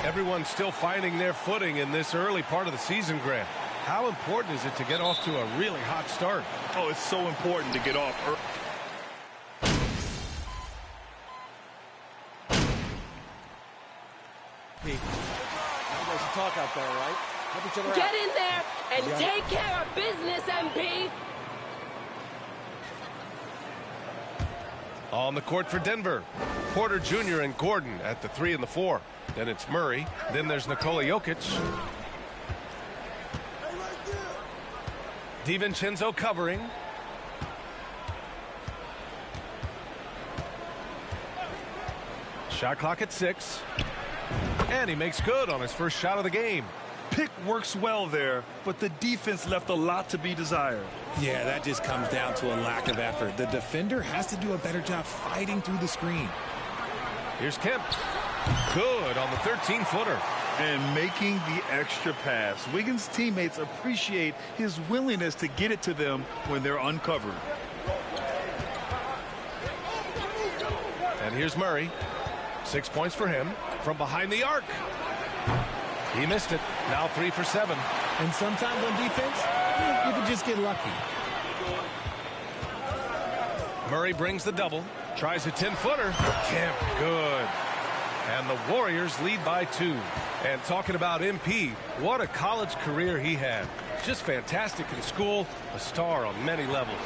Everyone's still finding their footing in this early part of the season, Grant. How important is it to get off to a really hot start? Oh, it's so important to get off early. Talk out there, right? Help each other Get out. in there and take care of business, MP. On the court for Denver, Porter Jr. and Gordon at the 3 and the 4. Then it's Murray. Then there's Nikola Jokic. DiVincenzo covering. Shot clock at 6. And he makes good on his first shot of the game. Pick works well there, but the defense left a lot to be desired. Yeah, that just comes down to a lack of effort. The defender has to do a better job fighting through the screen. Here's Kemp. Good on the 13-footer. And making the extra pass. Wiggins' teammates appreciate his willingness to get it to them when they're uncovered. And here's Murray. 6 points for him from behind the arc. He missed it. Now 3 for 7. And sometimes on defense, you can just get lucky. Murray brings the double. Tries a 10-footer. Kemp, good. And the Warriors lead by 2. And talking about MP, what a college career he had. Just fantastic in school, a star on many levels.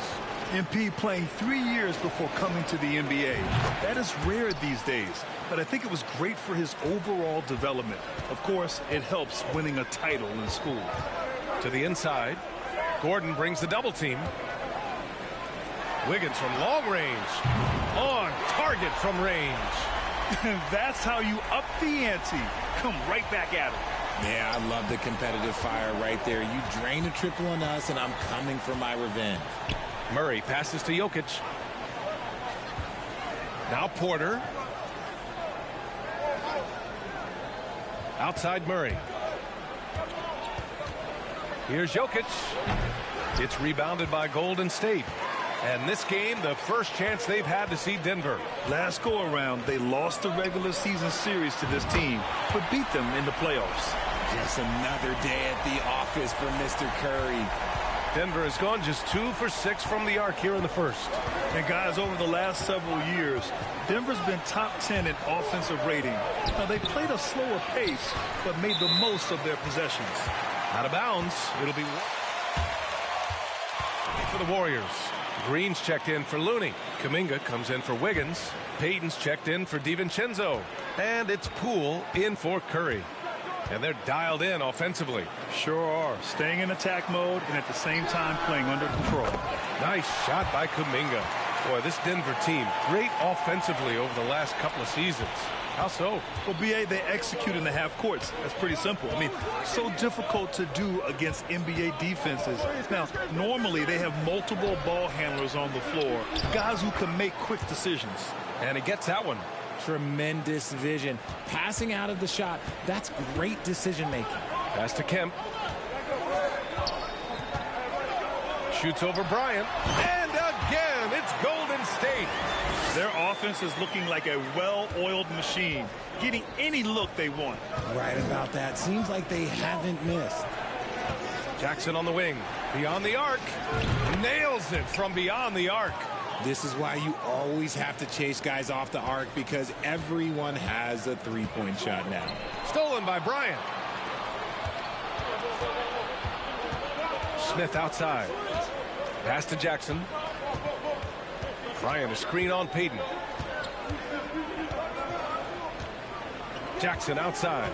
MP playing 3 years before coming to the NBA. That is rare these days, but I think it was great for his overall development. Of course, it helps winning a title in school. To the inside, Gordon brings the double team. Wiggins from long range. On target from range. And that's how you up the ante. Come right back at him. Yeah, I love the competitive fire right there. You drain a triple on us, and I'm coming for my revenge. Murray passes to Jokic. Now Porter. Outside Murray. Here's Jokic. It's rebounded by Golden State. And this game, the first chance they've had to see Denver. Last go-around, they lost the regular season series to this team, but beat them in the playoffs. Just another day at the office for Mr. Curry. Denver has gone just 2 for 6 from the arc here in the first. And guys, over the last several years, Denver's been top 10 in offensive rating. Now, they played a slower pace, but made the most of their possessions. Out of bounds, it'll be for the Warriors. Green's checked in for Looney. Kuminga comes in for Wiggins. Payton's checked in for DiVincenzo. And it's Poole in for Curry. And they're dialed in offensively. Sure are. Staying in attack mode and at the same time playing under control. Nice shot by Kuminga. Boy, this Denver team, great offensively over the last couple of seasons. How so? Well, BA, they execute in the half courts. That's pretty simple. I mean, so difficult to do against NBA defenses. Now, normally they have multiple ball handlers on the floor, guys who can make quick decisions. And he gets that one. Tremendous vision. Passing out of the shot, that's great decision making. Pass to Kemp. Shoots over Bryant. And again, it's Golden State. Their offense is looking like a well-oiled machine, getting any look they want. Right about that. Seems like they haven't missed. Jackson on the wing. Beyond the arc. Nails it from beyond the arc. This is why you always have to chase guys off the arc, because everyone has a three-point shot now. Stolen by Bryant. Smith outside. Pass to Jackson. Bryant a screen on Payton. Jackson outside.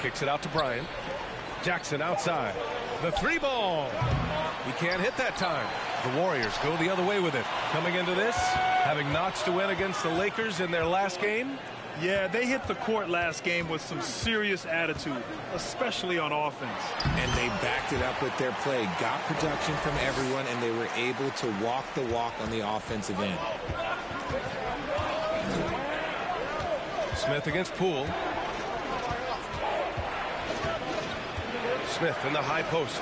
Kicks it out to Bryant. Jackson outside. The three ball. He can't hit that time. The Warriors go the other way with it. Coming into this, having notched a win against the Lakers in their last game. Yeah, they hit the court last game with some serious attitude, especially on offense. And they backed it up with their play, got production from everyone, and they were able to walk the walk on the offensive end. Smith against Poole. Smith in the high post.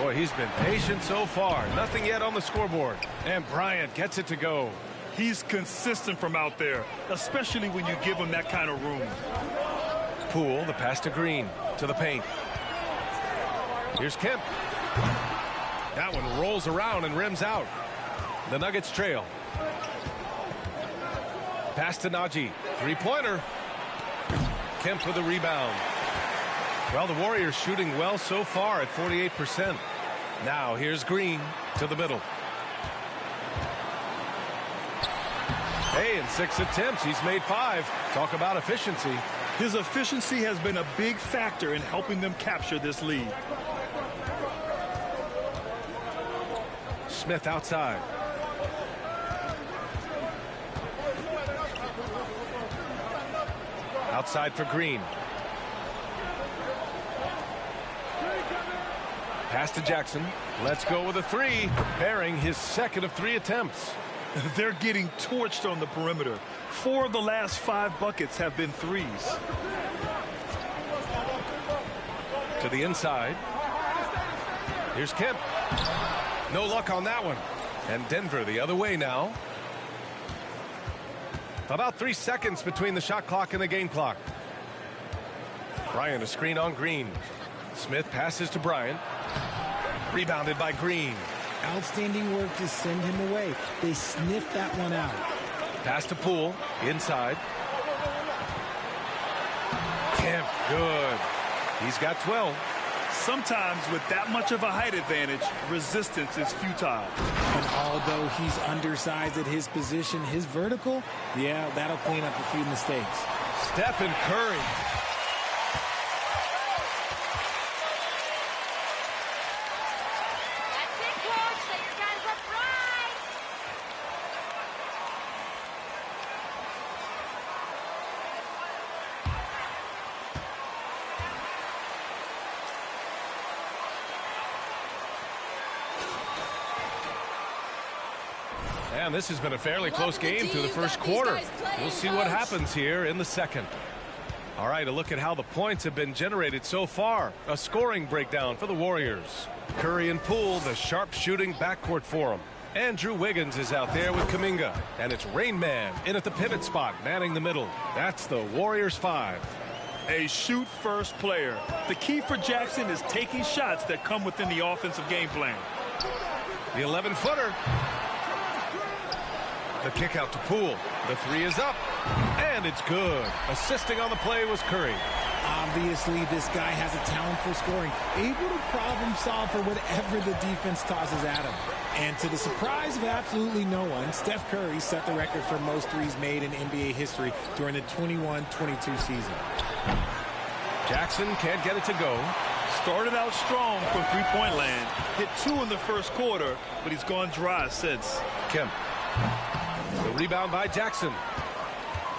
Boy, he's been patient so far. Nothing yet on the scoreboard. And Bryant gets it to go. He's consistent from out there, especially when you give him that kind of room. Poole, the pass to Green, to the paint. Here's Kemp. That one rolls around and rims out. The Nuggets trail. Pass to Najee. Three-pointer. Kemp with the rebound. Well, the Warriors shooting well so far at 48%. Now here's Green to the middle. Hey, in 6 attempts, he's made 5. Talk about efficiency. His efficiency has been a big factor in helping them capture this lead. Smith outside. Outside for Green. Pass to Jackson. Let's go with a 3. Bearing his second of 3 attempts. They're getting torched on the perimeter. 4 of the last 5 buckets have been threes. To the inside. Here's Kemp. No luck on that one. And Denver the other way now. About 3 seconds between the shot clock and the game clock. Bryant a screen on Green. Smith passes to Bryant. Rebounded by Green. Outstanding work to send him away. They sniffed that one out. Pass to Poole. Inside. Kemp, good. He's got 12. Sometimes with that much of a height advantage, resistance is futile. And although he's undersized at his position, his vertical, yeah, that'll clean up a few mistakes. Stephen Curry. That's it, coach. Set your guys up right. And this has been a fairly close game through the first quarter. We'll see what happens here in the second. All right, a look at how the points have been generated so far. A scoring breakdown for the Warriors. Curry and Poole, the sharp shooting backcourt for them. Andrew Wiggins is out there with Kuminga. And it's Rain Man in at the pivot spot, manning the middle. That's the Warriors 5. A shoot-first player. The key for Jackson is taking shots that come within the offensive game plan. The 11-footer. The kick out to Poole. The 3 is up. And it's good. Assisting on the play was Curry. Obviously, this guy has a talent for scoring, able to problem solve for whatever the defense tosses at him. And to the surprise of absolutely no one, Steph Curry set the record for most threes made in NBA history during the 21-22 season. Jackson can't get it to go. Started out strong from three-point land. Hit 2 in the first quarter, but he's gone dry since. Kemp. The rebound by Jackson.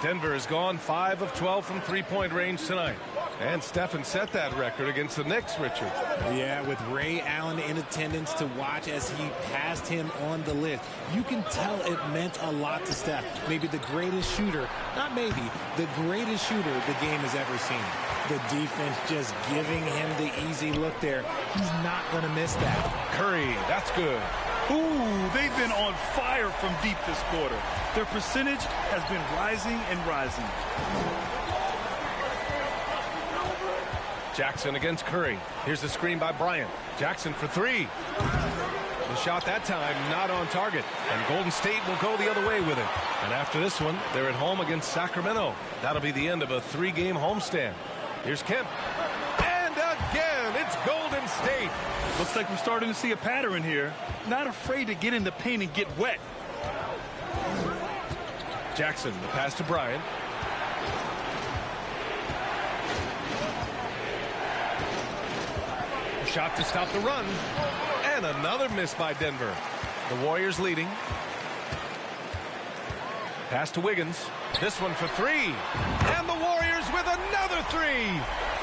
Denver has gone 5 of 12 from three-point range tonight. And Stephen set that record against the Knicks, Richard. Yeah, with Ray Allen in attendance to watch as he passed him on the lift. You can tell it meant a lot to Steph. Maybe the greatest shooter, not maybe, the greatest shooter the game has ever seen. The defense just giving him the easy look there. He's not going to miss that. Curry, that's good. Ooh, they've been on fire from deep this quarter. Their percentage has been rising and rising. Jackson against Curry. Here's the screen by Bryant. Jackson for 3. The shot that time not on target. And Golden State will go the other way with it. And after this one, they're at home against Sacramento. That'll be the end of a 3-game homestand. Here's Kemp. And again, it's Golden State. Looks like we're starting to see a pattern here. Not afraid to get in the paint and get wet. Jackson, the pass to Bryant. Shot to stop the run. And another miss by Denver. The Warriors leading. Pass to Wiggins. This one for 3. And the Warriors with another 3.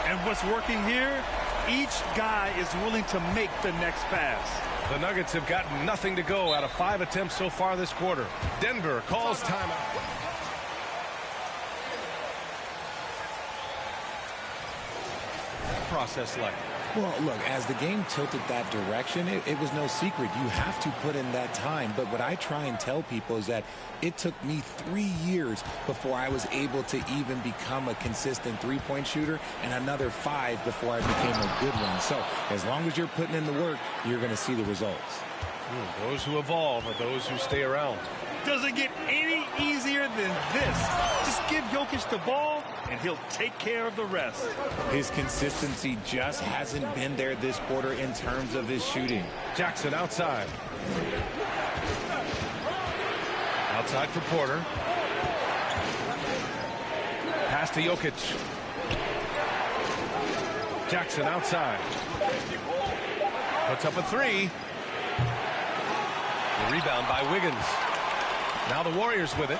And what's working here? Each guy is willing to make the next pass. The Nuggets have gotten nothing to go out of 5 attempts so far this quarter. Denver calls timeout. process like? Well, look, as the game tilted that direction, it was no secret. You have to put in that time. But what I try and tell people is that it took me 3 years before I was able to even become a consistent three-point shooter, and another 5 before I became a good one. So as long as you're putting in the work, you're going to see the results. Those who evolve are those who stay around. Doesn't get any easier than this. Just give Jokic the ball, and he'll take care of the rest. His consistency just hasn't been there this quarter in terms of his shooting. Jackson outside. Outside for Porter. Pass to Jokic. Jackson outside. Puts up a three. The rebound by Wiggins. Now the Warriors with it.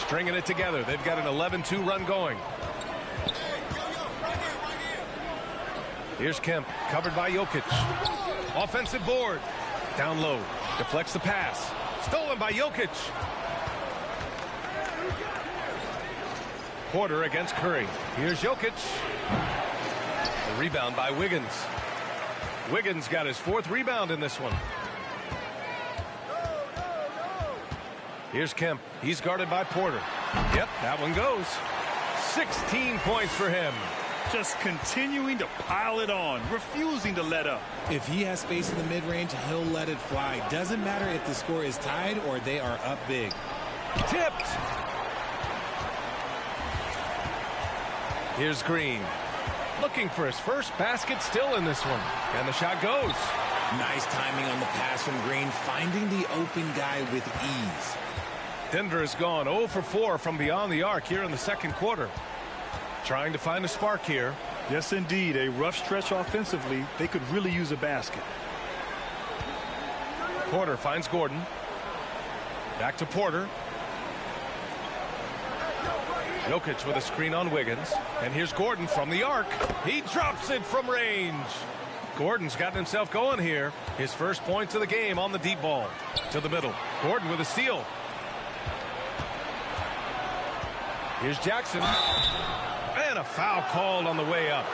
Stringing it together. They've got an 11-2 run going. Here's Kemp, covered by Jokic. Offensive board. Down low. Deflects the pass. Stolen by Jokic. Porter against Curry. Here's Jokic. The rebound by Wiggins. Wiggins got his 4th rebound in this one. Here's Kemp. He's guarded by Porter. Yep, that one goes. 16 points for him. Just continuing to pile it on, refusing to let up. If he has space in the mid-range, he'll let it fly. Doesn't matter if the score is tied or they are up big. Tipped. Here's Green. Looking for his first basket still in this one. And the shot goes. Nice timing on the pass from Green, finding the open guy with ease. Denver has gone 0 for 4 from beyond the arc here in the second quarter. Trying to find a spark here. Yes, indeed. A rough stretch offensively. They could really use a basket. Porter finds Gordon. Back to Porter. Jokic with a screen on Wiggins. And here's Gordon from the arc. He drops it from range. Gordon's gotten himself going here. His first points of the game on the deep ball. To the middle. Gordon with a steal. Here's Jackson. And a foul called on the way up.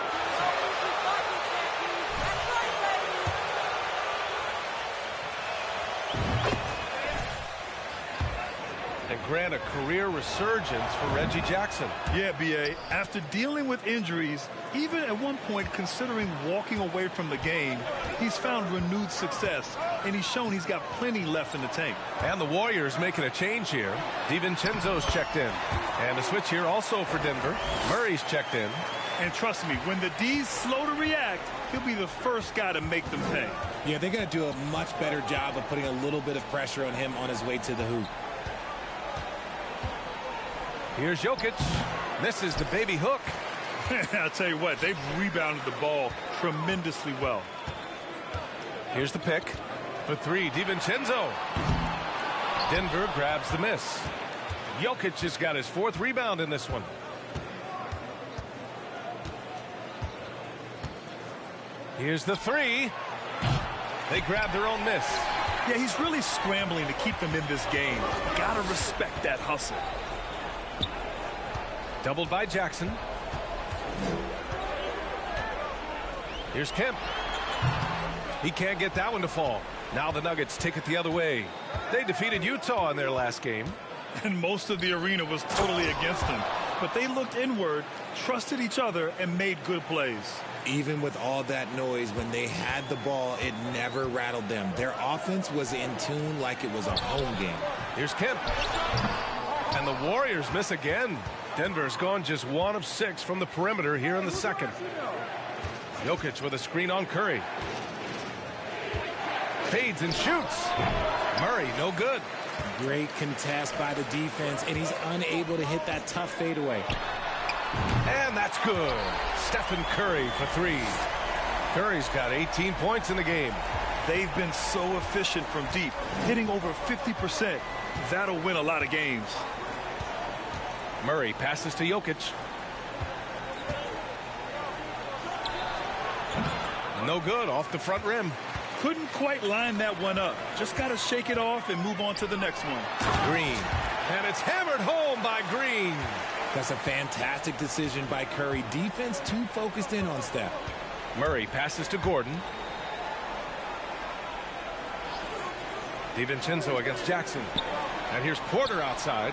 And grant a career resurgence for Reggie Jackson. Yeah, B.A. After dealing with injuries, even at one point considering walking away from the game, he's found renewed success, and he's shown he's got plenty left in the tank. And the Warriors making a change here. DiVincenzo's checked in. And a switch here also for Denver. Murray's checked in. And trust me, when the D's slow to react, he'll be the first guy to make them pay. Yeah, they're going to do a much better job of putting a little bit of pressure on him on his way to the hoop. Here's Jokic. Misses the baby hook. I'll tell you what, they've rebounded the ball tremendously well. Here's the pick. For three, DiVincenzo. Denver grabs the miss. Jokic has got his 4th rebound in this one. Here's the three. They grab their own miss. Yeah, he's really scrambling to keep them in this game. Gotta respect that hustle. Doubled by Jackson. Here's Kemp. He can't get that one to fall. Now the Nuggets take it the other way. They defeated Utah in their last game. And most of the arena was totally against them. But they looked inward, trusted each other, and made good plays. Even with all that noise, when they had the ball, it never rattled them. Their offense was in tune like it was a home game. Here's Kemp. And the Warriors miss again. Denver's gone just 1 of 6 from the perimeter here in the second. Jokic with a screen on Curry. Fades and shoots. Murray, no good. Great contest by the defense, and he's unable to hit that tough fadeaway. And that's good. Stephen Curry for 3. Curry's got 18 points in the game. They've been so efficient from deep, hitting over 50%. That'll win a lot of games. Murray passes to Jokic. No good, off the front rim. Couldn't quite line that one up. Just got to shake it off and move on to the next one. Green. And it's hammered home by Green. That's a fantastic decision by Curry. Defense too focused in on Steph. Murray passes to Gordon. DiVincenzo against Jackson. And here's Porter outside.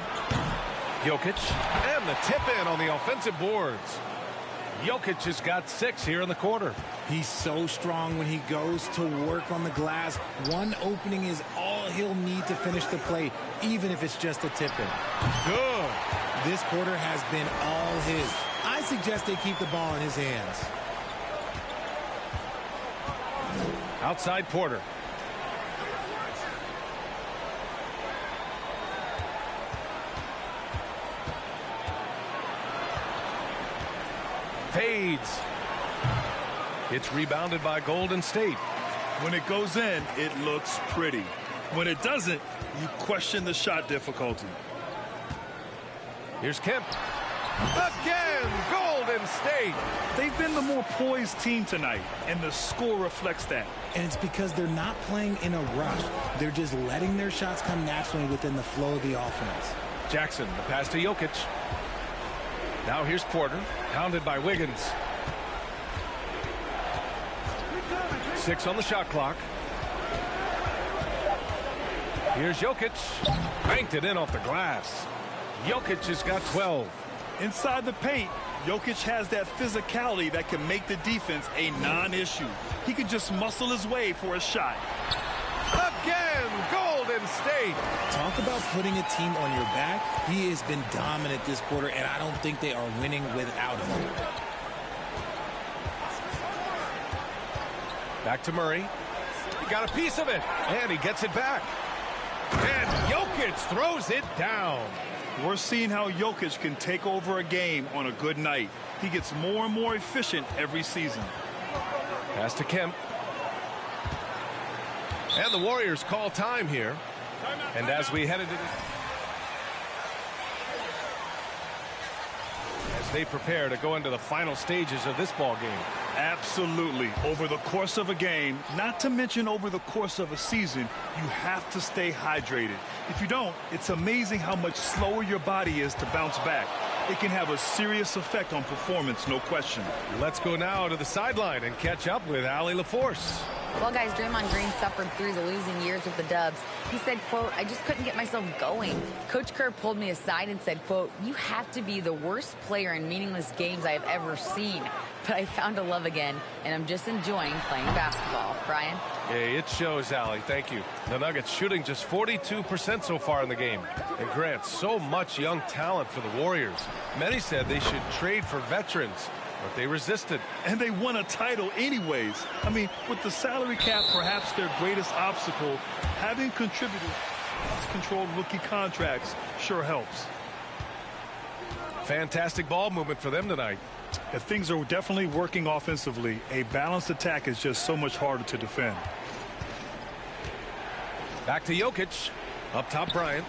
Jokic. And the tip in on the offensive boards. Jokic has got 6 here in the quarter. He's so strong when he goes to work on the glass. One opening is all he'll need to finish the play, even if it's just a tip-in. Good. This quarter has been all his. I suggest they keep the ball in his hands. Outside Porter. Fades. It's rebounded by Golden State. When it goes in, it looks pretty. When it doesn't, you question the shot difficulty. Here's Kemp. Again, Golden State. They've been the more poised team tonight, and the score reflects that. And it's because they're not playing in a rush. They're just letting their shots come naturally within the flow of the offense. Jackson, the pass to Jokic. Now here's Porter, hounded by Wiggins. 6 on the shot clock. Here's Jokic. Banked it in off the glass. Jokic has got 12. Inside the paint, Jokic has that physicality that can make the defense a non-issue. He can just muscle his way for a shot. Again, Golden State. Talk about putting a team on your back. He has been dominant this quarter, and I don't think they are winning without him. Back to Murray. He got a piece of it, and he gets it back. And Jokic throws it down. We're seeing how Jokic can take over a game on a good night. He gets more and more efficient every season. Pass to Kemp. And the Warriors call time here. And as we head into as they prepare to go into the final stages of this ball game. Absolutely. Over the course of a game, not to mention over the course of a season, you have to stay hydrated. If you don't, it's amazing how much slower your body is to bounce back. It can have a serious effect on performance, no question. Let's go now to the sideline and catch up with Allie LaForce. Well, guys, Draymond Green suffered through the losing years with the Dubs. He said, quote, "I just couldn't get myself going." Coach Kerr pulled me aside and said, quote, "You have to be the worst player in meaningless games I have ever seen. But I found a love again, and I'm just enjoying playing basketball." Brian? Yeah, it shows, Allie. Thank you. The Nuggets shooting just 42% so far in the game. And Grant, so much young talent for the Warriors. Many said they should trade for veterans, but they resisted. And they won a title anyways. I mean, with the salary cap perhaps their greatest obstacle, having contributed controlled rookie contracts sure helps. Fantastic ball movement for them tonight. If things are definitely working offensively, a balanced attack is just so much harder to defend. Back to Jokic. Up top, Bryant.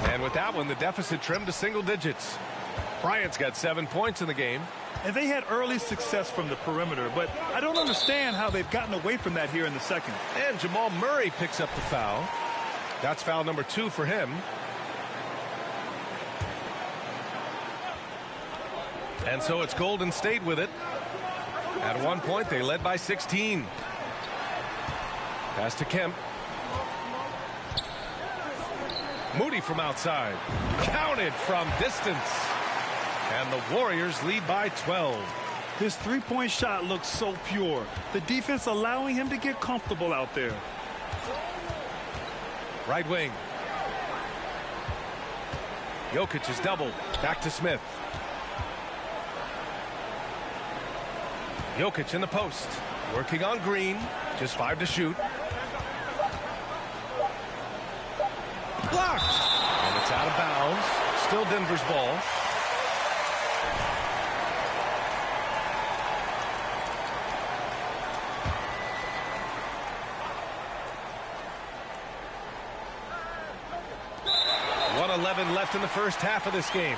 And with that one, the deficit trimmed to single digits. Bryant's got 7 points in the game. And they had early success from the perimeter, but I don't understand how they've gotten away from that here in the second. And Jamal Murray picks up the foul. That's foul number 2 for him. And so it's Golden State with it. At one point, they led by 16. Pass to Kemp. Moody from outside. Counted from distance. And the Warriors lead by 12. His three-point shot looks so pure. The defense allowing him to get comfortable out there. Right wing. Jokic is doubled. Back to Smith. Jokic in the post. Working on Green. Just 5 to shoot. Blocked. And it's out of bounds. Still Denver's ball. .11 left in the first half of this game.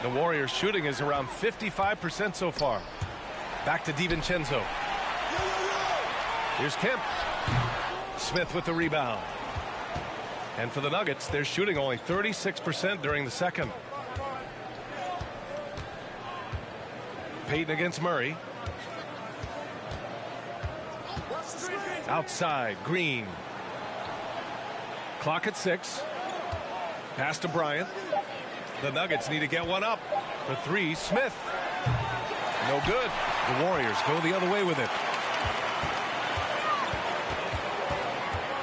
The Warriors shooting is around 55% so far. Back to DiVincenzo. Here's Kemp. Smith with the rebound. And for the Nuggets, they're shooting only 36% during the second. Payton against Murray. Outside, Green. Clock at 6. Pass to Bryant. The Nuggets need to get one up. For 3, Smith. No good. The Warriors go the other way with it.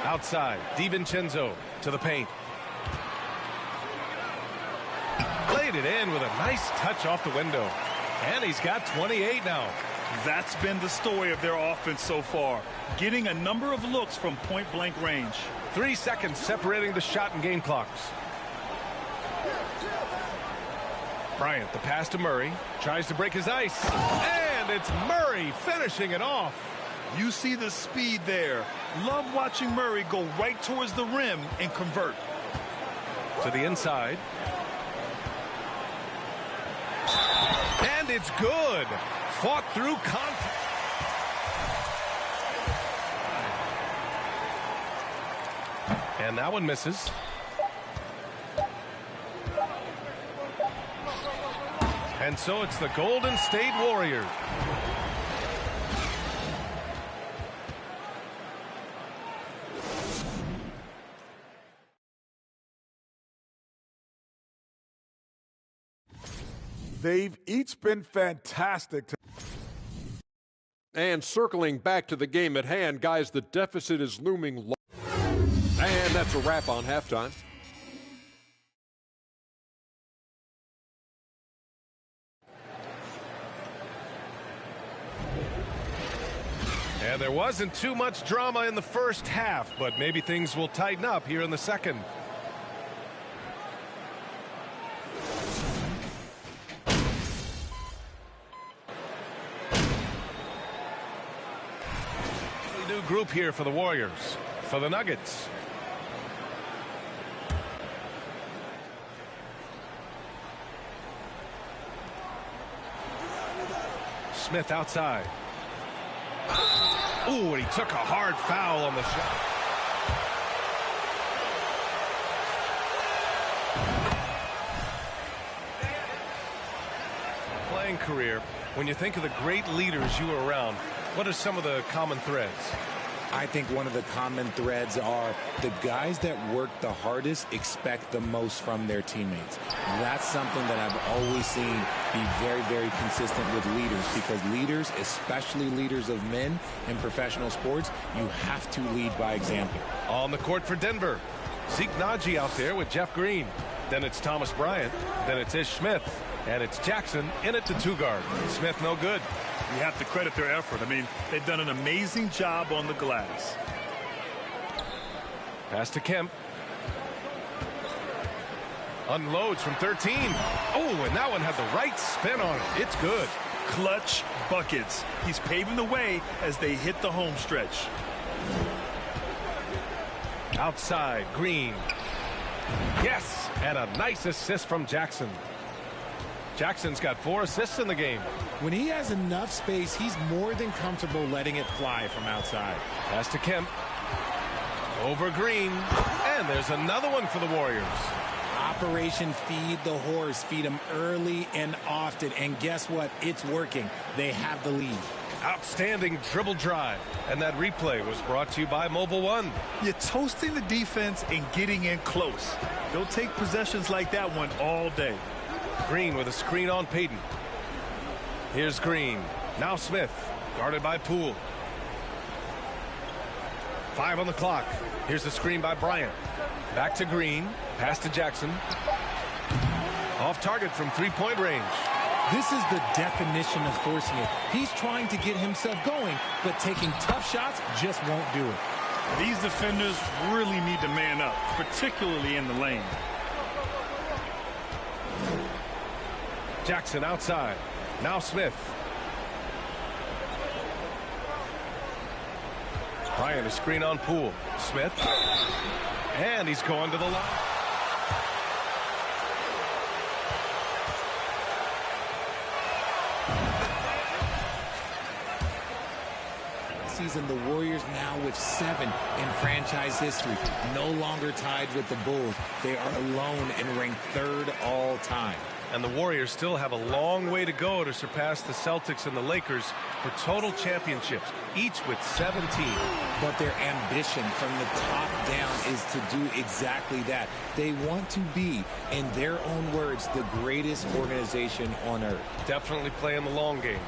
Outside, DiVincenzo to the paint. Laid it in with a nice touch off the window. And he's got 28 now. That's been the story of their offense so far. Getting a number of looks from point-blank range. 3 seconds separating the shot and game clocks. Bryant, the pass to Murray. Tries to break his ice. And it's Murray finishing it off. You see the speed there. Love watching Murray go right towards the rim and convert. To the inside. And it's good. Fought through contact. And that one misses. And so it's the Golden State Warriors. They've each been fantastic. And circling back to the game at hand, guys, the deficit is looming large. And that's a wrap on halftime. And there wasn't too much drama in the first half, but maybe things will tighten up here in the second. New group here for the Warriors. For the Nuggets. Smith outside. Ooh, and he took a hard foul on the shot. Playing career, when you think of the great leaders you were around, what are some of the common threads? I think one of the common threads are the guys that work the hardest expect the most from their teammates. That's something that I've always seen be very, very consistent with leaders, because leaders, especially leaders of men in professional sports, you have to lead by example. On the court for Denver, Zeke Naji out there with Jeff Green. Then it's Thomas Bryant. Then it's Ish Smith. And it's Jackson in at the 2 guard. Smith no good. You have to credit their effort. I mean, they've done an amazing job on the glass. Pass to Kemp. Unloads from 13. Oh, and that one had the right spin on it. It's good. Clutch buckets. He's paving the way as they hit the home stretch. Outside, Green. Yes, and a nice assist from Jackson. Jackson's got 4 assists in the game. When he has enough space, he's more than comfortable letting it fly from outside. Pass to Kemp. Over Green. And there's another one for the Warriors. Operation Feed the Horse. Feed him early and often. And guess what? It's working. They have the lead. Outstanding dribble drive. And that replay was brought to you by Mobile One. You're toasting the defense and getting in close. They'll take possessions like that one all day. Green with a screen on Payton. Here's Green. Now Smith. Guarded by Poole. 5 on the clock. Here's the screen by Bryant. Back to Green. Pass to Jackson. Off target from 3-point range. This is the definition of forcing it. He's trying to get himself going, but taking tough shots just won't do it. These defenders really need to man up, particularly in the lane. Jackson outside. Now Smith. Bryant a screen on Poole. Smith. And he's going to the line. postseason. The Warriors now with 7 in franchise history. No longer tied with the Bulls. They are alone and ranked 3rd all time. And the Warriors still have a long way to go to surpass the Celtics and the Lakers for total championships, each with 17. But their ambition from the top down is to do exactly that. They want to be, in their own words, the greatest organization on earth. Definitely playing the long game.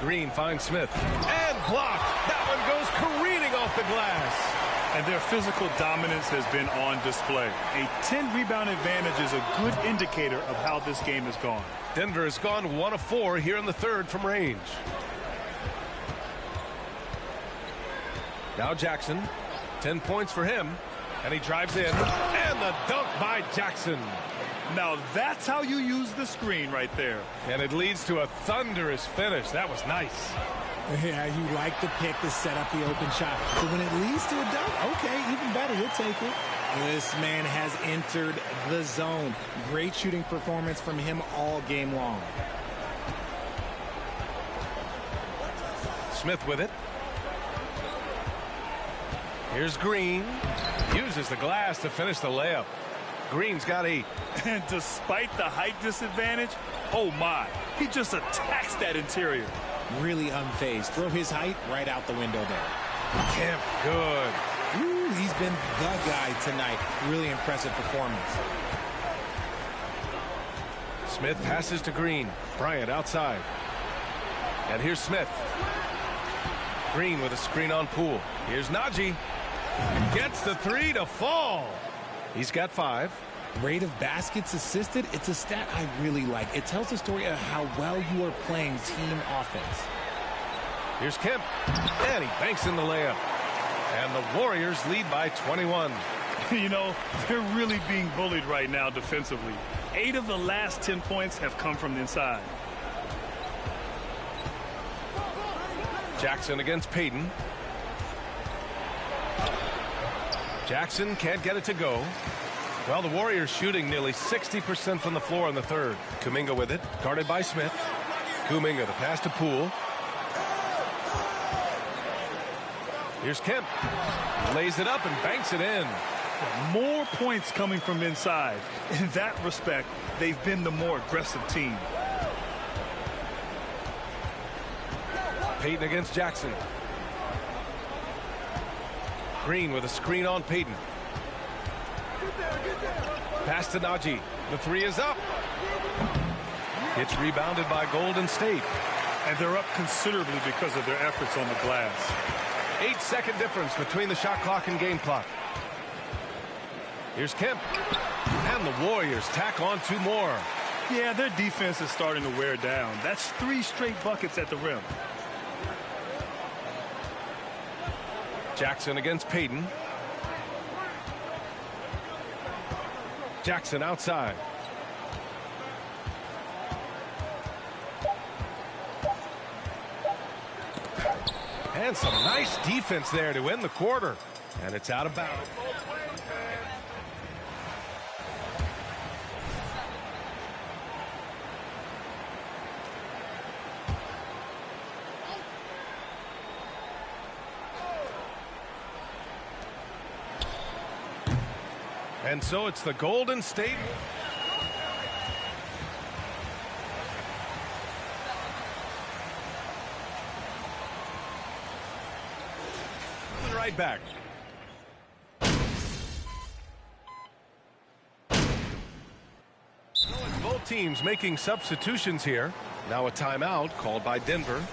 Green finds Smith. And blocked. That one goes careening off the glass. And their physical dominance has been on display. A 10-rebound advantage is a good indicator of how this game has gone. Denver has gone 1 of 4 here in the 3rd from range. Now Jackson, 10 points for him, and he drives in, and the dunk by Jackson. Now that's how you use the screen right there. And it leads to a thunderous finish. That was nice. Yeah, you like the pick to set up the open shot. But when it leads to a dunk, okay, even better, we'll take it. This man has entered the zone. Great shooting performance from him all game long. Smith with it. Here's Green. Uses the glass to finish the layup. Green's got 8. And despite the height disadvantage, oh my, he just attacks that interior. Really unfazed. Throw his height right out the window there. Kemp, good. Ooh, he's been the guy tonight. Really impressive performance. Smith passes to Green. Bryant outside. And here's Smith. Green with a screen on Poole. Here's Najee. Gets the 3 to fall. He's got 5. Rate of baskets assisted, it's a stat I really like. It tells the story of how well you are playing team offense. Here's Kemp, and he banks in the layup. And the Warriors lead by 21. You know, they're really being bullied right now defensively. 8 of the last 10 points have come from the inside. Jackson against Payton. Jackson can't get it to go. Well, the Warriors shooting nearly 60% from the floor in the 3rd. Kuminga with it, guarded by Smith. Kuminga, the pass to Poole. Here's Kemp. Lays it up and banks it in. More points coming from inside. In that respect, they've been the more aggressive team. Payton against Jackson. Green with a screen on Payton. Pass to Najee. The 3 is up. It's rebounded by Golden State. And they're up considerably because of their efforts on the glass. 8-second difference between the shot clock and game clock. Here's Kemp. And the Warriors tack on 2 more. Yeah, their defense is starting to wear down. That's 3 straight buckets at the rim. Jackson against Payton. Jackson outside. And some nice defense there to end the quarter. And it's out of bounds. And so it's the Golden State. Right back. So it's both teams making substitutions here. Now a timeout called by Denver.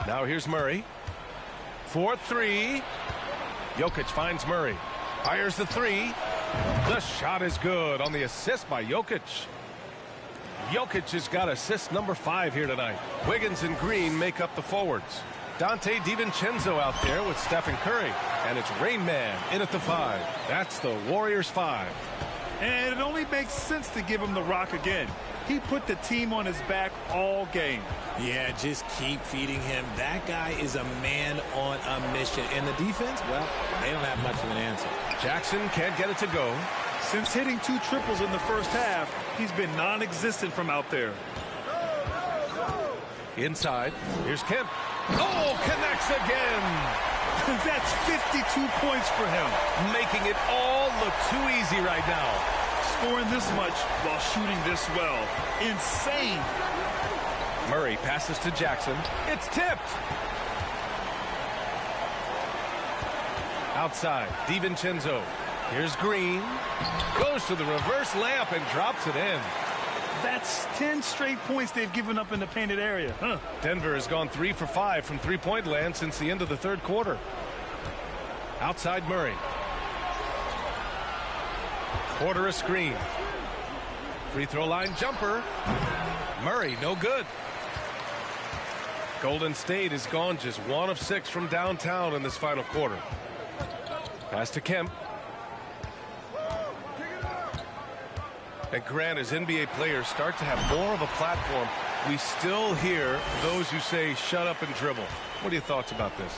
Now here's Murray. 4-3. Jokic finds Murray. Fires the 3. The shot is good on the assist by Jokic. Jokic has got assist number 5 here tonight. Wiggins and Green make up the forwards. Dante DiVincenzo out there with Stephen Curry. And it's Rain Man in at the 5. That's the Warriors 5. And it only makes sense to give him the rock again. He put the team on his back all game. Yeah, just keep feeding him. That guy is a man on a mission. And the defense, well, they don't have much of an answer. Jackson can't get it to go. Since hitting 2 triples in the first half, he's been non-existent from out there. Inside, here's Kemp. Oh, connects again. That's 52 points for him. Making it all look too easy right now. Scoring this much while shooting this well. Insane. Murray passes to Jackson. It's tipped. Outside, DiVincenzo. Here's Green. Goes to the reverse layup and drops it in. That's 10 straight points they've given up in the painted area. Denver has gone 3 for 5 from three-point land since the end of the third quarter. Outside Murray. Quarter a screen. Free throw line jumper. Murray, no good. Golden State has gone just 1 of 6 from downtown in this final quarter. Pass to Kemp. And Grant, as NBA players start to have more of a platform, we still hear those who say shut up and dribble. What are your thoughts about this?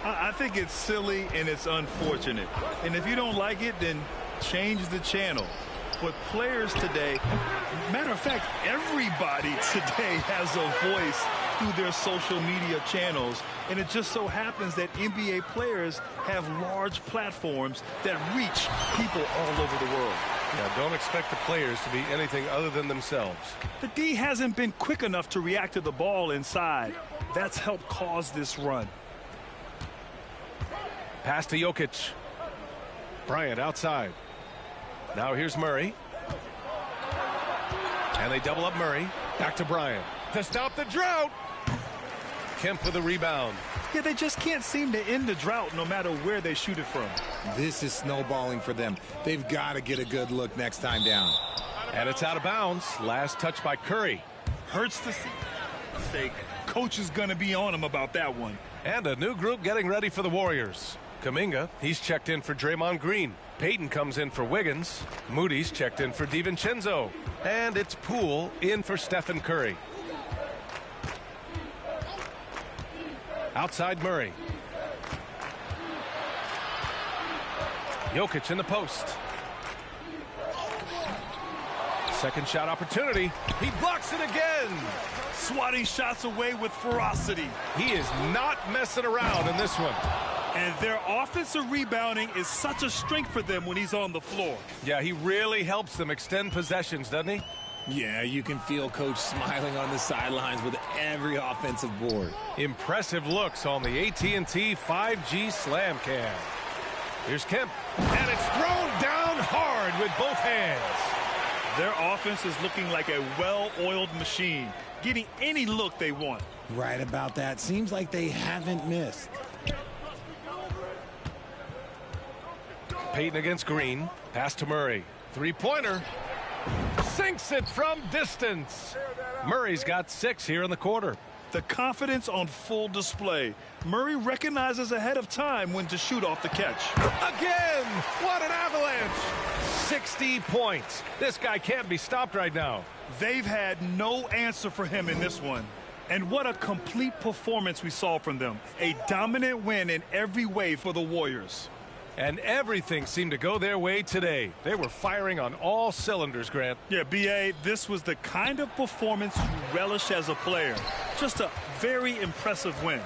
I think it's silly and it's unfortunate. And if you don't like it, then change the channel. But players today, matter of fact, everybody today has a voice through their social media channels. And it just so happens that NBA players have large platforms that reach people all over the world. Yeah, don't expect the players to be anything other than themselves. The D hasn't been quick enough to react to the ball inside. That's helped cause this run. Pass to Jokic. Bryant outside. Now here's Murray. And they double up Murray. Back to Bryant. To stop the drought. Kemp with a rebound. Yeah, they just can't seem to end the drought no matter where they shoot it from. This is snowballing for them. They've got to get a good look next time down. And it's out of bounds. Last touch by Curry. Hurts to see. Mistake. Coach is going to be on him about that one. And a new group getting ready for the Warriors. Kuminga, he's checked in for Draymond Green. Payton comes in for Wiggins. Moody's checked in for DiVincenzo. And it's Poole in for Stephen Curry. Outside Murray. Jokic in the post. Second shot opportunity. He blocks it again. Swatting shots away with ferocity. He is not messing around in this one. And their offensive rebounding is such a strength for them when he's on the floor. Yeah, he really helps them extend possessions, doesn't he? Yeah, you can feel Coach smiling on the sidelines with every offensive board. Impressive looks on the AT&T 5G Slam Cam. Here's Kemp, and it's thrown down hard with both hands. Their offense is looking like a well-oiled machine, getting any look they want. Right about that. Seems like they haven't missed. Payton against Green. Pass to Murray. Three-pointer. Sinks it from distance. Murray's got 6 here in the quarter. The confidence on full display. Murray recognizes ahead of time when to shoot off the catch. Again! What an avalanche! 60 points. This guy can't be stopped right now. They've had no answer for him in this one. And what a complete performance we saw from them. A dominant win in every way for the Warriors. And everything seemed to go their way today. They were firing on all cylinders, Grant. Yeah, B.A., this was the kind of performance you relish as a player. Just a very impressive win.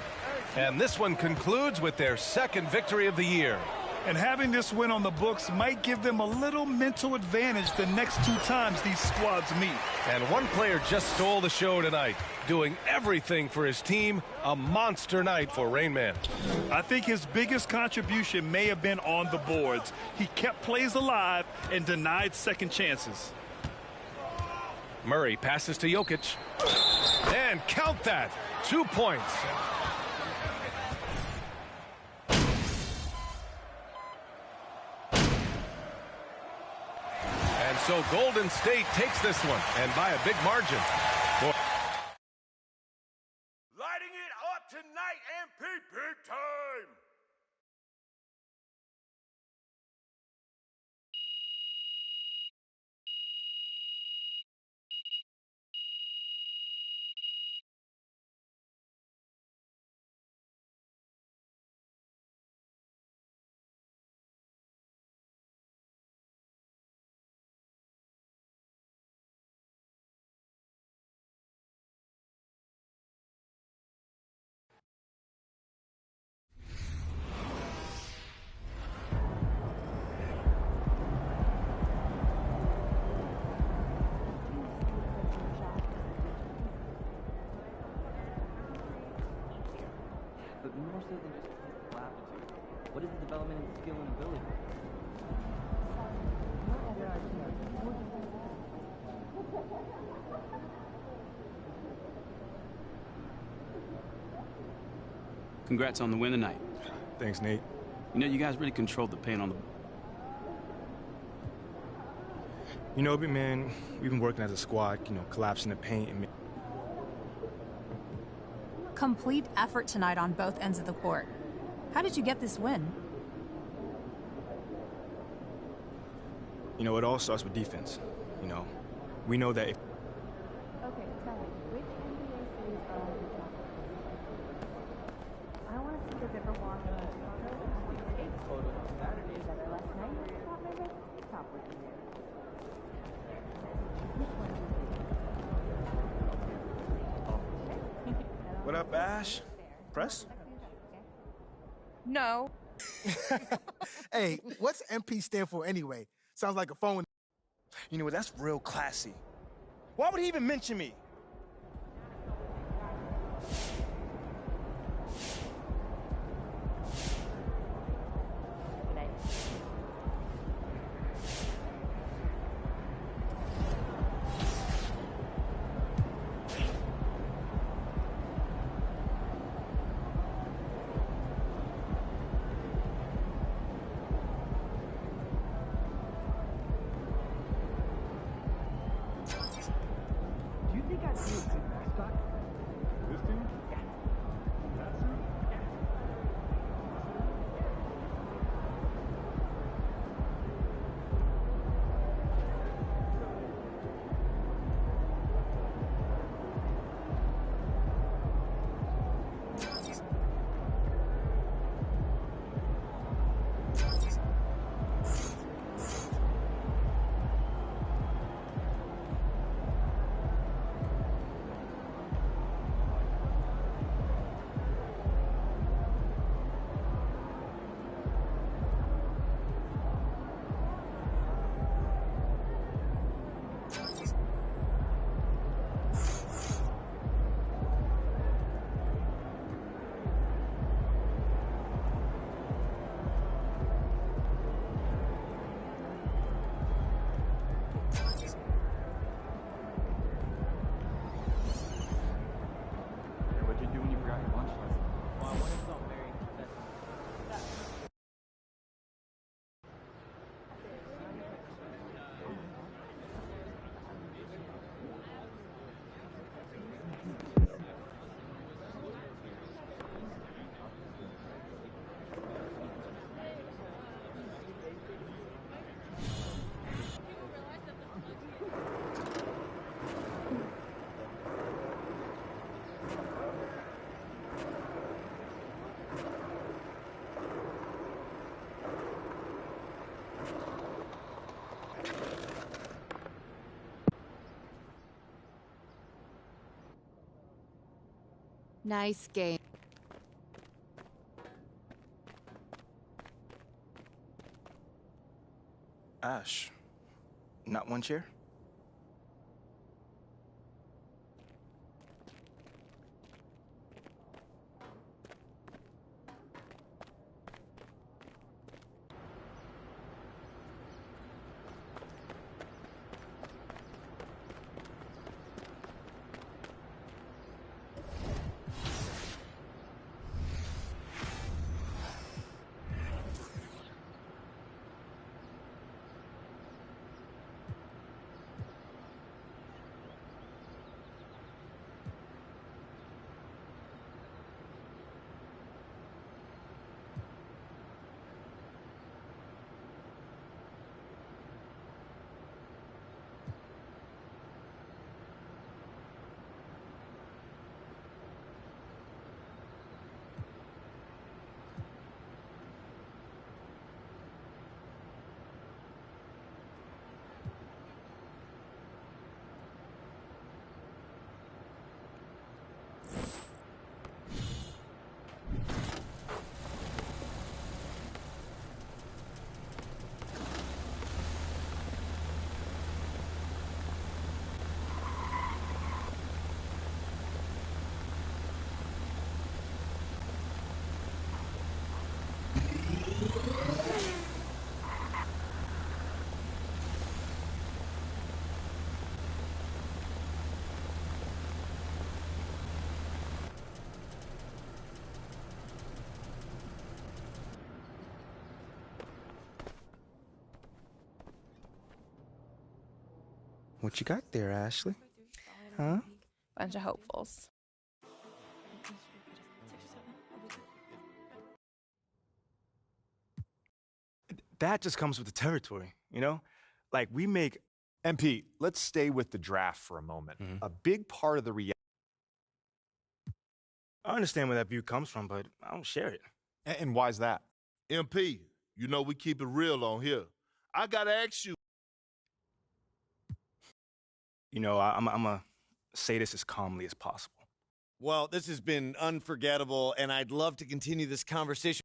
And this one concludes with their second victory of the year. And having this win on the books might give them a little mental advantage the next 2 times these squads meet. And one player just stole the show tonight, doing everything for his team. A monster night for Rain Man. I think his biggest contribution may have been on the boards. He kept plays alive and denied second chances. Murray passes to Jokic. And count that. 2 points. And so Golden State takes this one, and by a big margin. Lighting it up tonight, MP Big Time! more so than just physical aptitude. What is the development in skill and ability? Congrats on the win tonight. Thanks, Nate. You know, you guys really controlled the paint on the... You know, man, we've been working as a squad, you know, collapsing the paint and... Complete effort tonight on both ends of the court. How did you get this win? You know, it all starts with defense. You know, we know that if... Okay, tell me, which NBA cities are on the top? I want to see the different walk on the skate photo on Saturday together last night. Top member, top looking there. What up, Ash? Press? No. Hey, what's MP stand for anyway? Sounds like a phone. You know what? That's real classy. Why would he even mention me? Nice game. Ash, not one chair? What you got there, Ashley? Huh? Bunch of hopefuls. That just comes with the territory, you know? Like, we make... MP, let's stay with the draft for a moment. A big part of the reality... I understand where that view comes from, but I don't share it. And why's that? MP, you know we keep it real on here. I gotta ask you. You know, I'm going to say this as calmly as possible. Well, this has been unforgettable, and I'd love to continue this conversation.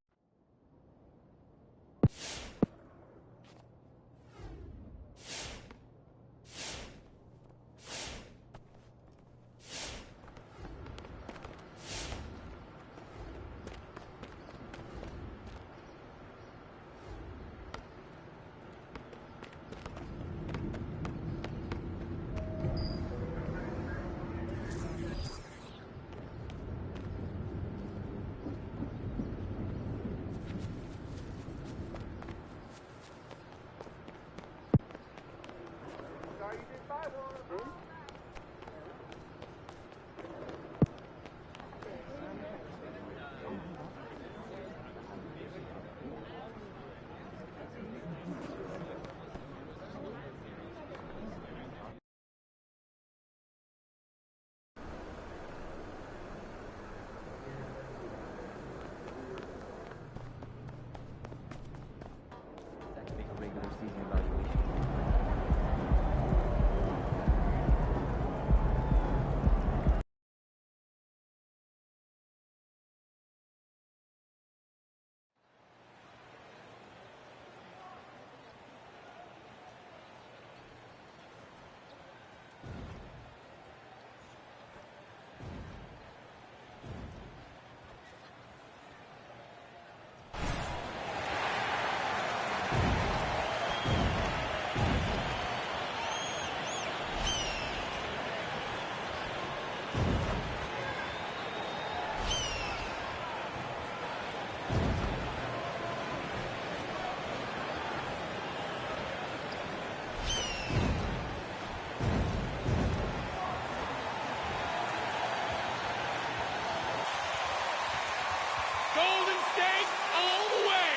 Golden State all the way.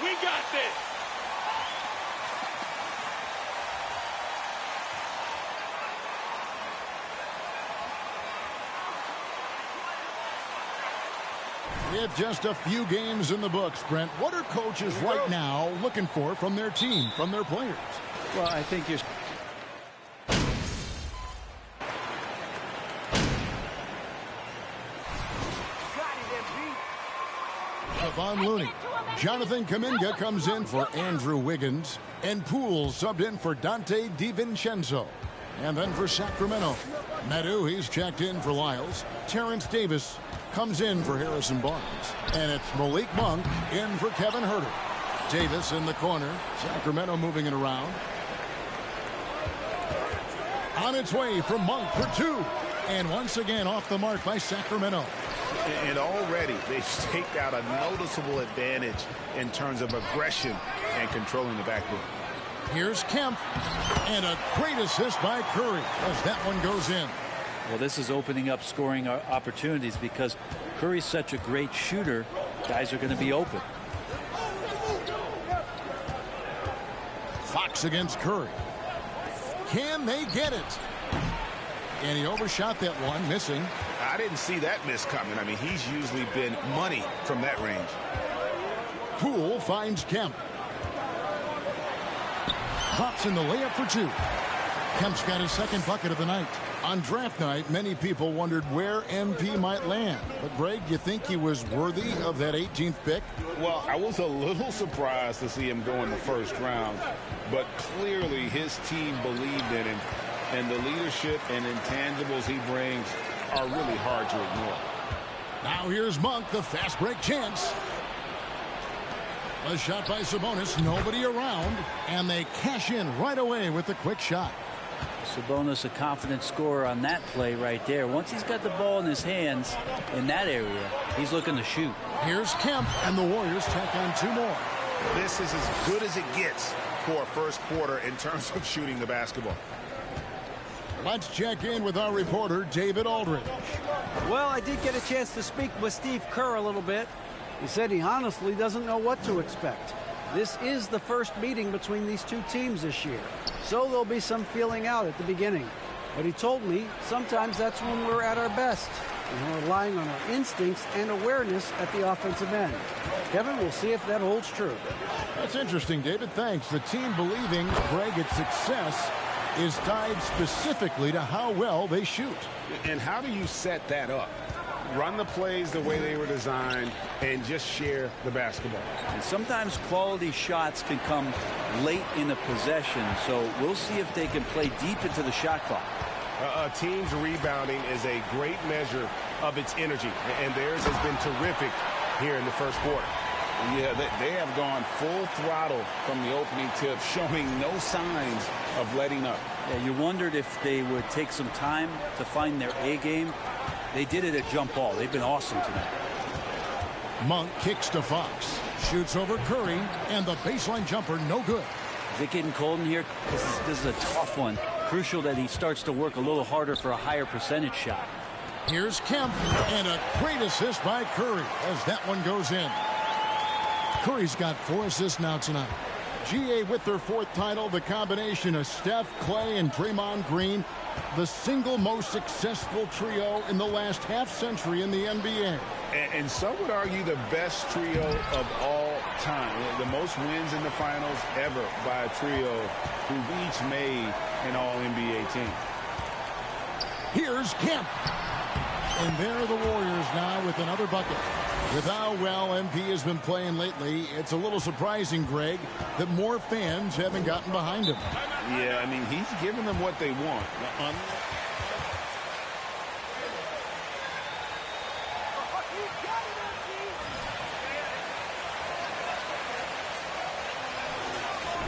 We got this. With just a few games in the books, Brent, what are coaches right now looking for from their team, from their players? Well, I think you're... Von Looney. Jonathan Kuminga comes in for Andrew Wiggins. And Poole subbed in for Dante DiVincenzo. And then for Sacramento, Medu, he's checked in for Lyles. Terrence Davis comes in for Harrison Barnes. And it's Malik Monk in for Kevin Huerter. Davis in the corner. Sacramento moving it around. On its way from Monk for two. And once again off the mark by Sacramento. And already they've staked out a noticeable advantage in terms of aggression and controlling the backboard. Here's Kemp. And a great assist by Curry as that one goes in. Well, this is opening up scoring opportunities because Curry's such a great shooter. Guys are going to be open. Fox against Curry. Can they get it? And he overshot that one, missing. I didn't see that miss coming. I mean, he's usually been money from that range. Poole finds Kemp. Drops in the layup for two. Kemp's got his second bucket of the night. On draft night, many people wondered where MP might land. But, Greg, you think he was worthy of that 18th pick? Well, I was a little surprised to see him go in the first round. But clearly his team believed in him. And the leadership and intangibles he brings are really hard to ignore. Now here's Monk, the fast break chance. A shot by Sabonis, nobody around, and they cash in right away with the quick shot. Sabonis, a confident scorer on that play right there. Once he's got the ball in his hands in that area, he's looking to shoot. Here's Kemp, and the Warriors tack on two more. This is as good as it gets for a first quarter in terms of shooting the basketball. Let's check in with our reporter, David Aldridge. Well, I did get a chance to speak with Steve Kerr a little bit. He said he honestly doesn't know what to expect. This is the first meeting between these two teams this year, so there'll be some feeling out at the beginning. But he told me sometimes that's when we're at our best, and we're relying on our instincts and awareness at the offensive end. Kevin, we'll see if that holds true. That's interesting, David. Thanks. The team believing, Greg, its success is tied specifically to how well they shoot. And how do you set that up? Run the plays the way they were designed and just share the basketball. And sometimes quality shots can come late in a possession, so we'll see if they can play deep into the shot clock. A team's rebounding is a great measure of its energy, and theirs has been terrific here in the first quarter. Yeah, they have gone full throttle from the opening tip, showing no signs of letting up. Yeah, you wondered if they would take some time to find their A game. They did it at jump ball. They've been awesome tonight. Monk kicks to Fox, shoots over Curry, and the baseline jumper no good. Is it getting cold in here? This is a tough one. Crucial that he starts to work a little harder for a higher percentage shot. Here's Kemp, and a great assist by Curry as that one goes in. Curry's got 4 assists now tonight. GA with their 4th title, the combination of Steph, Clay, and Draymond Green, the single most successful trio in the last half-century in the NBA. And some would argue the best trio of all time. The most wins in the finals ever by a trio who've each made an All-NBA team. Here's Kemp. And there are the Warriors now with another bucket. With how well MP has been playing lately, it's a little surprising, Greg, that more fans haven't gotten behind him. Yeah, I mean, he's giving them what they want.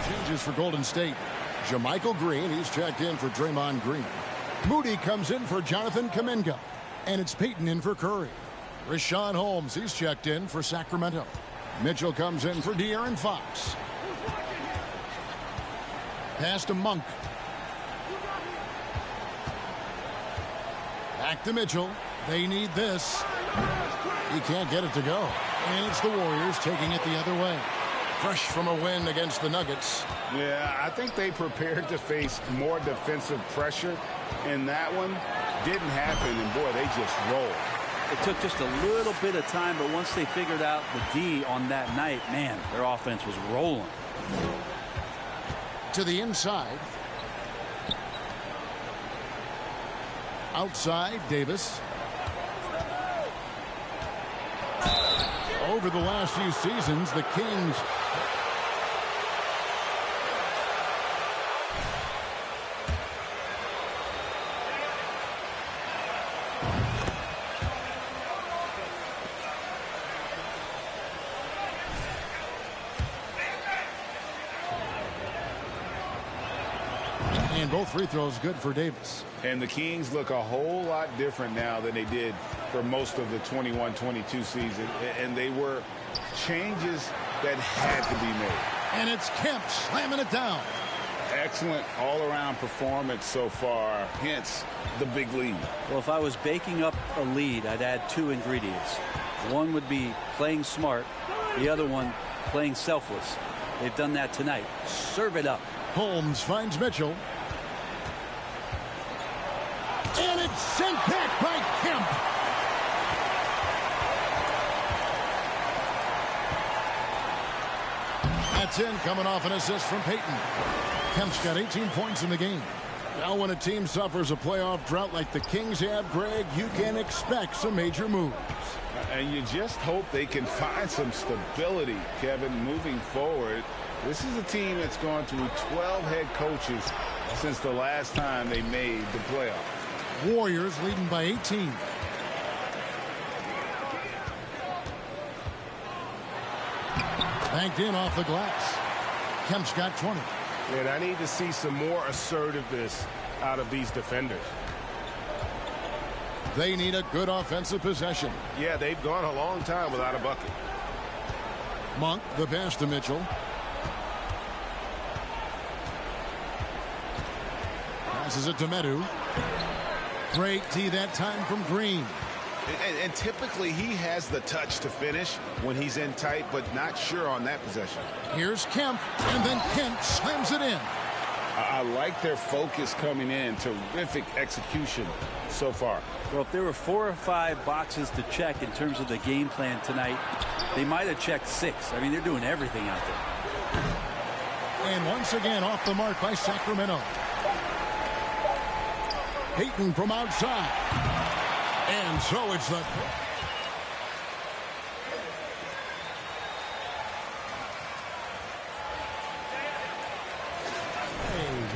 Changes for Golden State. JaMychal Green, he's checked in for Draymond Green. Moody comes in for Jonathan Kuminga. And it's Peyton in for Curry. Rashawn Holmes, he's checked in for Sacramento. Mitchell comes in for De'Aaron Fox. Pass to Monk. Back to Mitchell. They need this. He can't get it to go. And it's the Warriors taking it the other way. Fresh from a win against the Nuggets. Yeah, I think they prepared to face more defensive pressure, and that one didn't happen, and boy, they just rolled. It took just a little bit of time, but once they figured out the D on that night, man, their offense was rolling. To the inside. Outside, Davis. Over the last few seasons, the Kings and both free throws good for Davis. And the Kings look a whole lot different now than they did for most of the 21-22 season. And they were changes that had to be made. And it's Kemp slamming it down. Excellent all-around performance so far, hence the big lead. Well, if I was baking up a lead, I'd add 2 ingredients. One would be playing smart. The other one, playing selfless. They've done that tonight. Serve it up. Holmes finds Mitchell. And it's sent back by Kemp. That's in, coming off an assist from Peyton. Kemp's got 18 points in the game. Now when a team suffers a playoff drought like the Kings have, Greg, you can expect some major moves. And you just hope they can find some stability, Kevin, moving forward. This is a team that's gone through 12 head coaches since the last time they made the playoffs. Warriors leading by 18. Banked in off the glass. Kemp's got 20. And I need to see some more assertiveness out of these defenders. They need a good offensive possession. Yeah, they've gone a long time without a bucket. Monk, the pass to Mitchell. Passes it to Medu. Great D that time from Green. And typically he has the touch to finish when he's in tight, but not sure on that possession. Here's Kemp, and then Kemp slams it in. I like their focus coming in. Terrific execution so far. Well, if there were 4 or 5 boxes to check in terms of the game plan tonight, they might have checked 6. I mean, they're doing everything out there. And once again off the mark by Sacramento. Payton from outside. And so it's the...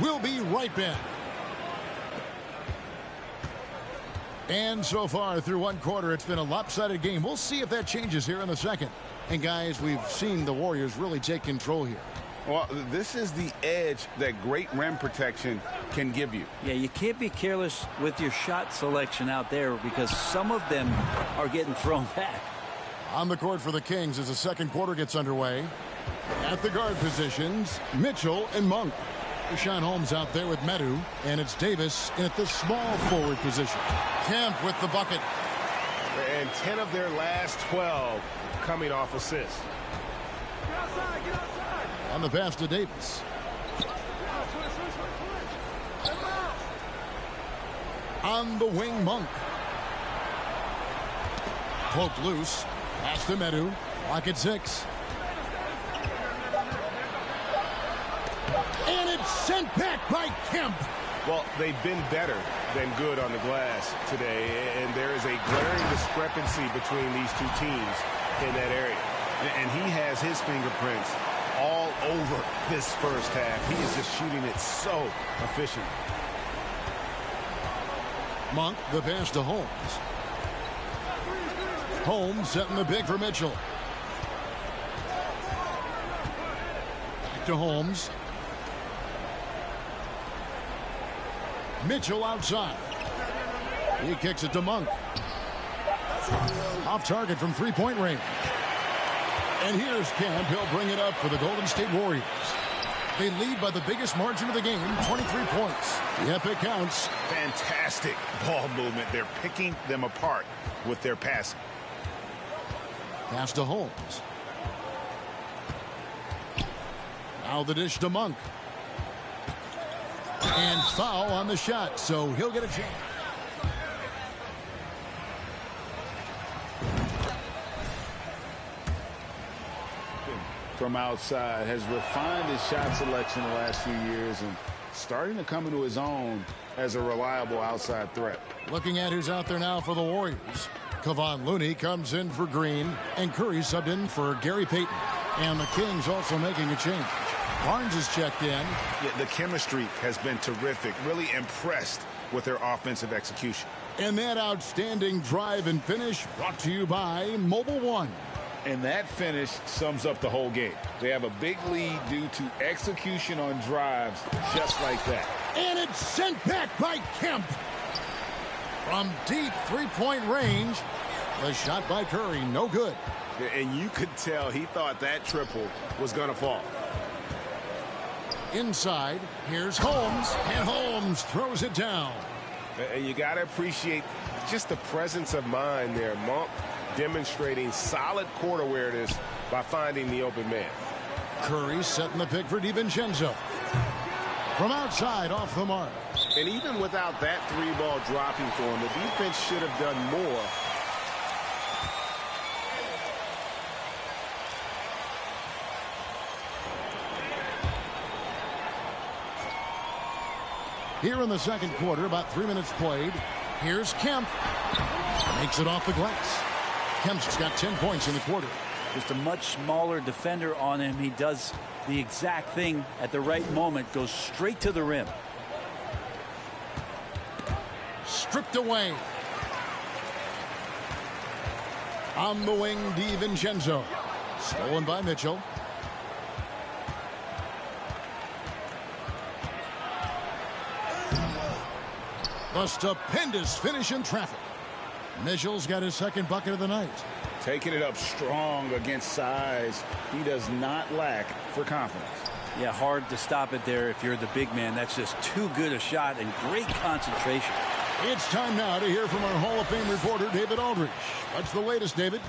We'll be right back. And so far through one quarter, it's been a lopsided game. We'll see if that changes here in the second. And guys, we've seen the Warriors really take control here. Well, this is the edge that great rim protection can give you. Yeah, you can't be careless with your shot selection out there because some of them are getting thrown back. On the court for the Kings as the second quarter gets underway. At the guard positions, Mitchell and Monk. Richaun Holmes out there with Medu, and it's Davis in at the small forward position. Kemp with the bucket. And 10 of their last 12 coming off assists. Get outside, get outside. On the pass to Davis. On the wing, Monk. Cloak loose. Pass to Medu. Clock at 6. And it's sent back by Kemp. Well, they've been better than good on the glass today, and there is a glaring discrepancy between these two teams in that area. And he has his fingerprints all over this first half. He is just shooting it so efficient. Monk, the pass to Holmes. Holmes setting the big for Mitchell. Back to Holmes. Mitchell outside. He kicks it to Monk. Off target from three-point range. And here's Kemp. He'll bring it up for the Golden State Warriors. They lead by the biggest margin of the game, 23 points. Yep, it counts. Fantastic ball movement. They're picking them apart with their passing. Pass to Holmes. Now the dish to Monk. And foul on the shot, so he'll get a chance. From outside, has refined his shot selection the last few years and starting to come into his own as a reliable outside threat. Looking at who's out there now for the Warriors. Kevon Looney comes in for Green, and Curry subbed in for Gary Payton. And the Kings also making a change. Barnes is checked in. Yeah, the chemistry has been terrific. Really impressed with their offensive execution. And that outstanding drive and finish brought to you by Mobile One. And that finish sums up the whole game. They have a big lead due to execution on drives just like that. And it's sent back by Kemp. From deep three-point range, the shot by Curry, no good. And you could tell he thought that triple was going to fall. Inside, here's Holmes, and Holmes throws it down. And you got to appreciate just the presence of mind there. Monk demonstrating solid court awareness by finding the open man. Curry setting the pick for DiVincenzo. From outside, off the mark. And even without that three ball dropping for him, the defense should have done more. Here in the second quarter, about 3 minutes played. Here's Kemp. Makes it off the glass. Kemp's got 10 points in the quarter. Just a much smaller defender on him. He does the exact thing at the right moment. Goes straight to the rim. Stripped away. On the wing, DiVincenzo. Stolen by Mitchell. A stupendous finish in traffic. Mitchell's got his second bucket of the night. Taking it up strong against size. He does not lack for confidence. Yeah, hard to stop it there if you're the big man. That's just too good a shot and great concentration. It's time now to hear from our Hall of Fame reporter, David Aldridge. What's the latest, David?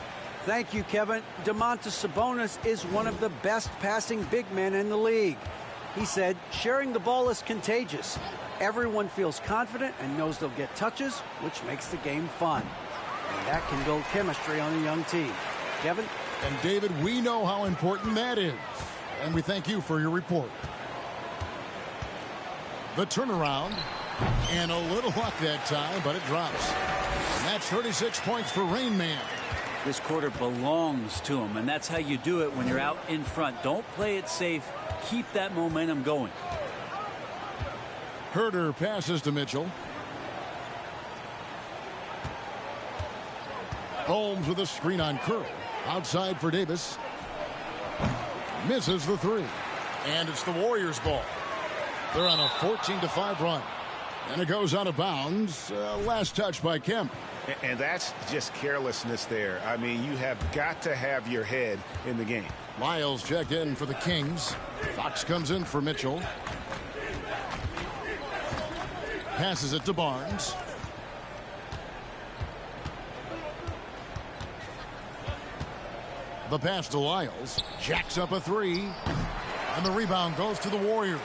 Thank you, Kevin. Domantas Sabonis is one of the best passing big men in the league. He said, sharing the ball is contagious. Everyone feels confident and knows they'll get touches, which makes the game fun. And that can build chemistry on a young team. Kevin? And David, we know how important that is. And we thank you for your report. The turnaround. And a little luck that time, but it drops. And that's 36 points for Rain Man. This quarter belongs to him, and that's how you do it when you're out in front. Don't play it safe. Keep that momentum going. Herder passes to Mitchell. Holmes with a screen on Curry. Outside for Davis. Misses the three. And it's the Warriors' ball. They're on a 14-5 run. And it goes out of bounds. Last touch by Kemp. And that's just carelessness there. I mean, you have got to have your head in the game. Lyles checked in for the Kings. Fox comes in for Mitchell. Passes it to Barnes. The pass to Lyles. Jacks up a three. And the rebound goes to the Warriors.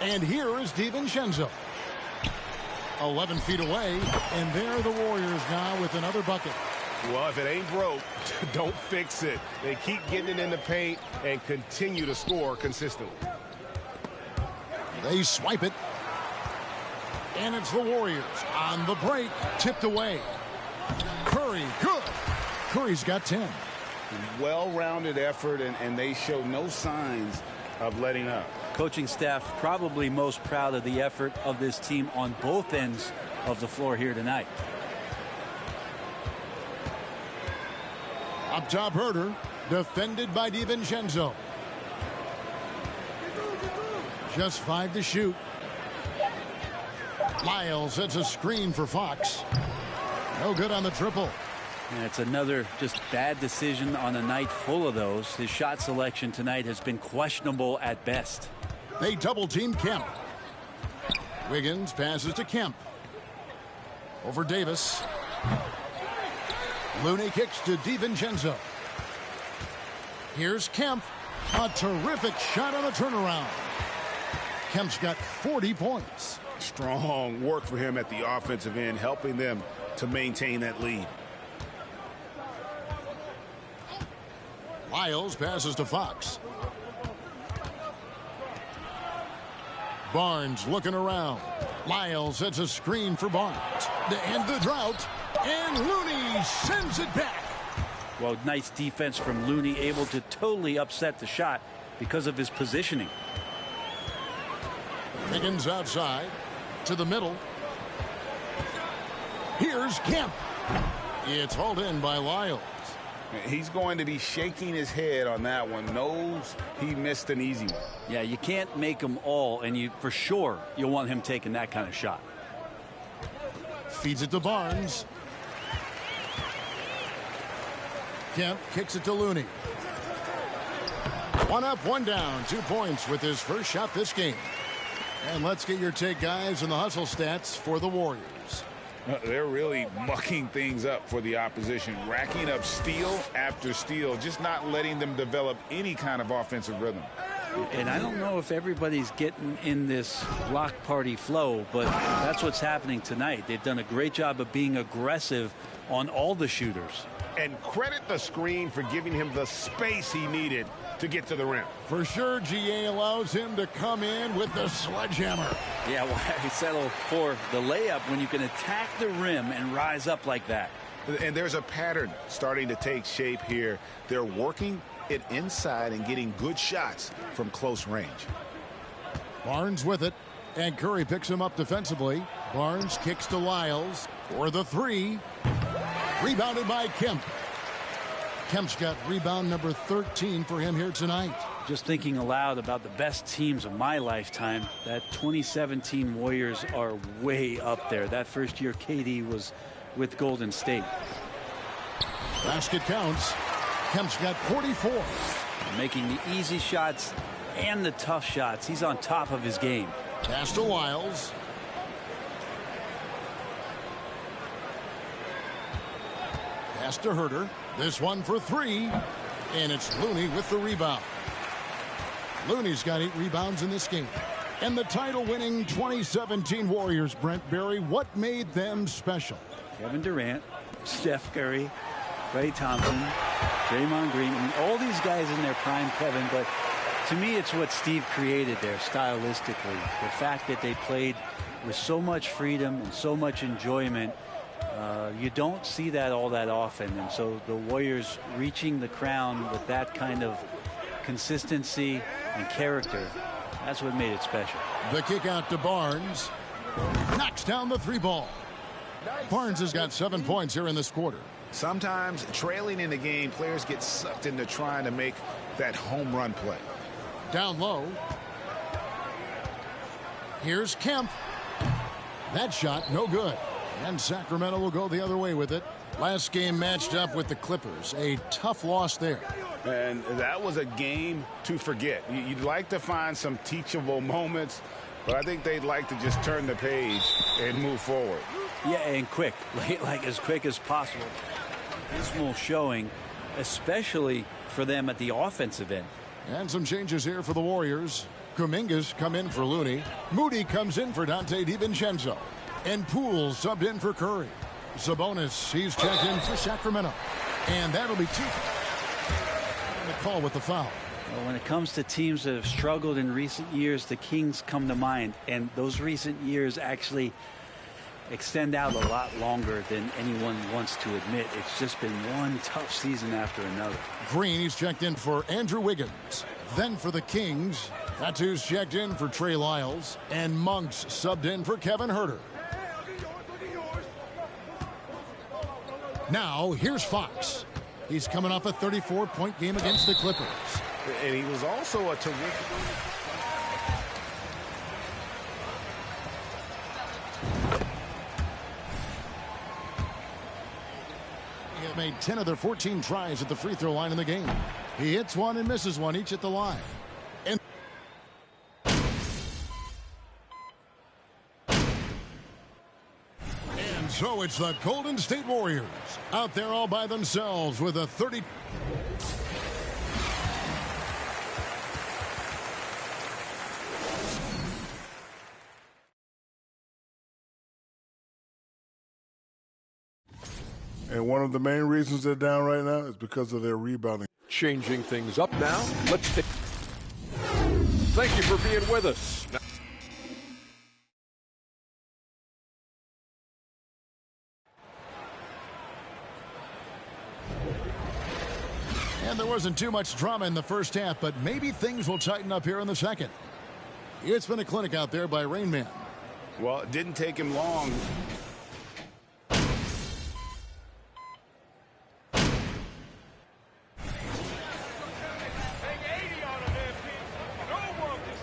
And here is DiVincenzo. 11 feet away, and there the Warriors now with another bucket. Well, if it ain't broke, don't fix it. They keep getting it in the paint and continue to score consistently. They swipe it. And it's the Warriors on the break, tipped away. Curry, good. Curry's got 10. Well-rounded effort, and they show no signs of letting up. Coaching staff probably most proud of the effort of this team on both ends of the floor here tonight. Up top, Herder, defended by DiVincenzo. Just 5 to shoot. Lyles sets a screen for Fox. No good on the triple. And it's another just bad decision on a night full of those. His shot selection tonight has been questionable at best. They double-team Kemp. Wiggins passes to Kemp. Over Davis. Looney kicks to DiVincenzo. Here's Kemp. A terrific shot on the turnaround. Kemp's got 40 points. Strong work for him at the offensive end, helping them to maintain that lead. Lyles passes to Fox. Barnes looking around. Lyles sets a screen for Barnes. To end the drought. And Looney sends it back. Well, nice defense from Looney, able to totally upset the shot because of his positioning. Higgins outside to the middle. Here's Kemp. It's hauled in by Lyles. He's going to be shaking his head on that one. Knows he missed an easy one. Yeah, you can't make them all, and you for sure you'll want him taking that kind of shot. Feeds it to Barnes. Kemp kicks it to Looney. One up, one down. 2 points with his first shot this game. And let's get your take, guys, on the hustle stats for the Warriors. They're really mucking things up for the opposition, racking up steal after steal, just not letting them develop any kind of offensive rhythm. And I don't know if everybody's getting in this block party flow, but that's what's happening tonight. They've done a great job of being aggressive on all the shooters. And credit the screen for giving him the space he needed to get to the rim. For sure, GA allows him to come in with the sledgehammer. Yeah, why settle for the layup when you can attack the rim and rise up like that? And there's a pattern starting to take shape here. They're working it inside and getting good shots from close range. Barnes with it, and Curry picks him up defensively. Barnes kicks to Lyles for the three. Rebounded by Kemp. Kemp's got rebound number 13 for him here tonight. Just thinking aloud about the best teams of my lifetime, that 2017 Warriors are way up there. That first year KD was with Golden State. Basket counts. Kemp's got 44. Making the easy shots and the tough shots. He's on top of his game. Pass to Wiles. Pass to Herter. This one for 3. And it's Looney with the rebound. Looney's got 8 rebounds in this game. And the title-winning 2017 Warriors, Brent Barry, what made them special? Kevin Durant, Steph Curry, Klay Thompson, Draymond Green. I mean, all these guys in their prime, Kevin, but to me it's what Steve created there stylistically. The fact that they played with so much freedom and so much enjoyment. You don't see that all that often, and so the Warriors reaching the crown with that kind of consistency and character, that's what made it special. The kick out to Barnes. Knocks down the 3 ball. Barnes has got 7 points here in this quarter. Sometimes trailing in the game, players get sucked into trying to make that home run play. Down low. Here's Kemp. That shot no good. And Sacramento will go the other way with it. Last game matched up with the Clippers. A tough loss there. And that was a game to forget. You'd like to find some teachable moments, but I think they'd like to just turn the page and move forward. Yeah, and quick, like as quick as possible. Dismal showing, especially for them at the offensive end. And some changes here for the Warriors. Kuminga's come in for Looney. Moody comes in for Dante DiVincenzo. And Poole subbed in for Curry. Sabonis, he's checked in for Sacramento. And that'll be 2. The call with the foul. Well, when it comes to teams that have struggled in recent years, the Kings come to mind. And those recent years actually extend out a lot longer than anyone wants to admit. It's just been one tough season after another. Green, he's checked in for Andrew Wiggins. Then for the Kings, Fatu's checked in for Trey Lyles. And Monk's subbed in for Kevin Herter. Now, here's Fox. He's coming off a 34-point game against the Clippers. And he was also a terrific... He has made 10 of their 14 tries at the free throw line in the game. He hits one and misses one each at the line. So it's the Golden State Warriors out there all by themselves with a 30. And one of the main reasons they're down right now is because of their rebounding. Changing things up now. Let's take. Thank you for being with us. And there wasn't too much drama in the first half, but maybe things will tighten up here in the second. It's been a clinic out there by Rain Man. Well, it didn't take him long.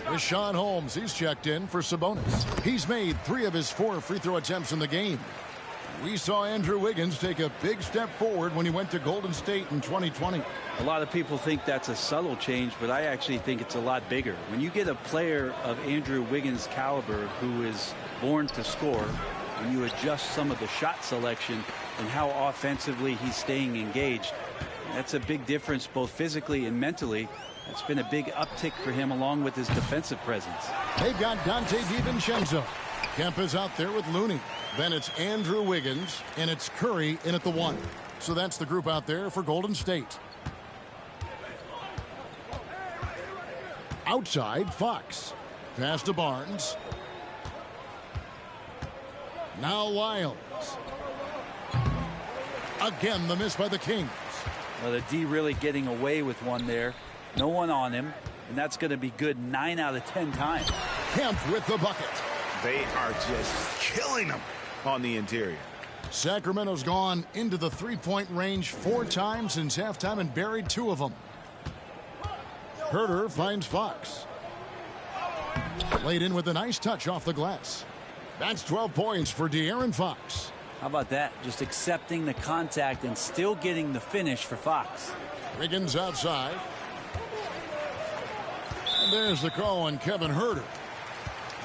Rashawn Holmes, he's checked in for Sabonis. He's made 3 of his 4 free throw attempts in the game. We saw Andrew Wiggins take a big step forward when he went to Golden State in 2020. A lot of people think that's a subtle change, but I actually think it's a lot bigger. When you get a player of Andrew Wiggins' caliber who is born to score, when you adjust some of the shot selection and how offensively he's staying engaged, that's a big difference both physically and mentally. It's been a big uptick for him along with his defensive presence. They've got Dante DiVincenzo. Kemp is out there with Looney. Then it's Andrew Wiggins, and it's Curry in at the 1. So that's the group out there for Golden State. Outside, Fox. Pass to Barnes. Now Lyles. Again, the miss by the Kings. Well, the D really getting away with one there. No one on him, and that's going to be good 9 out of 10 times. Kemp with the bucket. They are just killing them on the interior. Sacramento's gone into the three-point range 4 times since halftime and buried 2 of them. Herter finds Fox. Laid in with a nice touch off the glass. That's 12 points for De'Aaron Fox. How about that? Just accepting the contact and still getting the finish for Fox. Wiggins outside. And there's the call on Kevin Huerter.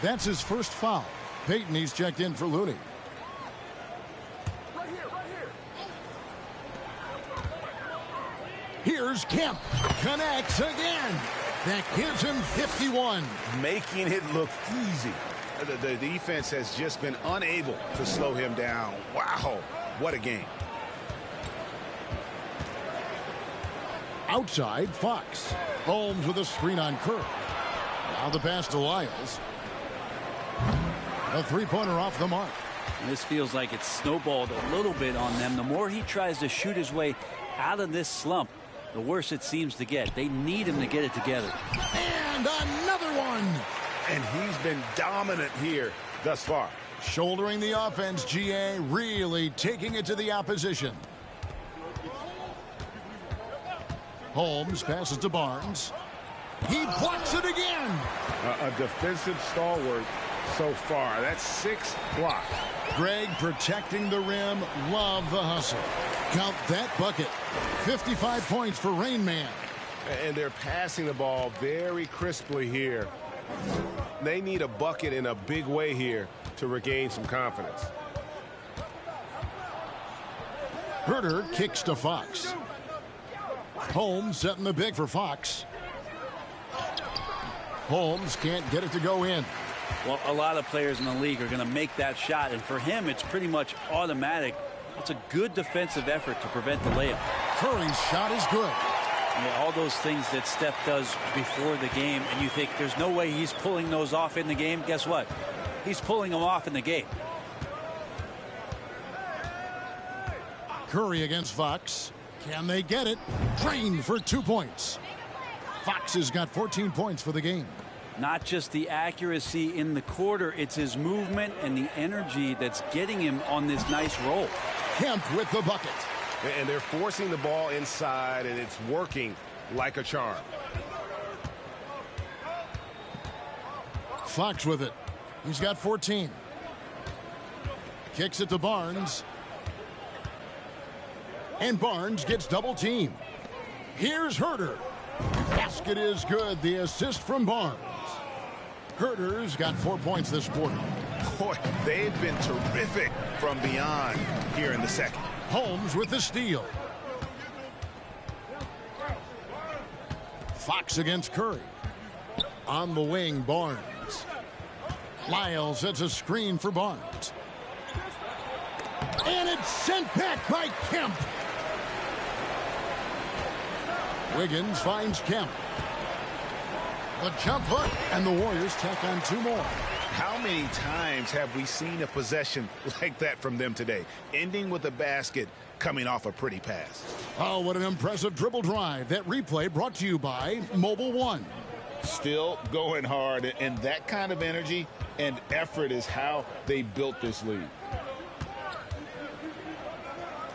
That's his first foul. Payton, he's checked in for Looney. Here's Kemp. Connects again. That gives him 51. Making it look easy. The defense has just been unable to slow him down. Wow, what a game. Outside, Fox. Holmes with a screen on Kerr. Now the pass to Lyles. A three-pointer off the mark. This feels like it's snowballed a little bit on them. The more he tries to shoot his way out of this slump, the worse it seems to get. They need him to get it together. And another one. And he's been dominant here thus far. Shouldering the offense, GA, really taking it to the opposition. Holmes passes to Barnes. He blocks it again. A defensive stalwart so far. That's 6 blocks. Greg protecting the rim. Love the hustle. Count that bucket. 55 points for Rain Man. And they're passing the ball very crisply here. They need a bucket in a big way here to regain some confidence. Huerter kicks to Fox. Holmes setting the big for Fox. Holmes can't get it to go in. Well, a lot of players in the league are going to make that shot, and for him, it's pretty much automatic. It's a good defensive effort to prevent the layup. Curry's shot is good. All those things that Steph does before the game, and you think there's no way he's pulling those off in the game. Guess what? He's pulling them off in the game. Curry against Fox. Can they get it? Drained for 2 points. Fox has got 14 points for the game. Not just the accuracy in the quarter, it's his movement and the energy that's getting him on this nice roll. Kemp with the bucket. And they're forcing the ball inside, and it's working like a charm. Fox with it. He's got 14. Kicks it to Barnes. And Barnes gets double teamed. Here's Huerter. Basket is good. The assist from Barnes. Huerter's got 4 points this quarter. Boy, they've been terrific from beyond here in the second. Holmes with the steal. Fox against Curry. On the wing, Barnes. Lyles sets a screen for Barnes. And it's sent back by Kemp. Wiggins finds Kemp. The jump hook, and the Warriors tack on 2 more. How many times have we seen a possession like that from them today, ending with a basket coming off a pretty pass? Oh, what an impressive dribble drive. That replay brought to you by Mobile One. Still going hard, and that kind of energy and effort is how they built this league.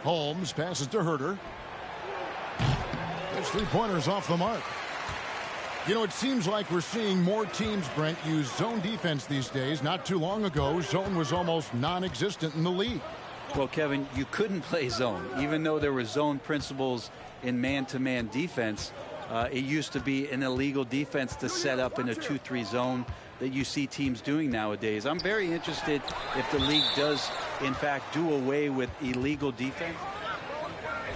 Holmes passes to Huerter. Those 3-pointers off the mark. You know, it seems like we're seeing more teams, Brent, use zone defense these days. Not too long ago, zone was almost non-existent in the league. Well, Kevin, you couldn't play zone. Even though there were zone principles in man-to-man defense, it used to be an illegal defense to set up in a 2-3 zone that you see teams doing nowadays. I'm very interested if the league does, in fact, do away with illegal defense,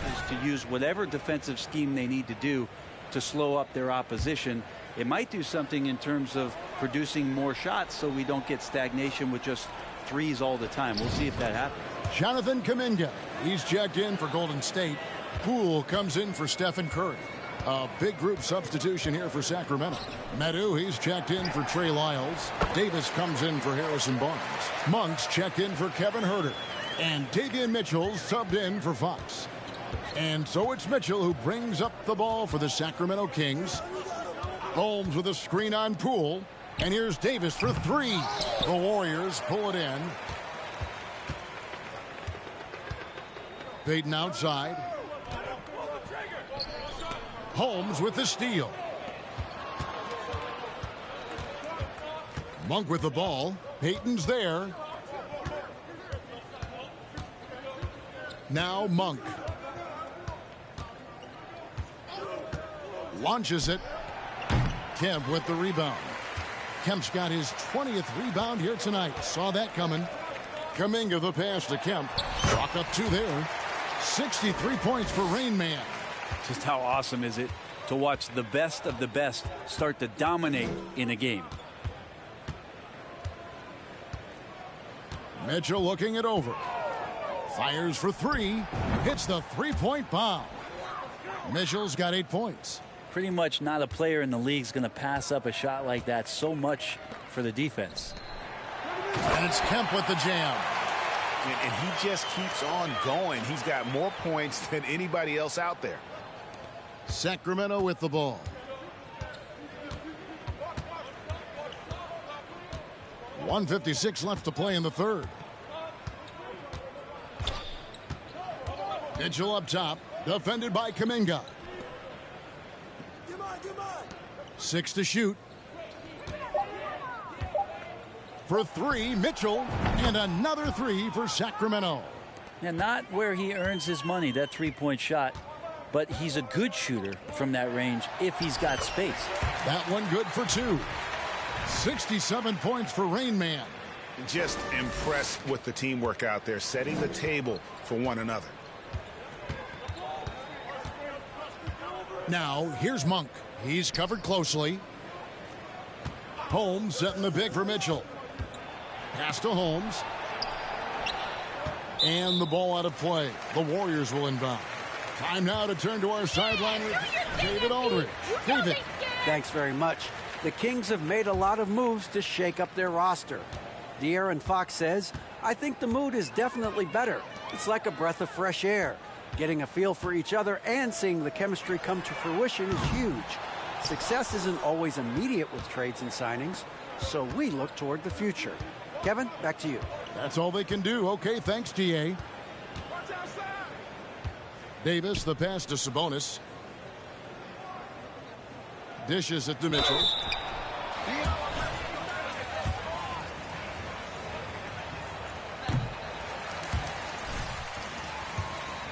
is to use whatever defensive scheme they need to do to slow up their opposition. It might do something in terms of producing more shots so we don't get stagnation with just threes all the time. We'll see if that happens. Jonathan Kuminga, he's checked in for Golden State. Poole comes in for Stephen Curry. A big group substitution here for Sacramento. Medu, he's checked in for Trey Lyles. Davis comes in for Harrison Barnes. Monk's checked in for Kevin Huerter. And Davion Mitchell subbed in for Fox. And so it's Mitchell who brings up the ball for the Sacramento Kings. Holmes with a screen on Poole. And here's Davis for 3. The Warriors pull it in. Payton outside. Holmes with the steal. Monk with the ball. Payton's there. Now Monk. Launches it. Kemp with the rebound. Kemp's got his 20th rebound here tonight. Saw that coming. Kuminga the pass to Kemp. Chalk up 2 there. 63 points for Rain Man. Just how awesome is it to watch the best of the best start to dominate in a game. Mitchell looking it over. Fires for 3. Hits the three-point bomb. Mitchell's got 8 points. Pretty much not a player in the league is going to pass up a shot like that so much for the defense. And it's Kemp with the jam. And he just keeps on going. He's got more points than anybody else out there. Sacramento with the ball. .156 left to play in the third. Mitchell up top, defended by Kuminga. 6 to shoot. For 3, Mitchell, and another 3 for Sacramento. And not where he earns his money, that three-point shot, but he's a good shooter from that range if he's got space. That one good for 2. 67 points for Rain Man. Just impressed with the teamwork out there, setting the table for one another. Now, here's Monk. He's covered closely. Holmes setting the big for Mitchell. Pass to Holmes. And the ball out of play. The Warriors will inbound. Time now to turn to our sideline with David Aldridge. David. Thanks very much. The Kings have made a lot of moves to shake up their roster. De'Aaron Fox says, I think the mood is definitely better. It's like a breath of fresh air. Getting a feel for each other and seeing the chemistry come to fruition is huge. Success isn't always immediate with trades and signings, so we look toward the future. Kevin, back to you. That's all they can do. Okay, thanks, DA. Davis, the pass to Sabonis. Dishes it to Mitchell.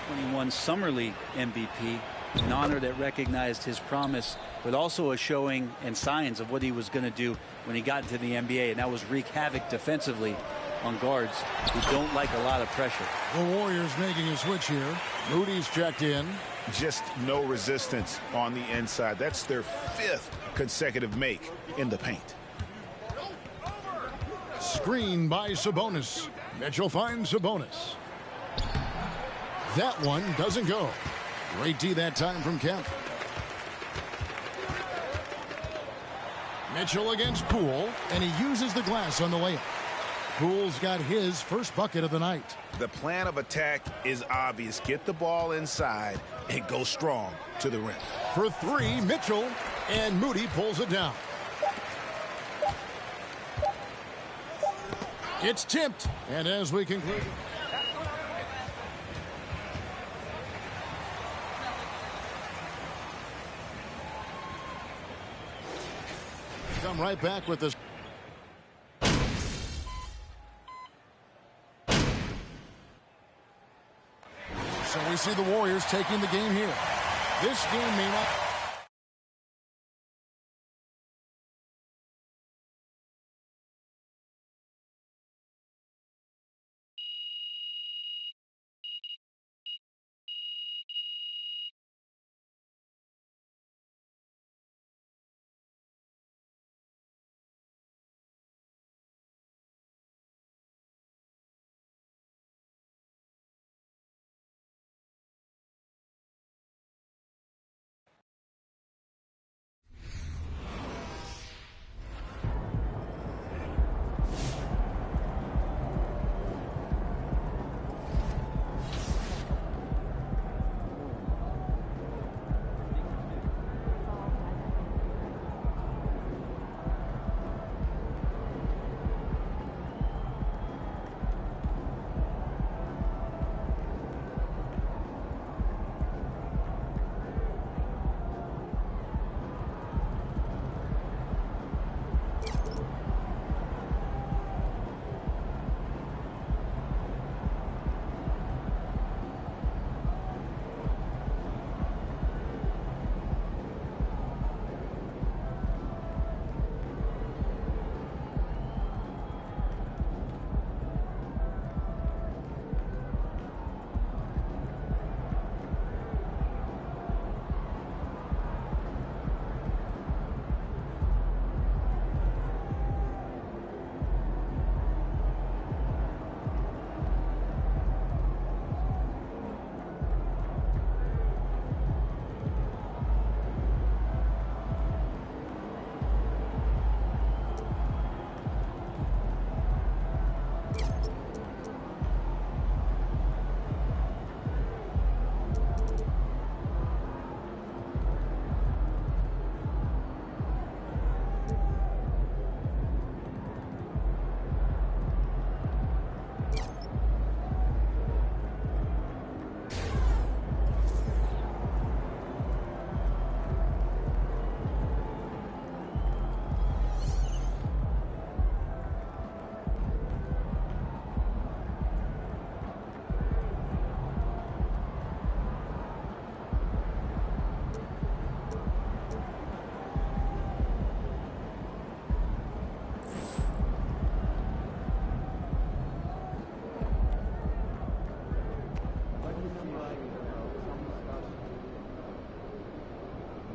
When he won Summer League MVP, an honor that recognized his promise, but also a showing and signs of what he was going to do when he got into the NBA, and that was wreak havoc defensively on guards who don't like a lot of pressure. The Warriors making a switch here. Moody's checked in. Just no resistance on the inside. That's their 5th consecutive make in the paint. Screen by Sabonis. Mitchell finds Sabonis. That one doesn't go. Great D that time from Kemp. Mitchell against Poole, and he uses the glass on the layup. Poole's got his first bucket of the night. The plan of attack is obvious. Get the ball inside and go strong to the rim. For 3, Mitchell, and Moody pulls it down. It's tipped, and as we conclude... Come right back with this. So we see the Warriors taking the game here. This game may not...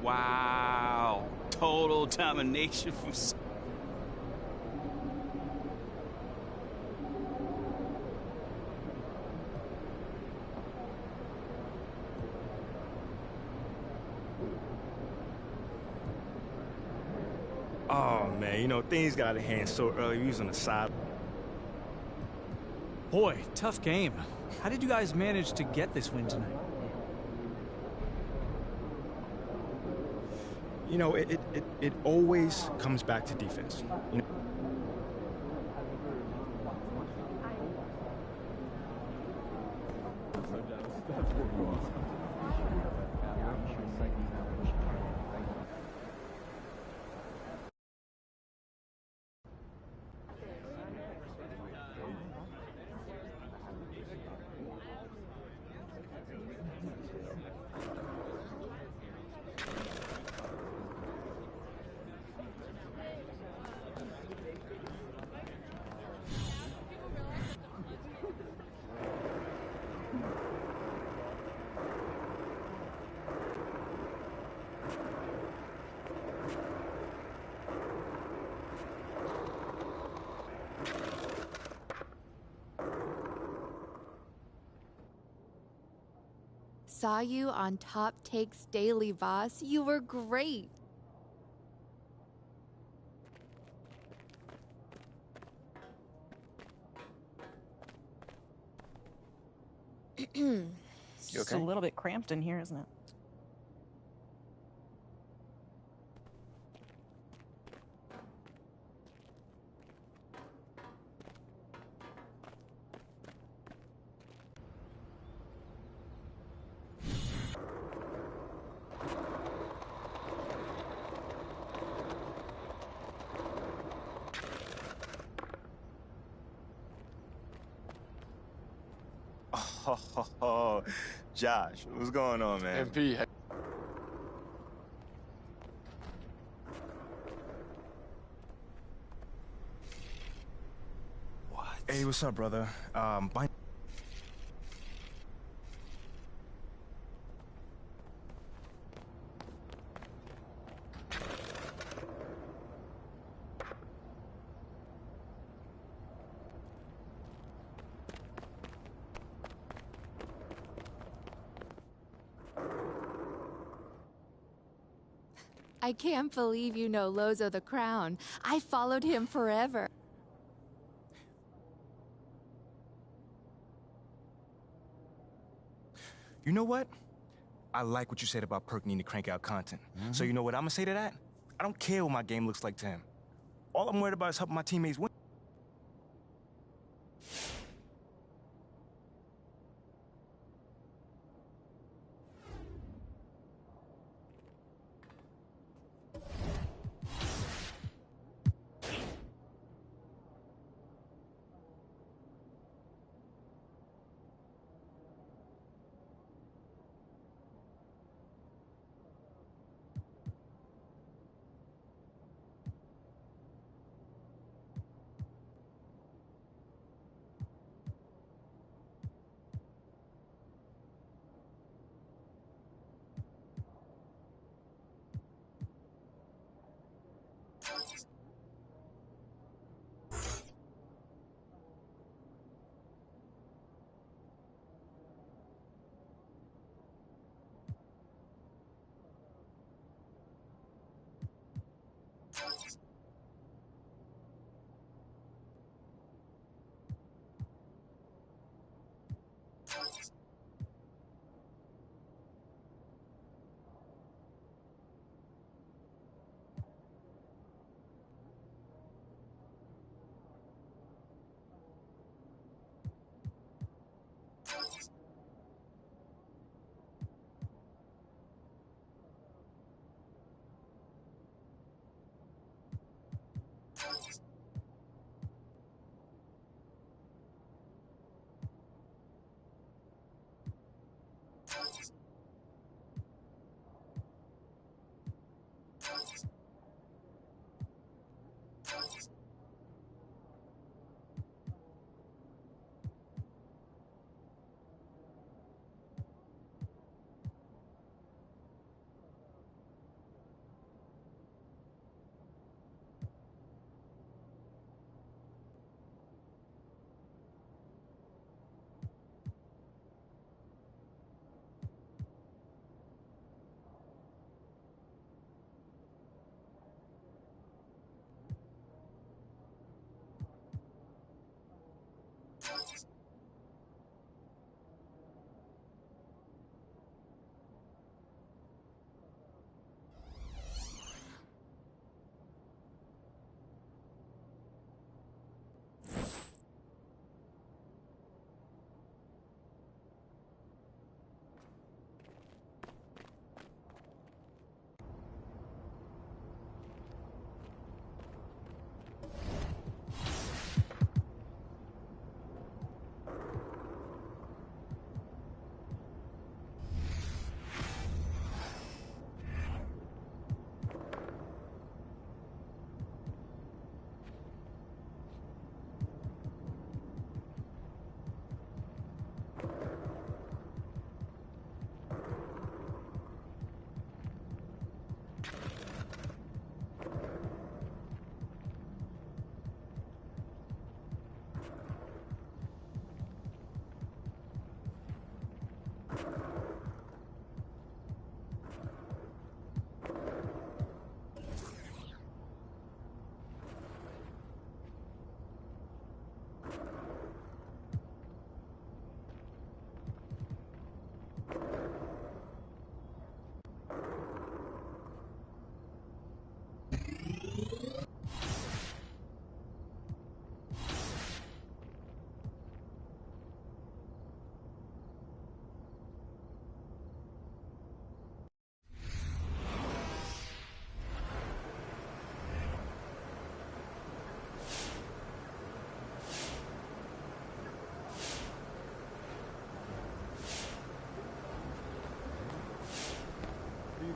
Wow. Total domination from... Oh, man, you know, things got out of hand so early. We was on the side. Boy, tough game. How did you guys manage to get this win tonight? You know, it always comes back to defense. You know? Saw you on Top Takes Daily, boss. You were great. It's a little bit cramped in here, isn't it? Oh, Josh, what's going on, man? MP. What? Hey, what's up, brother? I can't believe you know Lozo the Crown. I followed him forever. You know what? I like what you said about Perk needing to crank out content. So you know what I'm gonna say to that? I don't care what my game looks like to him. All I'm worried about is helping my teammates win.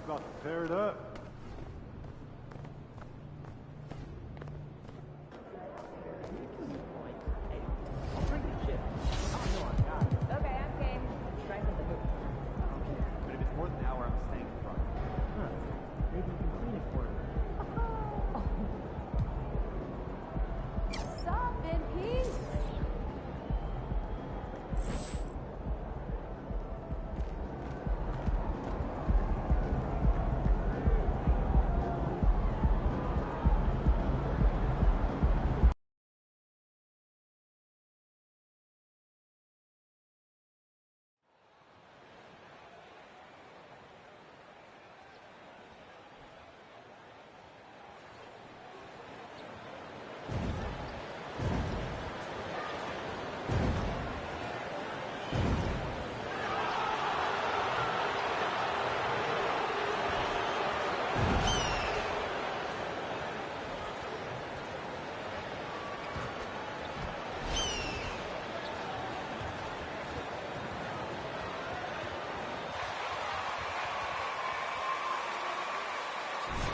about to tear it up. Okay, I'm game. Try for the hoop. Okay, but if it's more than an hour, I'm staying in front. Huh. Maybe you can clean it for me. Stop in peace.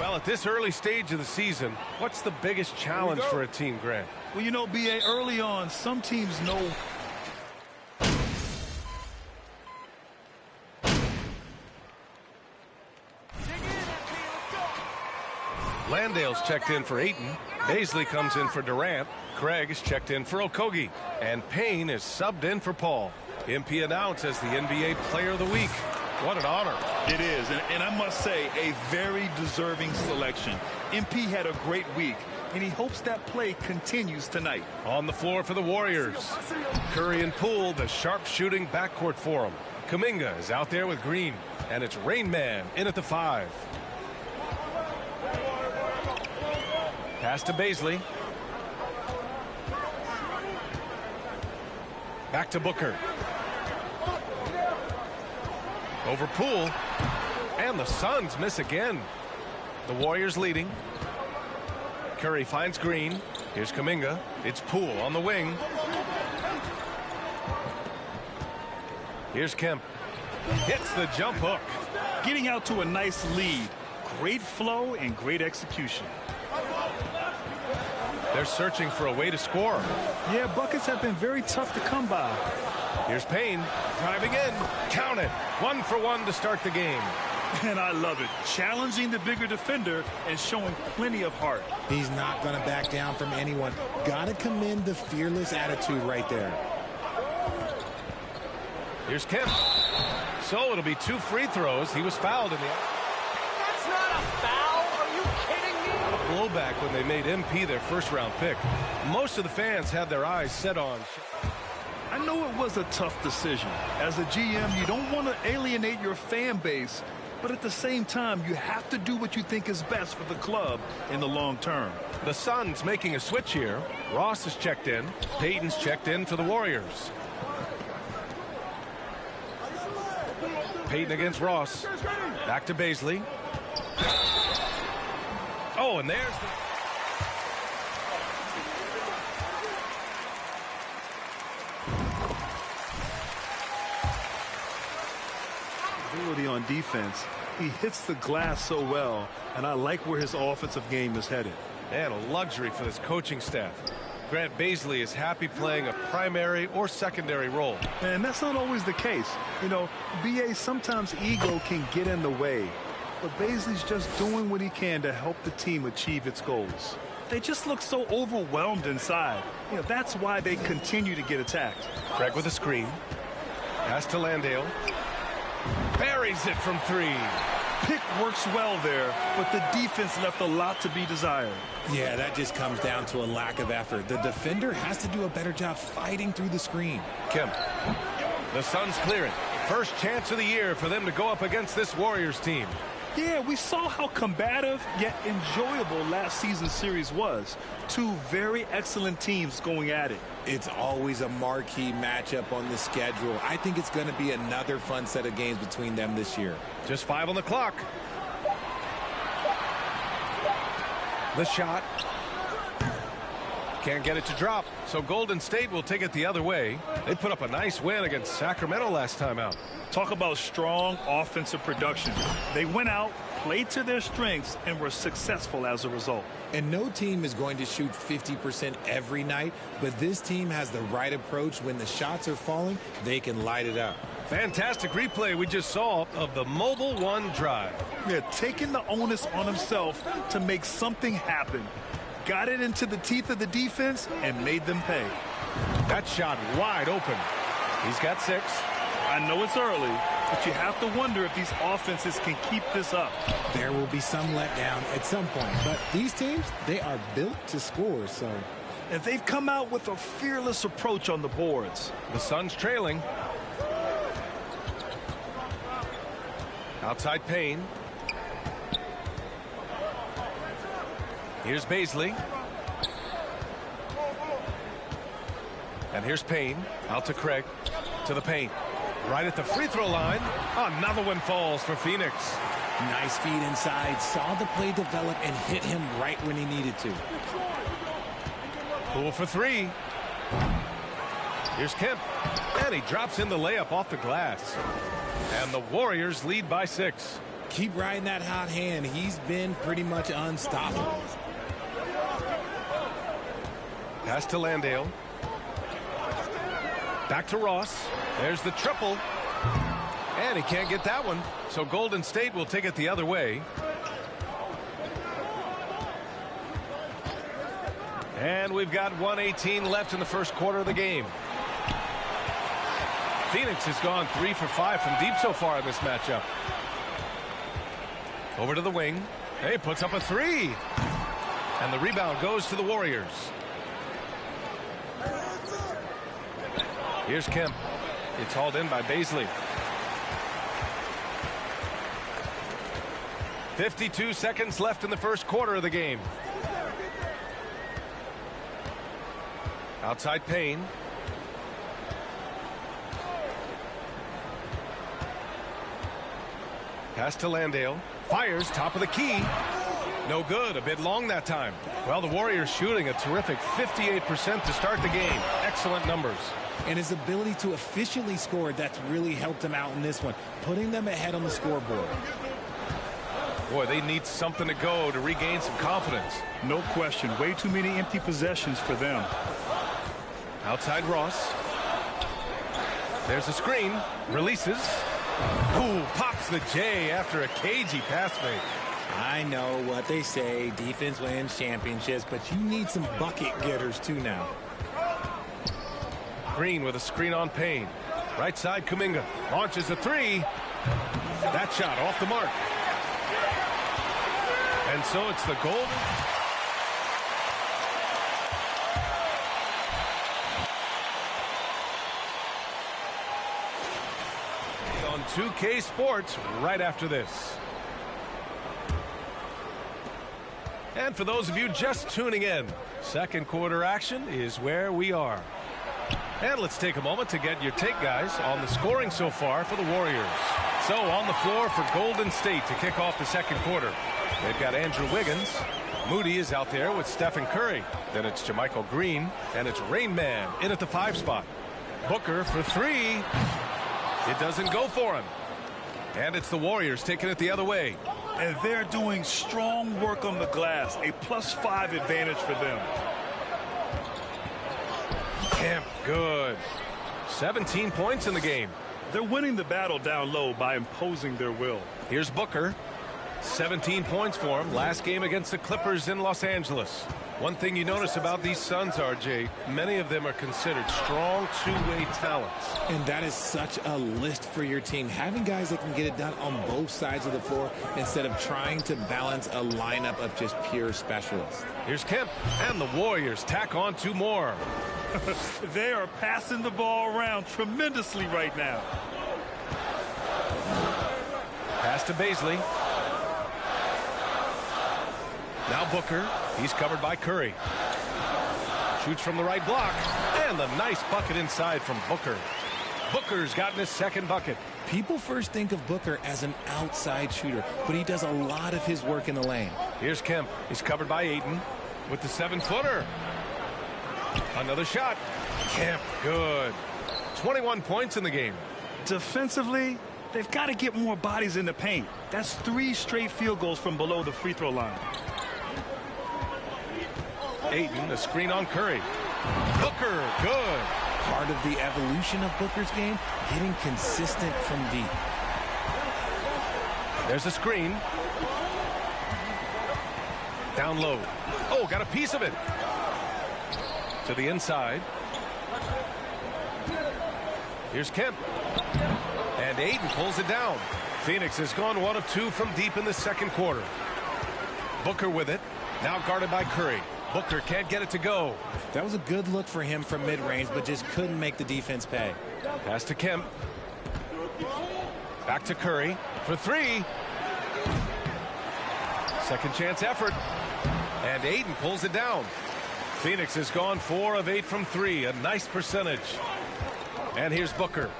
Well, at this early stage of the season, what's the biggest challenge for a team, Grant? Well, you know, B.A., early on, some teams know. Landale's checked in for Ayton. Baisley comes in for Durant. Craig is checked in for Okogie. And Payne is subbed in for Paul. MP announced as the NBA Player of the Week. What an honor. It is, and I must say, a very deserving selection. MP had a great week, and he hopes that play continues tonight. On the floor for the Warriors, Curry and Poole, the sharp-shooting backcourt for him. Kuminga is out there with Green, and it's Rain Man in at the 5. Pass to Baisley. Back to Booker. Over Poole. And the Suns miss again. The Warriors leading. Curry finds Green. Here's Kuminga. It's Poole on the wing. Here's Kemp. Hits the jump hook. Getting out to a nice lead. Great flow and great execution. They're searching for a way to score. Yeah, buckets have been very tough to come by. Here's Payne driving in. Count it. 1 for 1 to start the game. And I love it. Challenging the bigger defender and showing plenty of heart. He's not going to back down from anyone. Got to commend the fearless attitude right there. Here's Kemp. So it'll be 2 free throws. He was fouled in the... That's not a foul. Are you kidding me? A blowback when they made MP their first-round pick. Most of the fans had their eyes set on... I know it was a tough decision. As a GM, you don't want to alienate your fan base, but at the same time, you have to do what you think is best for the club in the long term. The Suns making a switch here. Ross is checked in. Payton's checked in for the Warriors. Payton against Ross. Back to Baisley. Oh, and there's the... On defense, he hits the glass so well, and I like where his offensive game is headed. And a luxury for this coaching staff. Grant Baisley is happy playing a primary or secondary role. And that's not always the case. You know, BA, sometimes ego can get in the way, but Baisley's just doing what he can to help the team achieve its goals. They just look so overwhelmed inside. You know, that's why they continue to get attacked. Craig with a screen. Pass to Landale. Buries it from 3. Pick works well there, but the defense left a lot to be desired. Yeah, that just comes down to a lack of effort. The defender has to do a better job fighting through the screen. Kemp. The Suns clear it. First chance of the year for them to go up against this Warriors team. Yeah, we saw how combative yet enjoyable last season's series was. 2 very excellent teams going at it. It's always a marquee matchup on the schedule. I think it's going to be another fun set of games between them this year. Just 5 on the clock. The shot. Can't get it to drop, so Golden State will take it the other way. They put up a nice win against Sacramento last time out. Talk about strong offensive production. They went out, played to their strengths, and were successful as a result. And no team is going to shoot 50% every night, but this team has the right approach. When the shots are falling, they can light it up. Fantastic replay we just saw of the Mobile One drive. Yeah, taking the onus on himself to make something happen. Got it into the teeth of the defense and made them pay. That shot wide open. He's got 6. I know it's early, but you have to wonder if these offenses can keep this up. There will be some letdown at some point, but these teams, they are built to score, so. And they've come out with a fearless approach on the boards. The Suns trailing. Outside Payne. Here's Baisley. And here's Payne. Out to Craig. To the paint. Right at the free throw line. Another one falls for Phoenix. Nice feed inside. Saw the play develop and hit him right when he needed to. Poole for 3. Here's Kemp. And he drops in the layup off the glass. And the Warriors lead by 6. Keep riding that hot hand. He's been pretty much unstoppable. Pass to Landale. Back to Ross. There's the triple. And he can't get that one. So Golden State will take it the other way. And we've got 1:18 left in the first quarter of the game. Phoenix has gone 3 for 5 from deep so far in this matchup. Over to the wing. Hey, puts up a 3. And the rebound goes to the Warriors. Here's Kemp. It's hauled in by Baisley. 52 seconds left in the first quarter of the game. Outside Payne. Pass to Landale. Fires top of the key. No good. A bit long that time. Well, the Warriors shooting a terrific 58% to start the game. Excellent numbers. And his ability to efficiently score, that's really helped him out in this one, putting them ahead on the scoreboard. Boy, they need something to go to regain some confidence. No question. Way too many empty possessions for them. Outside Ross. There's a screen. Releases. Ooh, pops the J after a cagey pass fake. I know what they say. Defense wins championships, but you need some bucket getters too now. Green with a screen on Payne. Right side, Kuminga. Launches a 3. That shot off the mark. And so it's the Golden. On 2K Sports right after this. And for those of you just tuning in, second quarter action is where we are. And let's take a moment to get your take, guys, on the scoring so far for the Warriors. So on the floor for Golden State to kick off the second quarter. They've got Andrew Wiggins. Moody is out there with Stephen Curry. Then it's JaMychal Green, and it's Rain Man in at the 5 spot. Booker for 3. It doesn't go for him. And it's the Warriors taking it the other way. And they're doing strong work on the glass. A +5 advantage for them. Kemp, good. 17 points in the game. They're winning the battle down low by imposing their will. Here's Booker. 17 points for him. Last game against the Clippers in Los Angeles. One thing you notice about these Suns, RJ, many of them are considered strong two-way talents. And that is such a list for your team. Having guys that can get it done on both sides of the floor instead of trying to balance a lineup of just pure specialists. Here's Kemp, and the Warriors tack on 2 more. They are passing the ball around tremendously right now. Pass to Baisley. Now Booker. He's covered by Curry. Shoots from the right block. And the nice bucket inside from Booker. Booker's gotten his second bucket. People first think of Booker as an outside shooter, but he does a lot of his work in the lane. Here's Kemp. He's covered by Ayton with the 7-footer. Another shot. Kemp, good. 21 points in the game. Defensively, they've got to get more bodies in the paint. That's 3 straight field goals from below the free throw line. Ayton, a screen on Curry. Booker, good. Part of the evolution of Booker's game, getting consistent from deep. There's a screen. Down low. Oh, got a piece of it. To the inside. Here's Kemp. And Ayton pulls it down. Phoenix has gone 1 of 2 from deep in the second quarter. Booker with it. Now guarded by Curry. Booker can't get it to go. That was a good look for him from mid-range, but just couldn't make the defense pay. Pass to Kemp. Back to Curry for 3. Second chance effort. And Ayton pulls it down. Phoenix has gone 4 of 8 from 3. A nice percentage. And here's Booker.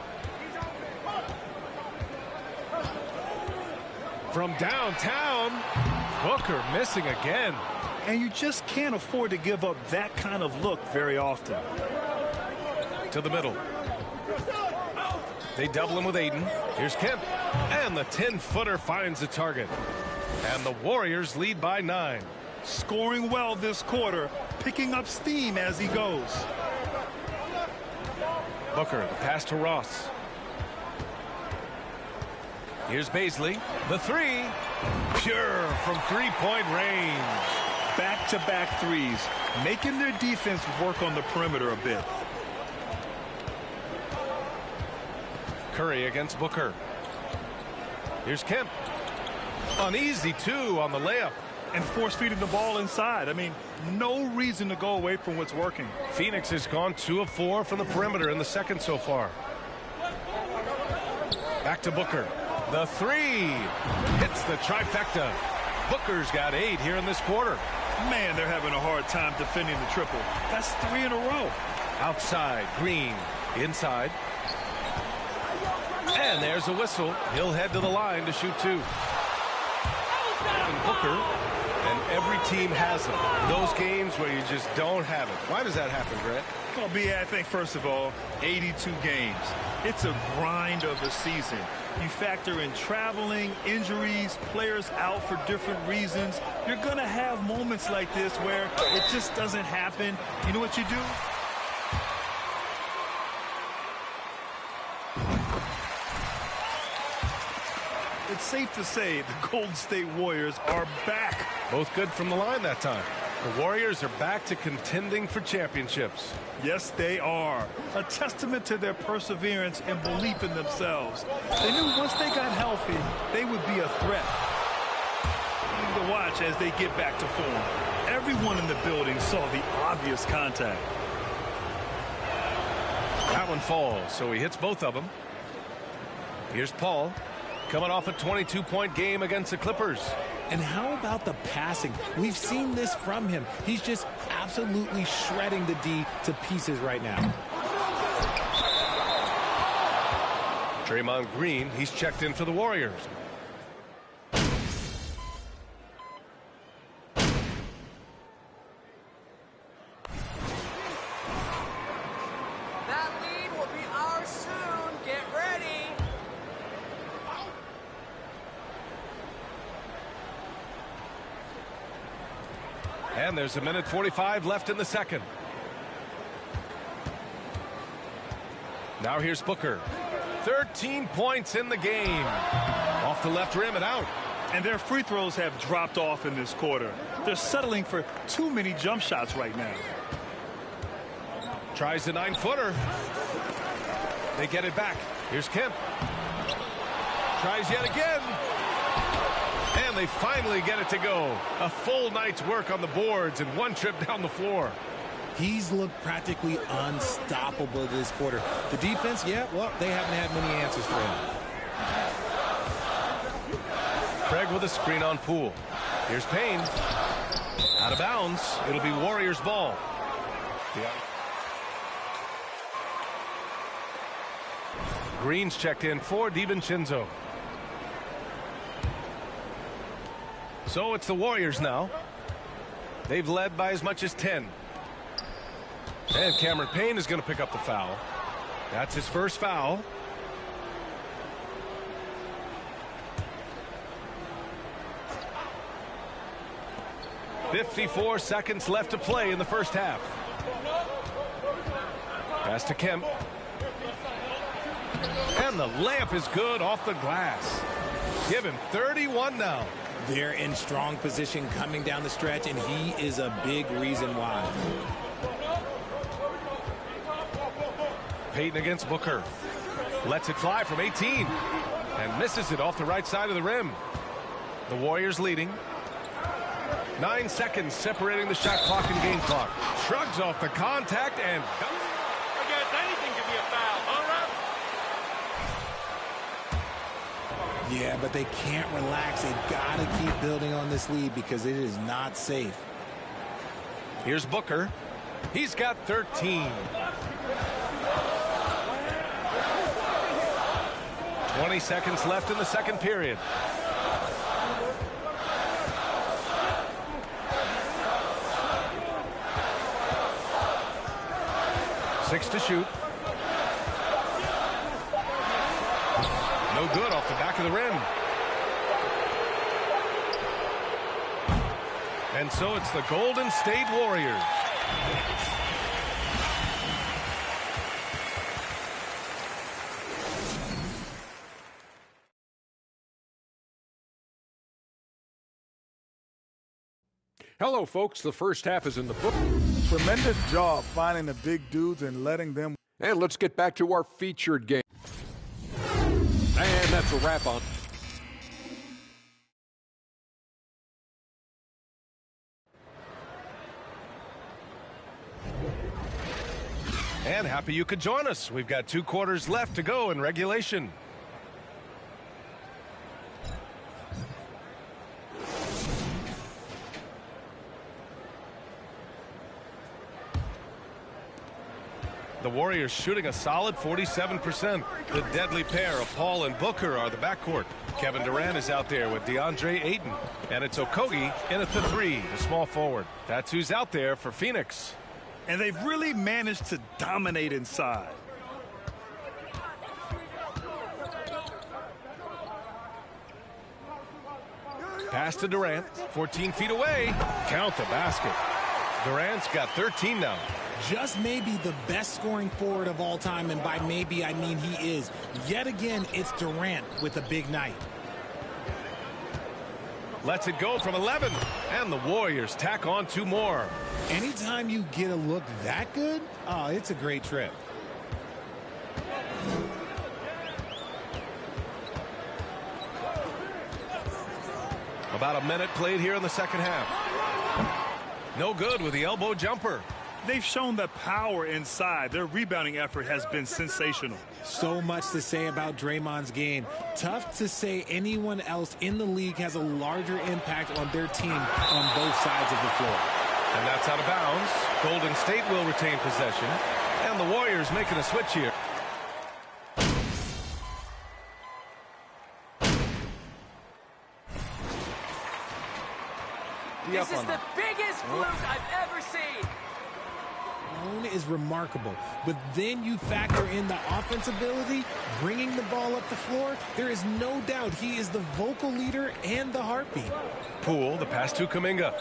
From downtown, Booker missing again. And you just can't afford to give up that kind of look very often. To the middle. They double him with Ayton. Here's Kemp. And the 10-footer finds the target. And the Warriors lead by 9. Scoring well this quarter, picking up steam as he goes. Booker, the pass to Ross. Here's Baisley. The 3. Pure from three-point range. Back-to-back threes, making their defense work on the perimeter a bit. Curry against Booker. Here's Kemp. An easy 2 on the layup. And force-feeding the ball inside. I mean, no reason to go away from what's working. Phoenix has gone 2 of 4 from the perimeter in the second so far. Back to Booker. The 3 hits the trifecta. Booker's got 8 here in this quarter. Man, they're having a hard time defending the triple. That's 3 in a row. Outside, Green. Inside. And there's a whistle. He'll head to the line to shoot 2. And Booker, and every team has them. Those games where you just don't have it. Why does that happen, Brett? Well, B, I think, first of all, 82 games. It's a grind of a season. You factor in traveling, injuries, players out for different reasons. You're going to have moments like this where it just doesn't happen. You know what you do? It's safe to say the Golden State Warriors are back. Both good from the line that time. The Warriors are back to contending for championships. Yes, they are. A testament to their perseverance and belief in themselves. They knew once they got healthy, they would be a threat. To watch as they get back to form. Everyone in the building saw the obvious contact. That one falls, so he hits both of them. Here's Paul, coming off a 22-point game against the Clippers. And how about the passing? We've seen this from him. He's just absolutely shredding the D to pieces right now. Draymond Green, he's checked in for the Warriors. That lead will be ours soon. Get ready. And there's 1:45 left in the second. Now here's Booker. 13 points in the game. Off the left rim and out. And their free throws have dropped off in this quarter. They're settling for too many jump shots right now. Tries the 9-footer. They get it back. Here's Kemp. Tries yet again. And they finally get it to go. A full night's work on the boards and one trip down the floor. He's looked practically unstoppable this quarter. The defense, yeah, well, they haven't had many answers for him. Craig with a screen on Poole. Here's Payne. Out of bounds. It'll be Warriors ball. Yeah. Green's checked in for DiVincenzo. So it's the Warriors now. They've led by as much as 10. And Cameron Payne is going to pick up the foul. That's his first foul. "54 seconds left to play in the first half." Pass to Kemp. And the layup is good off the glass. Give him 31 now. They're in strong position coming down the stretch, and he is a big reason why. Payton against Booker. Lets it fly from 18 and misses it off the right side of the rim. The Warriors leading. 9 seconds separating the shot clock and game clock. Shrugs off the contact and I guess anything can be a foul, huh, Ref? Yeah, but they can't relax. They've got to keep building on this lead because it is not safe. Here's Booker. He's got 13. 20 seconds left in the second period. Six to shoot. No good off the back of the rim. And so it's the Golden State Warriors. Hello, folks. The first half is in the book. Tremendous job finding the big dudes and letting them. And let's get back to our featured game. And that's a wrap on. And happy you could join us. We've got 2 quarters left to go in regulation. The Warriors shooting a solid 47%. The deadly pair of Paul and Booker are the backcourt. Kevin Durant is out there with DeAndre Ayton. And it's Okogie in at the 3, the small forward. That's who's out there for Phoenix. And they've really managed to dominate inside. Pass to Durant, 14 feet away. Count the basket. Durant's got 13 now. Just maybe the best scoring forward of all time, and by maybe I mean he is. Yet again, it's Durant with a big night. Lets it go from 11, and the Warriors tack on 2 more. Anytime you get a look that good, oh, it's a great trip. About a minute played here in the second half. No good with the elbow jumper. They've shown the power inside. Their rebounding effort has been sensational. So much to say about Draymond's game. Tough to say anyone else in the league has a larger impact on their team on both sides of the floor. And that's out of bounds. Golden State will retain possession. And the Warriors making a switch here. This is the biggest fluke I've ever seen. Is remarkable, but then you factor in the offense ability, bringing the ball up the floor. There is no doubt he is the vocal leader and the heartbeat. Poole, the pass to Kuminga.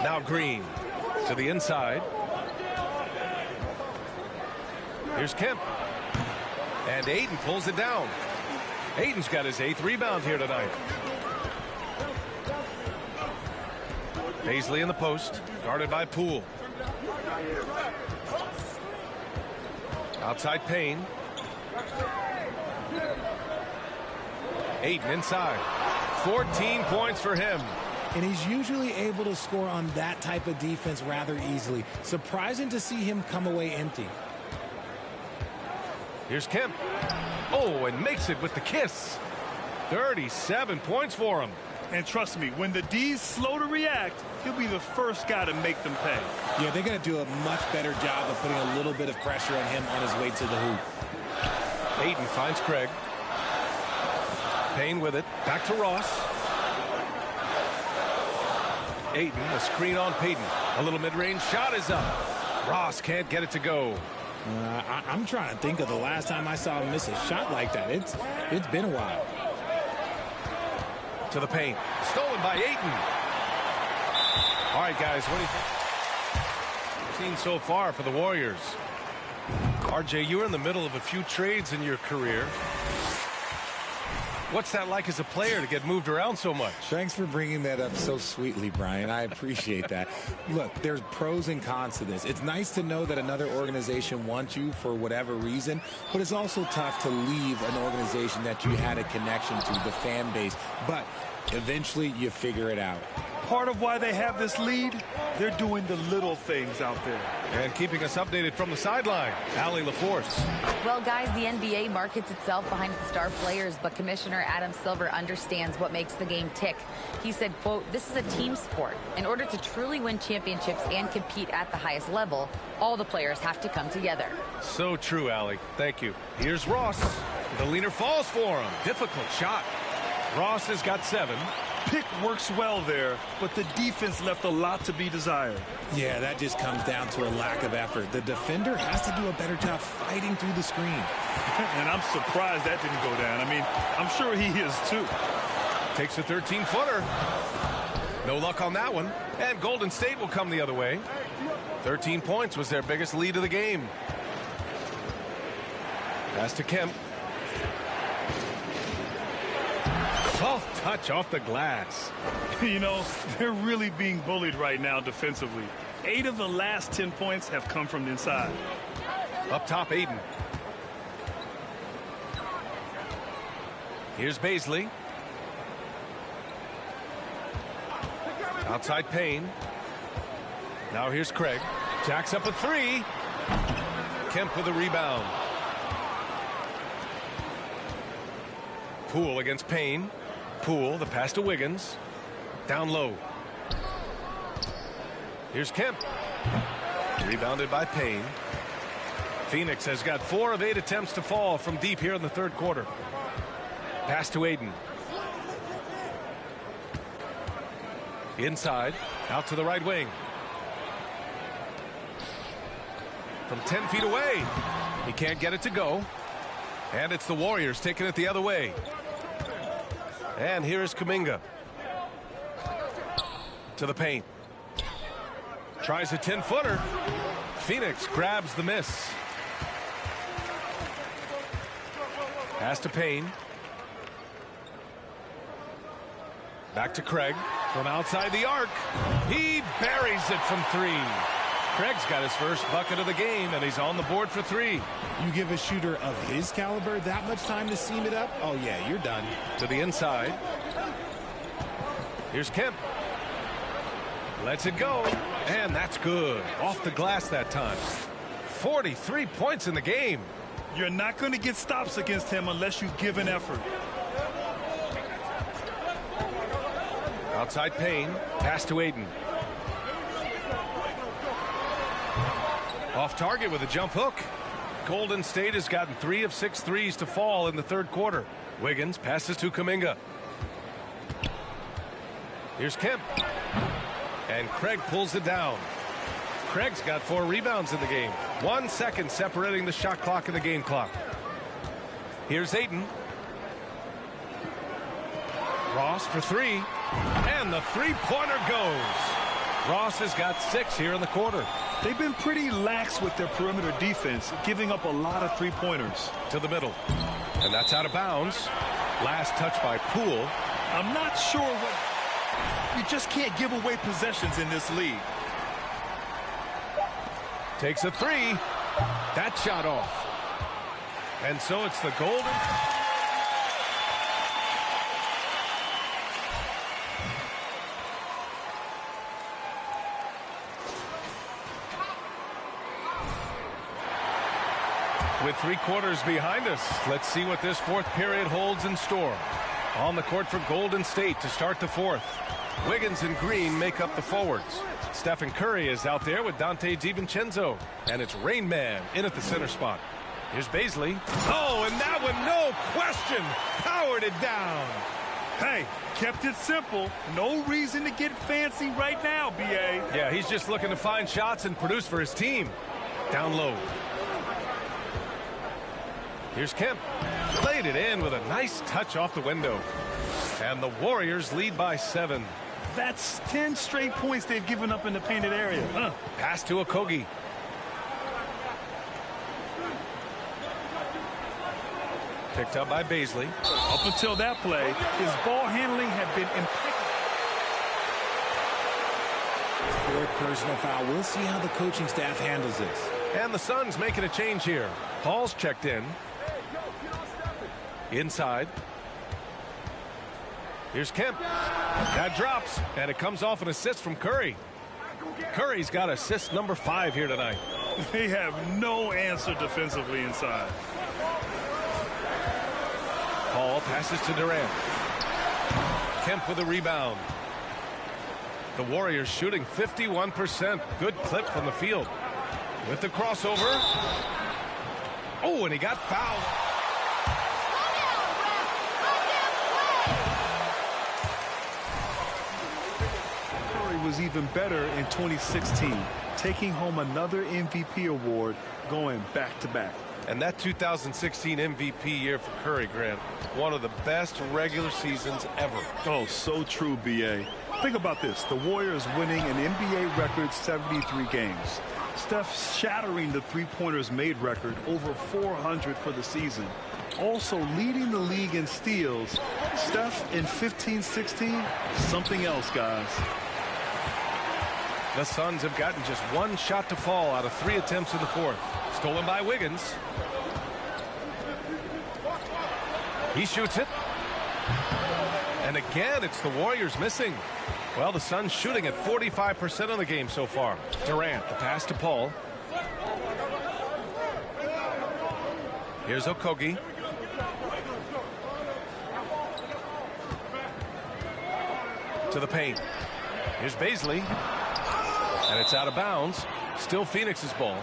Now Green to the inside. Here's Kemp. And Ayton pulls it down. Ayton's got his 8th rebound here tonight. Paisley in the post, guarded by Poole. Outside Payne. Ayton inside. 14 points for him. And he's usually able to score on that type of defense rather easily. Surprising to see him come away empty. Here's Kemp. Oh, and makes it with the kiss. 37 points for him. And trust me, when the D's slow to react, he'll be the first guy to make them pay. Yeah, they're going to do a much better job of putting a little bit of pressure on him on his way to the hoop. Ayton finds Craig. Payne with it. Back to Ross. Ayton, a screen on Payton. A little mid-range shot is up. Ross can't get it to go. I'm trying to think of the last time I saw him miss a shot like that. It's been a while. To the paint. Stolen by Ayton. All right, guys, what do you think seen so far for the Warriors? RJ, you were in the middle of a few trades in your career. What's that like as a player to get moved around so much? Thanks for bringing that up so sweetly, Brian. I appreciate that. Look, there's pros and cons to this. It's nice to know that another organization wants you for whatever reason, but it's also tough to leave an organization that you had a connection to, the fan base. But eventually you figure it out. Part of why they have this lead, they're doing the little things out there. And keeping us updated from the sideline, Allie LaForce. Well, guys, the NBA markets itself behind its star players, but Commissioner Adam Silver understands what makes the game tick. He said, quote, "This is a team sport. In order to truly win championships and compete at the highest level, all the players have to come together." So true, Allie. Thank you. Here's Ross. The leaner falls for him. Difficult shot. Ross has got 7. Pick works well there, but the defense left a lot to be desired. Yeah, that just comes down to a lack of effort. The defender has to do a better job fighting through the screen. And I'm surprised that didn't go down. I mean, I'm sure he is too. Takes a 13-footer. No luck on that one. And Golden State will come the other way. 13 points was their biggest lead of the game. Pass to Kemp. Soft touch off the glass. You know, they're really being bullied right now defensively. 8 of the last 10 points have come from inside. Up top, Aiden. Here's Baisley. Outside Payne. Now here's Craig. Jacks up a 3. Kemp with a rebound. Poole against Payne. Poole, the pass to Wiggins. Down low. Here's Kemp. Rebounded by Payne. Phoenix has got 4 of 8 attempts to fall from deep here in the third quarter. Pass to Aiden. Inside. Out to the right wing. From 10 feet away. He can't get it to go. And it's the Warriors taking it the other way. And here is Kuminga. To the paint. Tries a 10-footer. Phoenix grabs the miss. Pass to Payne. Back to Craig. From outside the arc. He buries it from 3. Craig's got his first bucket of the game, and he's on the board for 3. You give a shooter of his caliber that much time to seam it up? Oh, yeah, you're done. To the inside. Here's Kemp. Lets it go. And that's good. Off the glass that time. 43 points in the game. You're not going to get stops against him unless you give an effort. Outside Payne. Pass to Aiden. Off target with a jump hook. Golden State has gotten 3 of 6 threes to fall in the third quarter. Wiggins passes to Kuminga. Here's Kemp. And Craig pulls it down. Craig's got 4 rebounds in the game. 1 second separating the shot clock and the game clock. Here's Ayton. Ross for 3. And the three-pointer goes. Ross has got 6 here in the quarter. They've been pretty lax with their perimeter defense, giving up a lot of three-pointers. To the middle. And that's out of bounds. Last touch by Poole. I'm not sure what... You just can't give away possessions in this league. Takes a 3. That shot off. And so it's the Golden... With 3 quarters behind us, let's see what this fourth period holds in store. On the court for Golden State to start the fourth. Wiggins and Green make up the forwards. Stephen Curry is out there with Dante DiVincenzo. And it's Rain Man in at the center spot. Here's Baisley. Oh, and that one, no question, powered it down. Hey, kept it simple. No reason to get fancy right now, B.A. Yeah, he's just looking to find shots and produce for his team. Down low. Here's Kemp. Laid it in with a nice touch off the window. And the Warriors lead by 7. That's 10 straight points they've given up in the painted area. Pass to Okogie. Picked up by Baisley. Up until that play, his ball handling had been impeccable. Fourth personal foul. We'll see how the coaching staff handles this. And the Suns making a change here. Paul's checked in. Inside. Here's Kemp. That drops, and it comes off an assist from Curry. Curry's got assist number 5 here tonight. They have no answer defensively inside. Paul passes to Durant. Kemp with a rebound. The Warriors shooting 51%. Good clip from the field. With the crossover. Oh, and he got fouled. Curry was even better in 2016, taking home another MVP award, going back-to-back. And that 2016 MVP year for Curry, Grant, one of the best regular seasons ever. Oh, so true, B.A. Think about this. The Warriors winning an NBA record 73 games. Steph shattering the three-pointers made record, over 400 for the season. Also leading the league in steals. Steph in 15-16, something else, guys. The Suns have gotten just one shot to fall out of 3 attempts in the fourth. Stolen by Wiggins. He shoots it. And again, it's the Warriors missing. Well, the Suns shooting at 45% of the game so far. Durant, the pass to Paul. Here's Okogie. To the paint. Here's Baisley. And it's out of bounds. Still Phoenix's ball.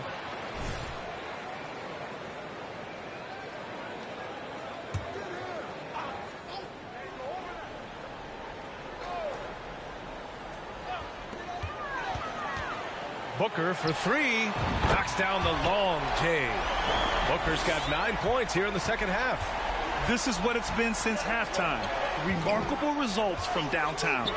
Booker for 3. Knocks down the long J. Booker's got 9 points here in the second half. This is what it's been since halftime. Remarkable results from downtown.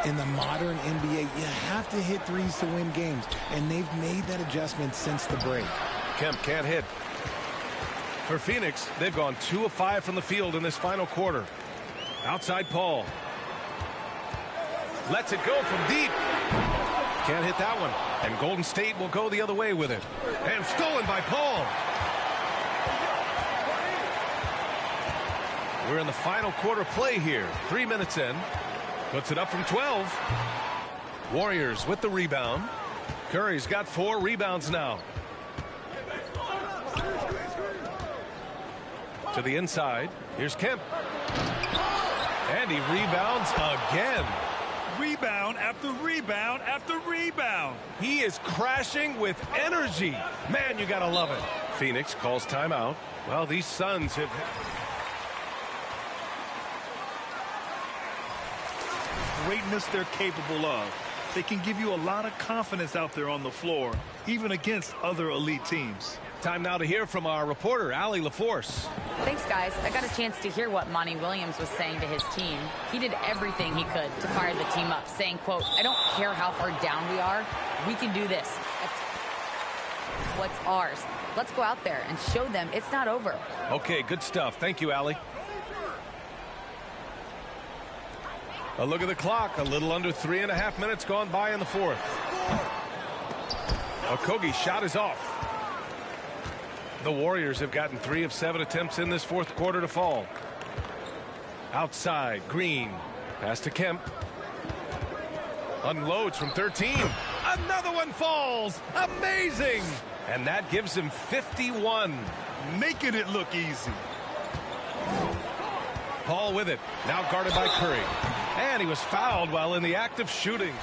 In the modern NBA, you have to hit threes to win games, and they've made that adjustment since the break. Kemp can't hit. For Phoenix, they've gone 2 of 5 from the field in this final quarter. Outside Paul. Lets it go from deep. Can't hit that one. And Golden State will go the other way with it. And stolen by Paul. We're in the final quarter play here. 3 minutes in. Puts it up from 12. Warriors with the rebound. Curry's got 4 rebounds now. To the inside. Here's Kemp. And he rebounds again. Rebound after rebound after rebound. He is crashing with energy. Man, you gotta love it. Phoenix calls timeout. Well, these Suns have... greatness they're capable of. They can give you a lot of confidence out there on the floor, even against other elite teams. Time now to hear from our reporter, Allie LaForce. Thanks, guys. I got a chance to hear what Monty Williams was saying to his team. He did everything he could to fire the team up, saying, quote, "I don't care how far down we are. We can do this. What's ours? Let's go out there and show them it's not over." Okay, good stuff. Thank you, Allie. A look at the clock. A little under 3.5 minutes gone by in the fourth. Okogie's shot is off. The Warriors have gotten 3 of 7 attempts in this fourth quarter to fall. Outside, Green. Pass to Kemp. Unloads from 13. Another one falls. Amazing. And that gives him 51. Making it look easy. Paul with it. Now guarded by Curry. And he was fouled while in the act of shooting.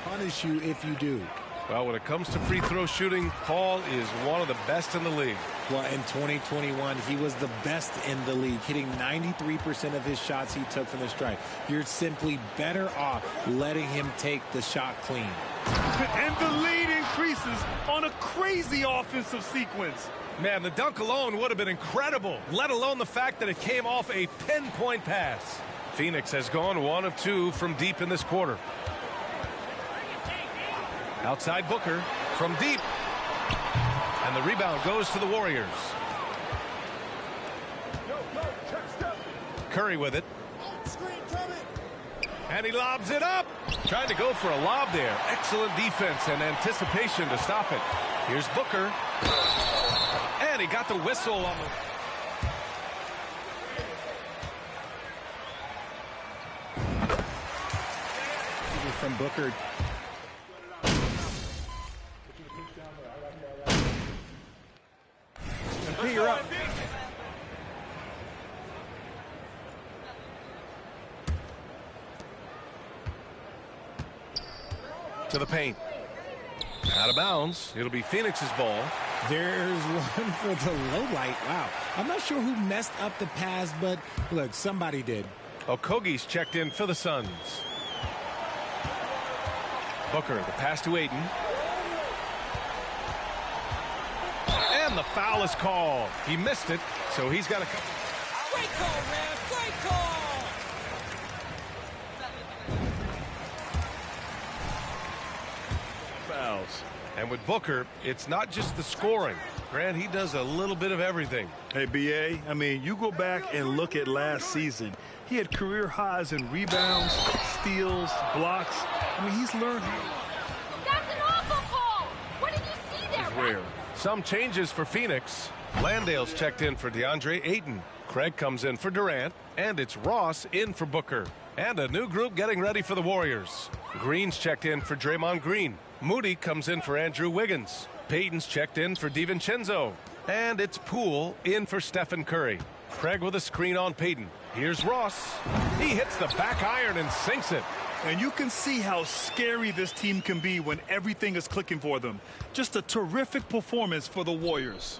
Punish you if you do. Well, when it comes to free throw shooting, Paul is one of the best in the league. Well, in 2021, he was the best in the league, hitting 93% of his shots he took from the stripe. You're simply better off letting him take the shot clean. And the lead increases on a crazy offensive sequence. Man, the dunk alone would have been incredible, let alone the fact that it came off a pinpoint pass. Phoenix has gone 1 of 2 from deep in this quarter. Outside Booker from deep. And the rebound goes to the Warriors. Curry with it. And he lobs it up. Trying to go for a lob there. Excellent defense and anticipation to stop it. Here's Booker. And he got the whistle on the... From Booker. You're up. To the paint. Out of bounds. It'll be Phoenix's ball. There's one for the low light. Wow. I'm not sure who messed up the pass, but look, somebody did. Okogie's checked in for the Suns. Booker, the pass to Ayton. And the foul is called. He missed it, so he's got a... Great call, man. Great call. Fouls. And with Booker, it's not just the scoring. Grant, he does a little bit of everything. Hey, B.A., I mean, you go back and look at last season. He had career highs in rebounds, steals, blocks. I mean, he's learned. That's an awful call. What did you see there? Where? Some changes for Phoenix. Landale's checked in for DeAndre Ayton. Craig comes in for Durant. And it's Ross in for Booker. And a new group getting ready for the Warriors. Green's checked in for Draymond Green. Moody comes in for Andrew Wiggins. Payton's checked in for DiVincenzo. And it's Poole in for Stephen Curry. Craig with a screen on Payton. Here's Ross. He hits the back iron and sinks it. And you can see how scary this team can be when everything is clicking for them. Just a terrific performance for the Warriors.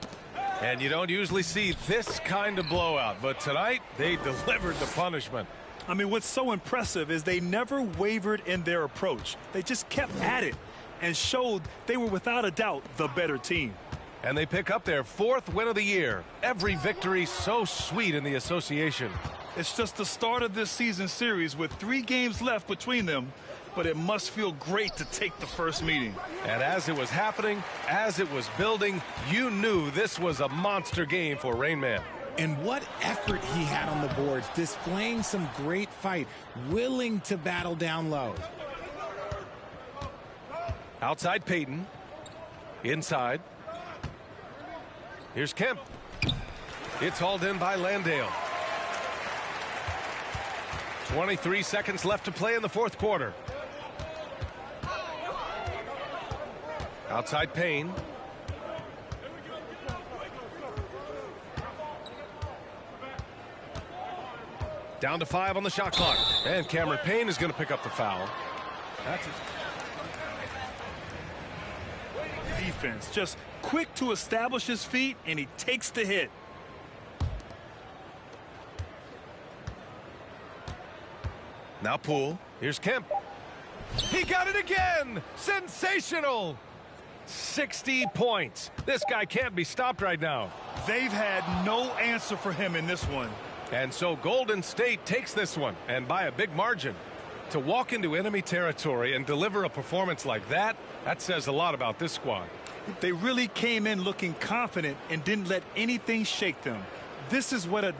And you don't usually see this kind of blowout, but tonight they delivered the punishment. I mean, what's so impressive is they never wavered in their approach. They just kept at it and showed they were without a doubt the better team. And they pick up their 4th win of the year. Every victory so sweet in the association. It's just the start of this season series with 3 games left between them, but it must feel great to take the first meeting. And as it was happening, as it was building, you knew this was a monster game for Rain Man. And what effort he had on the boards, displaying some great fight, willing to battle down low. Outside Payton. Inside. Here's Kemp. It's hauled in by Landale. 23 seconds left to play in the 4th quarter. Outside Payne. Down to 5 on the shot clock. And Cameron Payne is going to pick up the foul. That's it. Defense just quick to establish his feet, and he takes the hit. Now Poole. Here's Kemp. He got it again. Sensational. 60 points. This guy can't be stopped right now. They've had no answer for him in this one. And so Golden State takes this one, and by a big margin. To walk into enemy territory and deliver a performance like that, that says a lot about this squad. They really came in looking confident and didn't let anything shake them. This is what a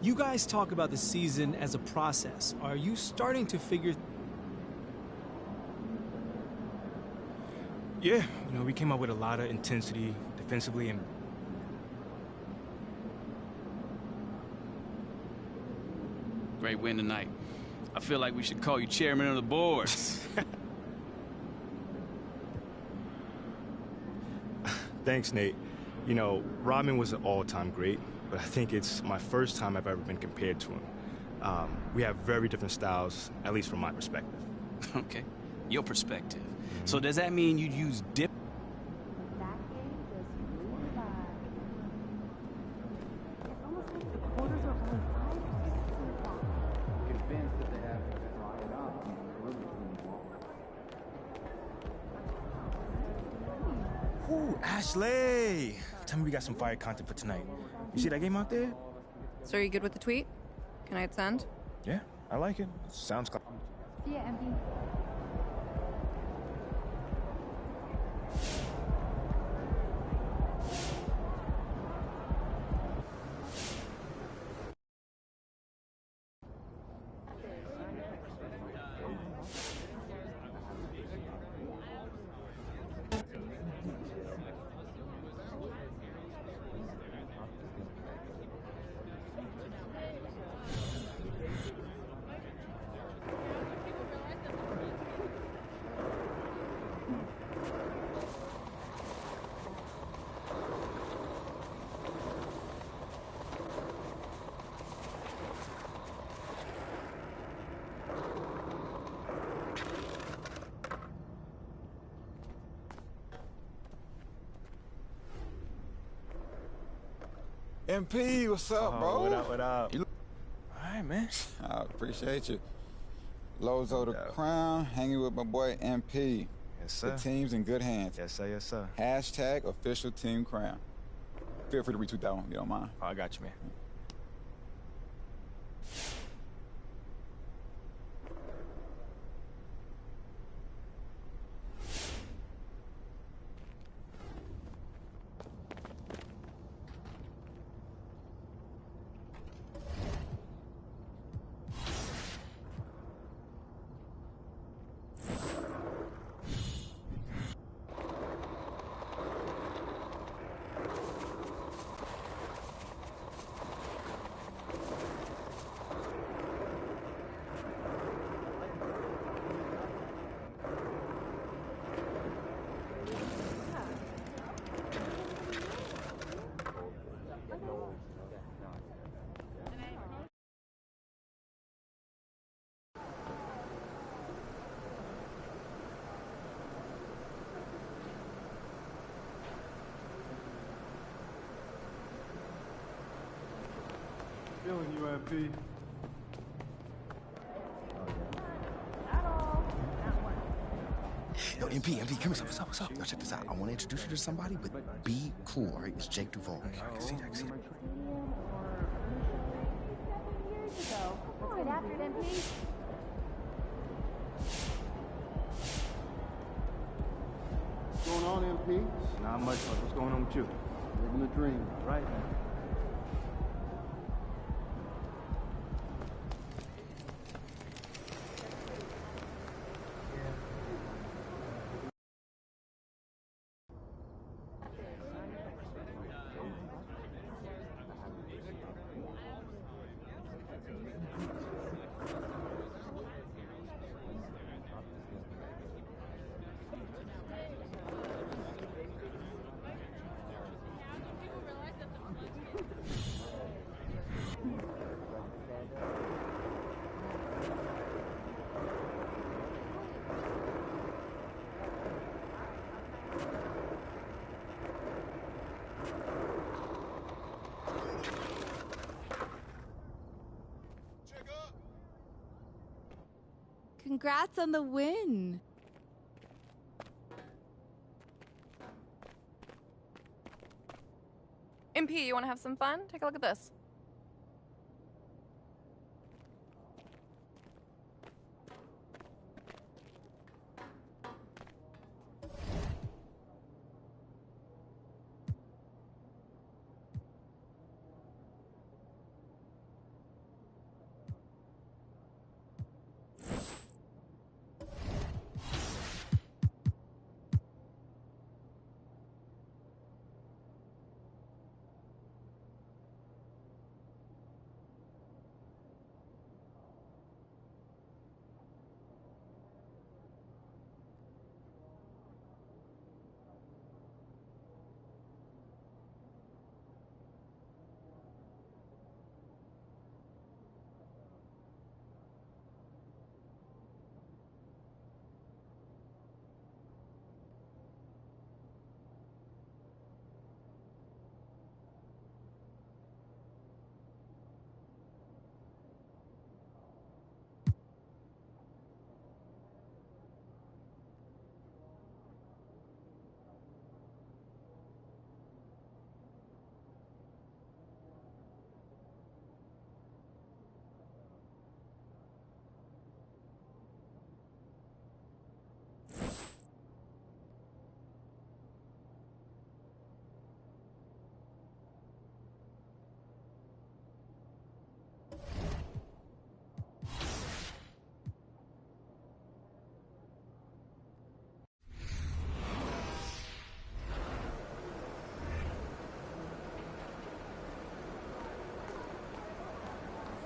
You guys talk about the season as a process. Are you starting to figure... Yeah, we came up with a lot of intensity defensively and... Great win tonight. I feel like we should call you chairman of the board. Thanks, Nate. Rodman was an all-time great, but I think it's my first time I've ever been compared to him. We have very different styles, at least from my perspective. Okay, your perspective. So does that mean you'd use dip? Ooh, Ashley! Tell me we got some fire content for tonight. You see that game out there? So are you good with the tweet? Can I hit send? Yeah, I like it. Sounds like... See ya, MP. MP, what's up, bro? What up? All right, man. I appreciate you. Lozo the Crown, hanging with my boy MP. Yes, sir. The team's in good hands. Yes, sir, yes, sir. Hashtag official team crown. Feel free to retweet that one if you don't mind. Oh, I got you, man. Feeling you, MP. Yo, MP, come here. What's up? Yo, check this out. I want to introduce you to somebody, but be cool, all right? It's Jake Duvall. I can see that. Let's get after it, MP. What's going on, MP? Not much. What's going on with you? Living the dream. Right. Congrats on the win. MP, you want to have some fun? Take a look at this.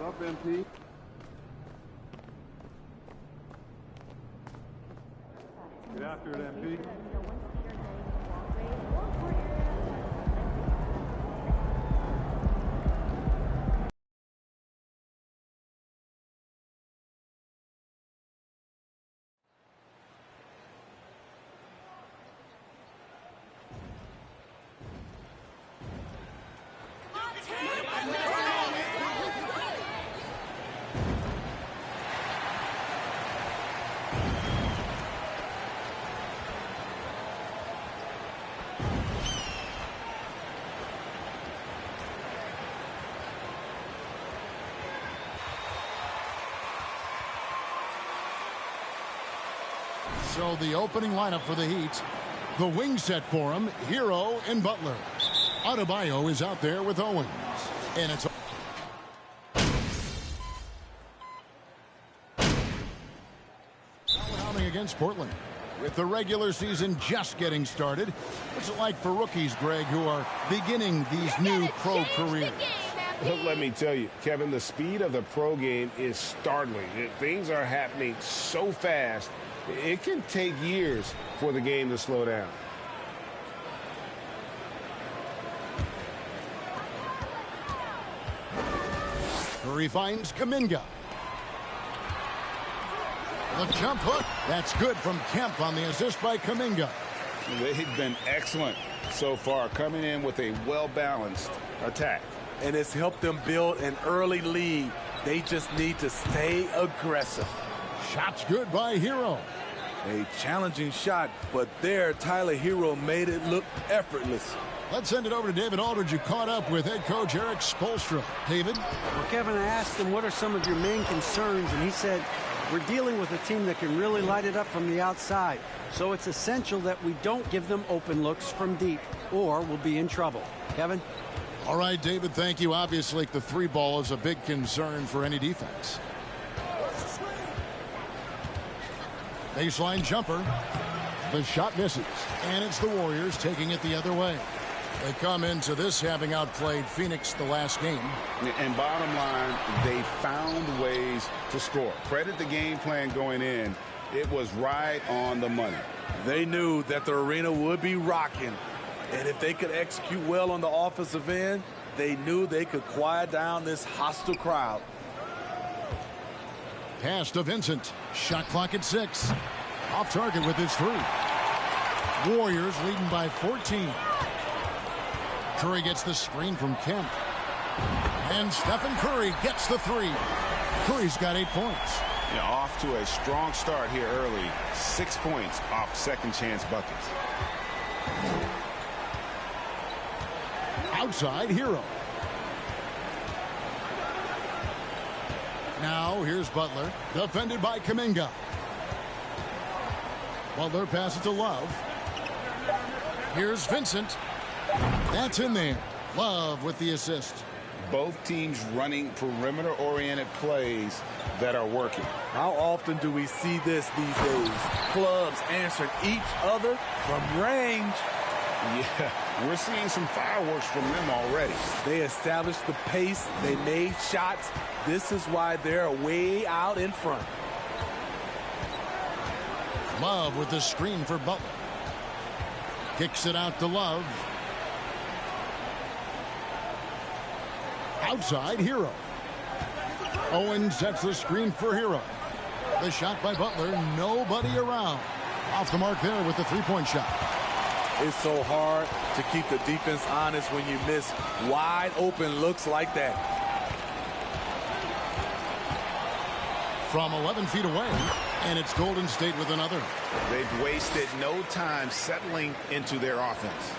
up, MP. Get after it, MP. So the opening lineup for the Heat. The wing set for him, Hero and Butler. Adebayo is out there with Owens. And it's outing against Portland. With the regular season just getting started, what's it like for rookies, Greg, who are beginning these new pro careers? Let me tell you, Kevin, the speed of the pro game is startling. Things are happening so fast, it can take years for the game to slow down. Curry finds Kuminga. The jump hook. That's good from Kemp on the assist by Kuminga. They've been excellent so far, coming in with a well-balanced attack. And it's helped them build an early lead. They just need to stay aggressive. Shot's good by Hero. A challenging shot, but there Tyler Hero made it look effortless. Let's send it over to David Aldridge, who caught up with head coach Eric Spoelstra. David? Well, Kevin, I asked him, what are some of your main concerns? And he said, we're dealing with a team that can really light it up from the outside. So it's essential that we don't give them open looks from deep, or we'll be in trouble. Kevin? All right, David, thank you. Obviously, the three ball is a big concern for any defense. Baseline jumper. The shot misses. And it's the Warriors taking it the other way. They come into this having outplayed Phoenix the last game. And bottom line, they found ways to score. Credit the game plan going in. It was right on the money. They knew that the arena would be rocking. And if they could execute well on the offensive end, they knew they could quiet down this hostile crowd. Pass to Vincent. Shot clock at 6. Off target with his 3. Warriors leading by 14. Curry gets the screen from Kemp. And Stephen Curry gets the 3. Curry's got 8 points. Yeah, off to a strong start here early. 6 points off second chance buckets. Outside Hero. Now here's Butler, defended by Kuminga. Butler passes to Love. Here's Vincent. That's in there. Love with the assist. Both teams running perimeter-oriented plays that are working. How often do we see this these days? Clubs answering each other from range. Yeah, we're seeing some fireworks from them already. They established the pace. They made shots. This is why they're way out in front. Love with the screen for Butler. Kicks it out to Love. Outside Hero. Owens sets the screen for Hero. The shot by Butler. Nobody around. Off the mark there with the three-point shot. It's so hard to keep the defense honest when you miss wide open looks like that. From 11 feet away, and it's Golden State with another. They've wasted no time settling into their offense.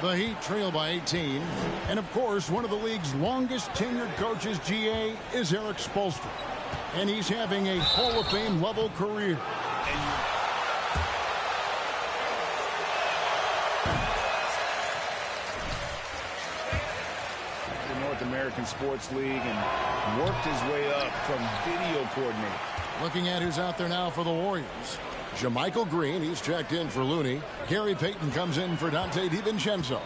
The Heat trail by 18. And, of course, one of the league's longest tenured coaches, GA, is Eric Spoelstra. And he's having a Hall of Fame level career. American Sports League and worked his way up from video coordinator. Looking at who's out there now for the Warriors. JaMychal Green, he's checked in for Looney. Gary Payton comes in for Dante DiVincenzo.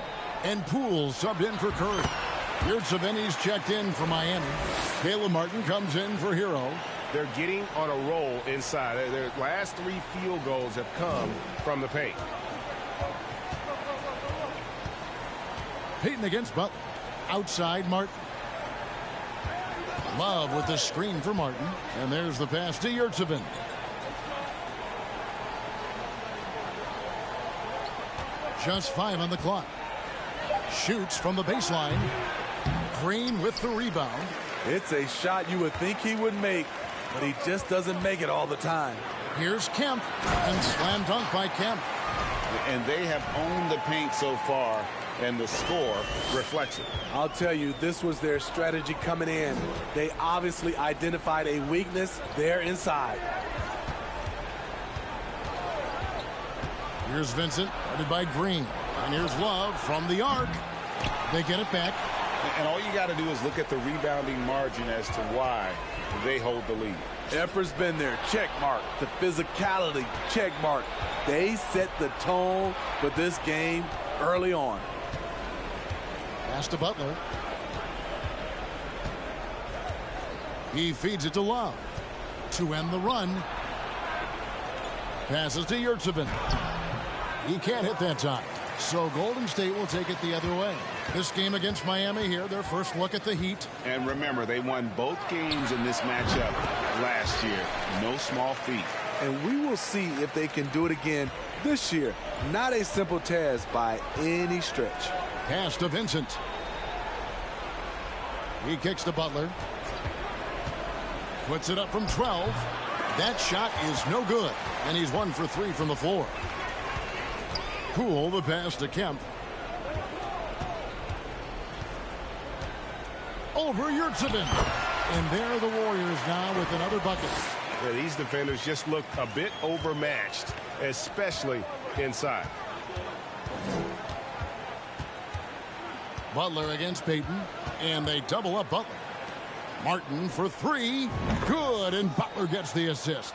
And Poole subbed in for Curry. Yurtseven's checked in for Miami. Caleb Martin comes in for Hero. They're getting on a roll inside. Their last 3 field goals have come from the paint. Payton against Butler. Outside Martin. Love with the screen for Martin. And there's the pass to Yurtseven. Just 5 on the clock. Shoots from the baseline. Green with the rebound. It's a shot you would think he would make, but he just doesn't make it all the time. Here's Kemp. And slam dunk by Kemp. And they have owned the paint so far, and the score reflects it. I'll tell you, this was their strategy coming in. They obviously identified a weakness there inside. Here's Vincent, guarded by Green. And here's Love from the arc. They get it back. And all you got to do is look at the rebounding margin as to why they hold the lead. Effort's been there. Check mark. The physicality. Check mark. They set the tone for this game early on. Pass to Butler. He feeds it to Love. To end the run. Passes to Yurtseven. He can't hit that time. So Golden State will take it the other way. This game against Miami here, their first look at the Heat. And remember, they won both games in this matchup last year. No small feat. And we will see if they can do it again this year. Not a simple task by any stretch. Pass to Vincent. He kicks to Butler. Puts it up from 12. That shot is no good. And he's 1 for 3 from the floor. Poole, the pass to Kemp. Over Yurtseven. And there are the Warriors now with another bucket. Yeah, these defenders just look a bit overmatched, especially inside. Butler against Payton. And they double up Butler. Martin for 3. Good, and Butler gets the assist.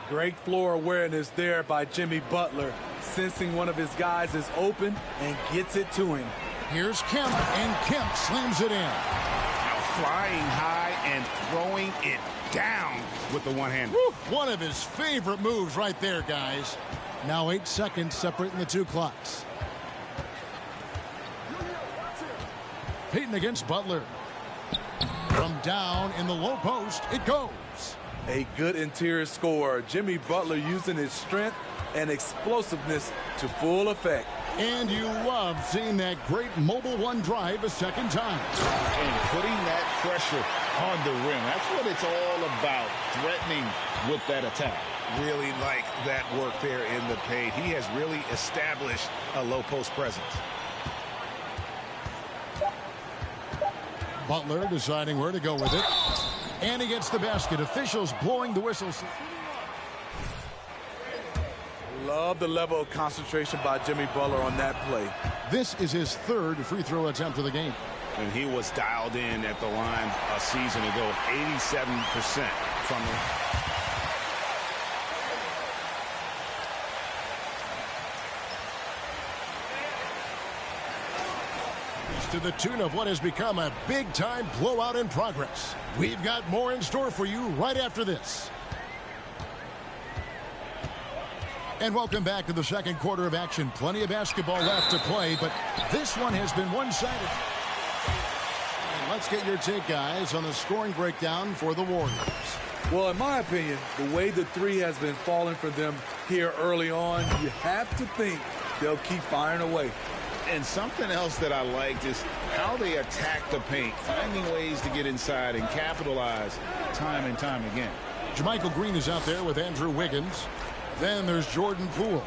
Great floor awareness there by Jimmy Butler, sensing one of his guys is open and gets it to him. Here's Kemp, and Kemp slams it in. Now flying high and throwing it down with the one-hand. One of his favorite moves right there, guys. Now 8 seconds separating the 2 clocks. Payton against Butler. From down in the low post, it goes. A good interior scorer. Jimmy Butler using his strength and explosiveness to full effect. And you love seeing that great mobile one drive a second time. And putting that pressure on the rim. That's what it's all about, threatening with that attack. Really like that work there in the paint. He has really established a low post presence. Butler deciding where to go with it. And he gets the basket. Officials blowing the whistles. Love the level of concentration by Jimmy Butler on that play. This is his 3rd free throw attempt of the game. And he was dialed in at the line a season ago, 87% from the to the tune of what has become a big-time blowout in progress. We've got more in store for you right after this. And welcome back to the second quarter of action. Plenty of basketball left to play, but this one has been one-sided. Let's get your take, guys, on the scoring breakdown for the Warriors. Well, in my opinion, the way the 3 has been falling for them here early on, you have to think they'll keep firing away. And something else that I liked is how they attack the paint, finding ways to get inside and capitalize time and time again. Jermichael Green is out there with Andrew Wiggins. Then there's Jordan Poole.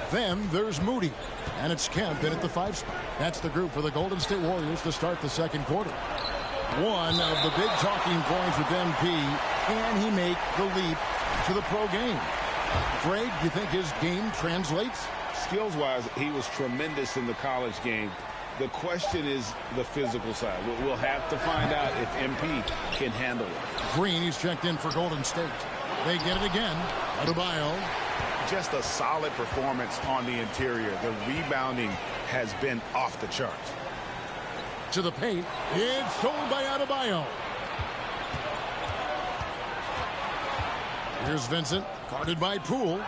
Then there's Moody. And it's Kemp in at the 5 spot. That's the group for the Golden State Warriors to start the second quarter. One of the big talking points with MP, can he make the leap to the pro game? Greg, do you think his game translates? Skills-wise, he was tremendous in the college game. The question is the physical side. We'll have to find out if MP can handle it. Green, he's checked in for Golden State. They get it again. Adebayo. Just a solid performance on the interior. The rebounding has been off the charts. To the paint. It's stolen by Adebayo. Here's Vincent, guarded by Poole.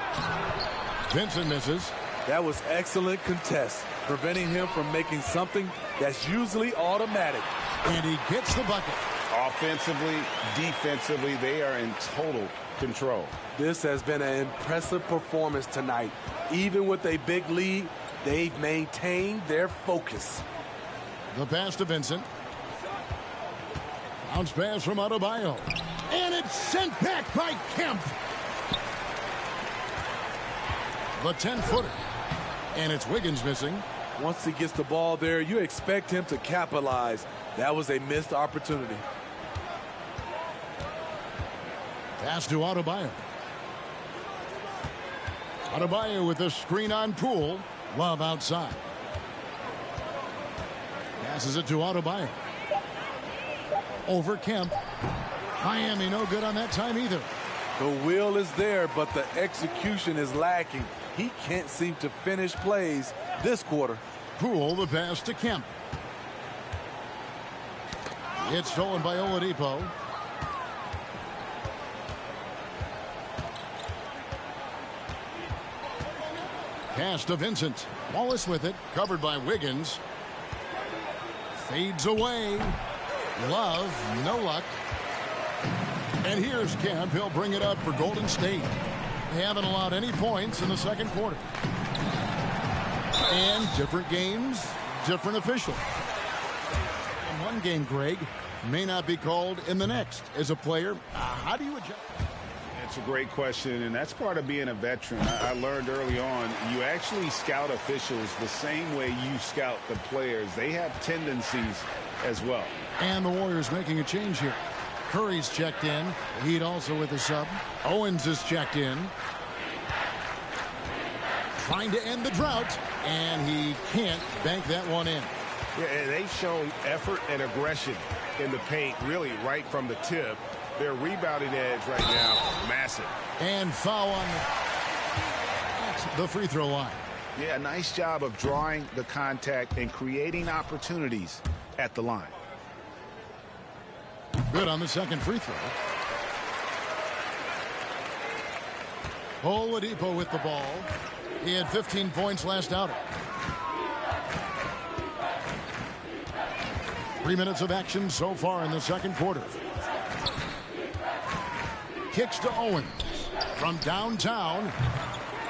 Vincent misses. That was excellent contest, preventing him from making something that's usually automatic. And he gets the bucket. Offensively, defensively, they are in total control. This has been an impressive performance tonight. Even with a big lead, they've maintained their focus. The pass to Vincent. Bounce pass from Adebayo. And it's sent back by Kemp. The 10-footer. And it's Wiggins missing. Once he gets the ball there, you expect him to capitalize. That was a missed opportunity. Pass to Adebayo. Adebayo with the screen on Poole. Love outside. Passes it to Adebayo. Over Kemp. Miami no good on that time either. The will is there, but the execution is lacking. He can't seem to finish plays this quarter. Poole the pass to Kemp. It's stolen by Oladipo. Pass to Vincent. Wallace with it. Covered by Wiggins. Fades away. Love, no luck. And here's Kemp. He'll bring it up for Golden State. They haven't allowed any points in the second quarter. And different games, different officials. In one game, Greg, may not be called in the next. As a player, how do you adjust? That's a great question, and that's part of being a veteran. I learned early on, you actually scout officials the same way you scout the players. They have tendencies as well. And the Warriors making a change here. Curry's checked in. The Heat also with a sub. Owens is checked in. Trying to end the drought, and he can't bank that one in. Yeah, they've shown effort and aggression in the paint, really right from the tip. Their rebounding edge right now, massive. And foul on the free throw line. Yeah, nice job of drawing the contact and creating opportunities at the line. Good on the second free throw. Oladipo with the ball. He had 15 points last outing. 3 minutes of action so far in the second quarter. Kicks to Owens. From downtown,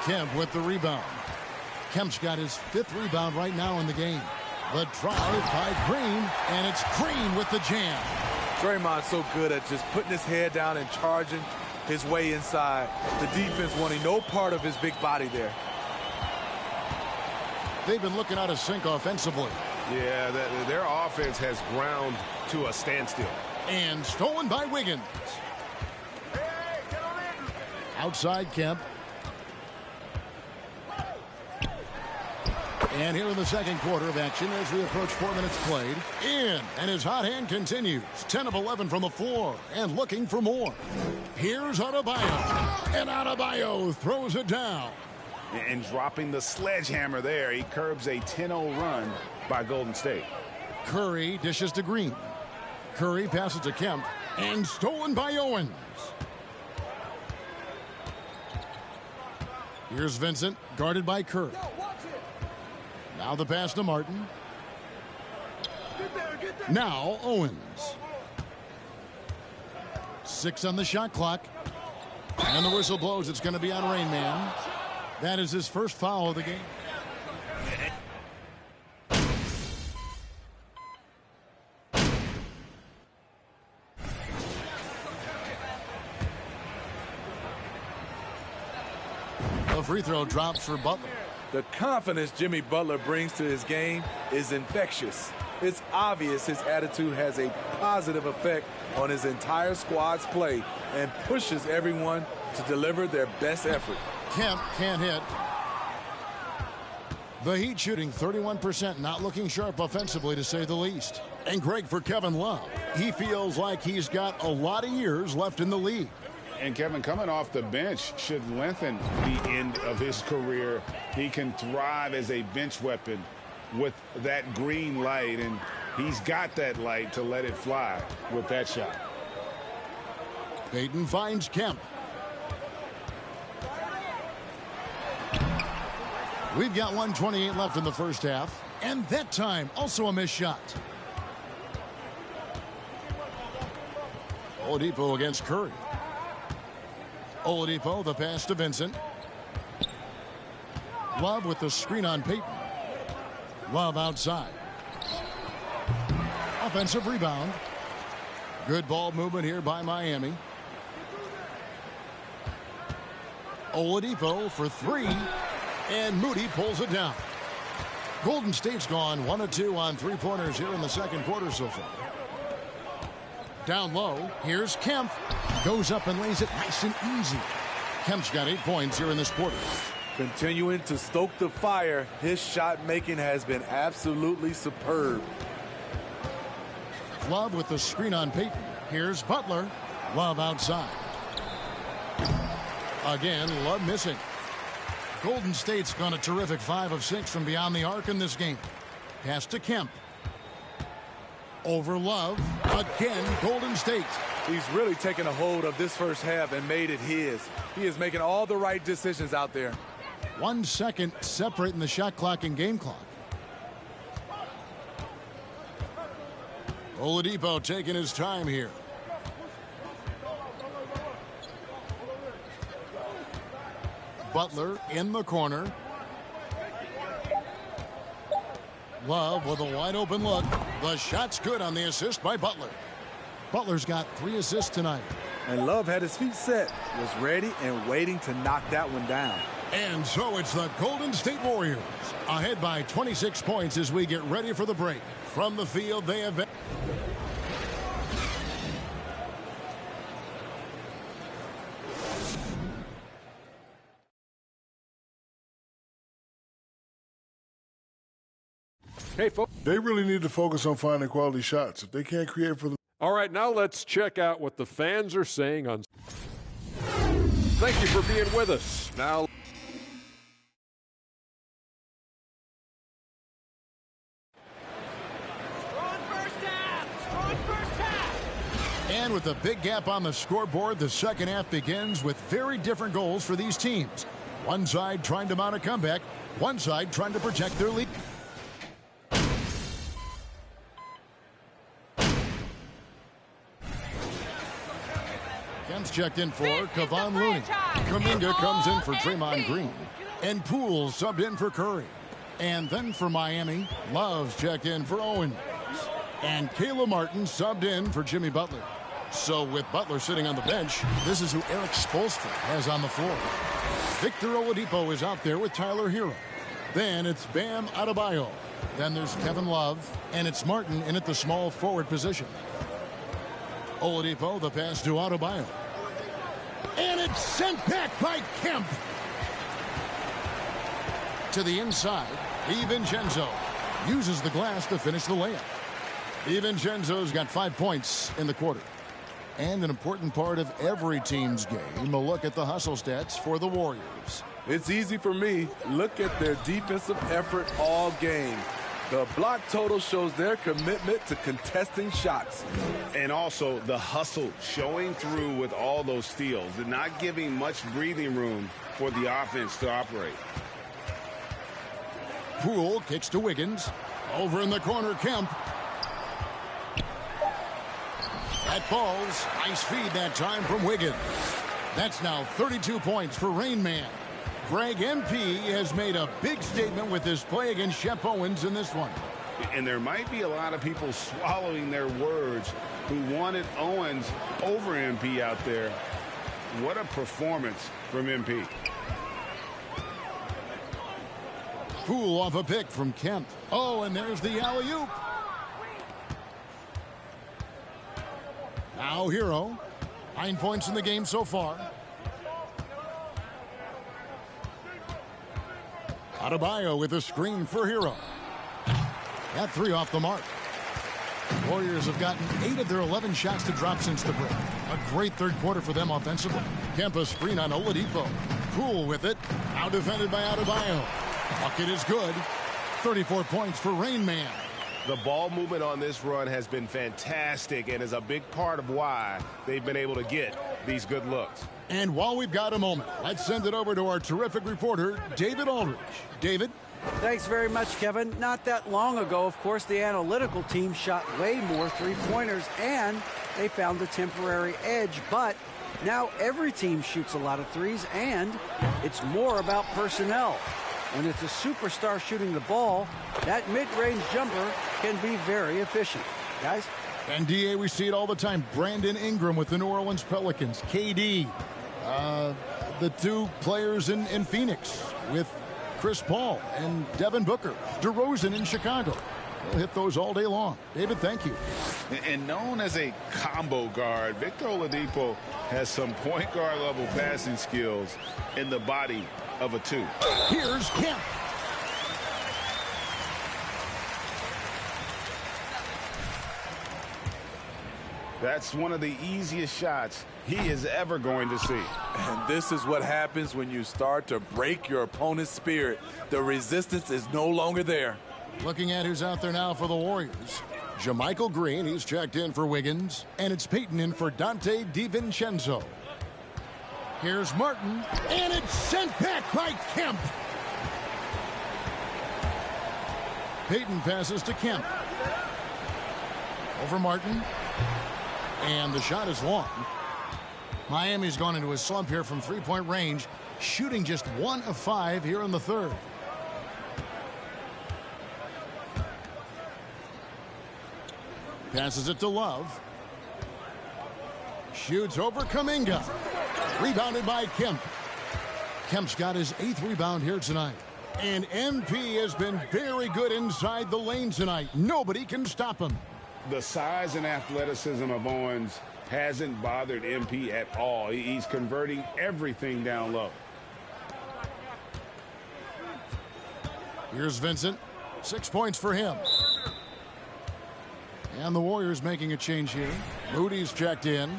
Kemp with the rebound. Kemp's got his 5th rebound right now in the game. The drive by Green, and it's Green with the jam. Draymond's so good at just putting his head down and charging his way inside. The defense wanting no part of his big body there. They've been looking out of sync offensively. Yeah, their offense has ground to a standstill. And stolen by Wiggins. Outside Kemp. And here in the second quarter of action as we approach 4 minutes played. In, and his hot hand continues. 10 of 11 from the floor and looking for more. Here's Adebayo. And Adebayo throws it down. And dropping the sledgehammer there, he curbs a 10-0 run by Golden State. Curry dishes to Green. Curry passes to Kemp. And stolen by Owens. Here's Vincent, guarded by Curry. Now the pass to Martin. Now Owens. 6 on the shot clock. And the whistle blows. It's going to be on Rain Man. That is his first foul of the game. The free throw drops for Butler. The confidence Jimmy Butler brings to his game is infectious. It's obvious his attitude has a positive effect on his entire squad's play and pushes everyone to deliver their best effort. Kemp can't hit. The Heat shooting 31%, not looking sharp offensively to say the least. And Greg, for Kevin Love, he feels like he's got a lot of years left in the league. And Kevin, coming off the bench should lengthen the end of his career. He can thrive as a bench weapon with that green light. And He's got that light to let it fly with that shot. Payton finds Kemp. We've got 1:28 left in the first half. And that time, also a missed shot. Oladipo against Curry. Oladipo, the pass to Vincent. Love with the screen on Payton. Love outside. Offensive rebound. Good ball movement here by Miami. Oladipo for three. And Moody pulls it down. Golden State's gone 1 of 2 on three-pointers here in the second quarter so far. Down low, here's Kemp. Goes up and lays it nice and easy. Kemp's got 8 points here in this quarter. Continuing to stoke the fire, his shot making has been absolutely superb. Love with the screen on Payton. Here's Butler. Love outside. Again, Love missing. Golden State's gone a terrific 5 of 6 from beyond the arc in this game. Pass to Kemp. Over Love. Again, Golden State. He's really taken a hold of this first half and made it his. He is making all the right decisions out there. 1 second separating the shot clock and game clock. Oladipo taking his time here. Butler in the corner. Love with a wide open look. The shot's good on the assist by Butler. Butler's got 3 assists tonight. And Love had his feet set, was ready and waiting to knock that one down. And so it's the Golden State Warriors ahead by 26 points as we get ready for the break. From the field, they have been. Hey, folks. They really need to focus on finding quality shots. If they can't create for them. All right, now let's check out what the fans are saying on. Thank you for being with us. Now. And with a big gap on the scoreboard, the second half begins with very different goals for these teams. One side trying to mount a comeback, one side trying to protect their lead. Kemp's checked in for Kevon Looney. Kuminga comes in for Draymond Green. And Poole subbed in for Curry. And then for Miami, Love's checked in for Owens. And Caleb Martin subbed in for Jimmy Butler. So with Butler sitting on the bench, this is who Eric Spoelstra has on the floor. Victor Oladipo is out there with Tyler Hero. Then it's Bam Adebayo. Then there's Kevin Love. And it's Martin in at the small forward position. Oladipo, the pass to Adebayo. And it's sent back by Kemp. To the inside, DiVincenzo uses the glass to finish the layup. DiVincenzo's got 5 points in the quarter. And an important part of every team's game, a look at the hustle stats for the Warriors. It's easy for me. Look at their defensive effort all game. The block total shows their commitment to contesting shots. And also the hustle showing through with all those steals and not giving much breathing room for the offense to operate. Poole kicks to Wiggins. Over in the corner, Kemp. That falls. Nice feed that time from Wiggins. That's now 32 points for Rain Man. Greg MP has made a big statement with his play against Shep Owens in this one. And there might be a lot of people swallowing their words who wanted Owens over MP out there. What a performance from MP. Poole off a pick from Kemp. Oh, and there's the alley-oop. Now Hero. 9 points in the game so far. Adebayo with a screen for Hero. That 3 off the mark. Warriors have gotten 8 of their 11 shots to drop since the break. A great third quarter for them offensively. Kemp a screen on Oladipo. Poole with it. Now defended by Adebayo. Bucket is good. 34 points for Rain Man. The ball movement on this run has been fantastic and is a big part of why they've been able to get these good looks. And while we've got a moment, let's send it over to our terrific reporter, David Aldridge. David? Thanks very much, Kevin. Not that long ago, of course, the analytical team shot way more three-pointers, and they found a temporary edge. But now every team shoots a lot of threes, and it's more about personnel. When it's a superstar shooting the ball, that mid-range jumper can be very efficient. Guys? And, D.A., we see it all the time. Brandon Ingram with the New Orleans Pelicans. KD, the two players in Phoenix with Chris Paul and Devin Booker. DeRozan in Chicago. We'll hit those all day long. David, thank you. And known as a combo guard, Victor Oladipo has some point guard level passing skills in the body of a two. Here's Kemp. That's one of the easiest shots he is ever going to see. And this is what happens when you start to break your opponent's spirit. The resistance is no longer there. Looking at who's out there now for the Warriors. JaMychal Green, he's checked in for Wiggins. And it's Peyton in for Dante DiVincenzo. Here's Martin. And it's sent back by Kemp. Peyton passes to Kemp. Over Martin. And the shot is long. Miami's gone into a slump here from three-point range, shooting just 1 of 5 here in the third. Passes it to Love. Shoots over Kuminga. Rebounded by Kemp. Kemp's got his 8th rebound here tonight. And MP has been very good inside the lane tonight. Nobody can stop him. The size and athleticism of Owens hasn't bothered MP at all. He's converting everything down low. Here's Vincent. 6 points for him. And the Warriors making a change here. Moody's checked in.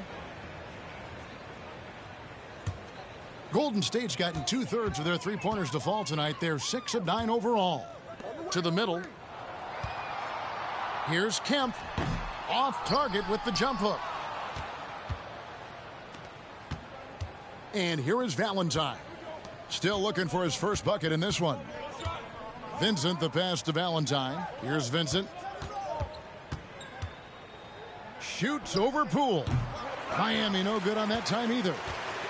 Golden State's gotten 2/3 of their three-pointers to fall tonight. They're 6 of 9 overall. To the middle. Here's Kemp. Off target with the jump hook. And here is Valentine. Still looking for his first bucket in this one. Vincent, the pass to Valentine. Here's Vincent. Shoots over Poole. Miami no good on that time either.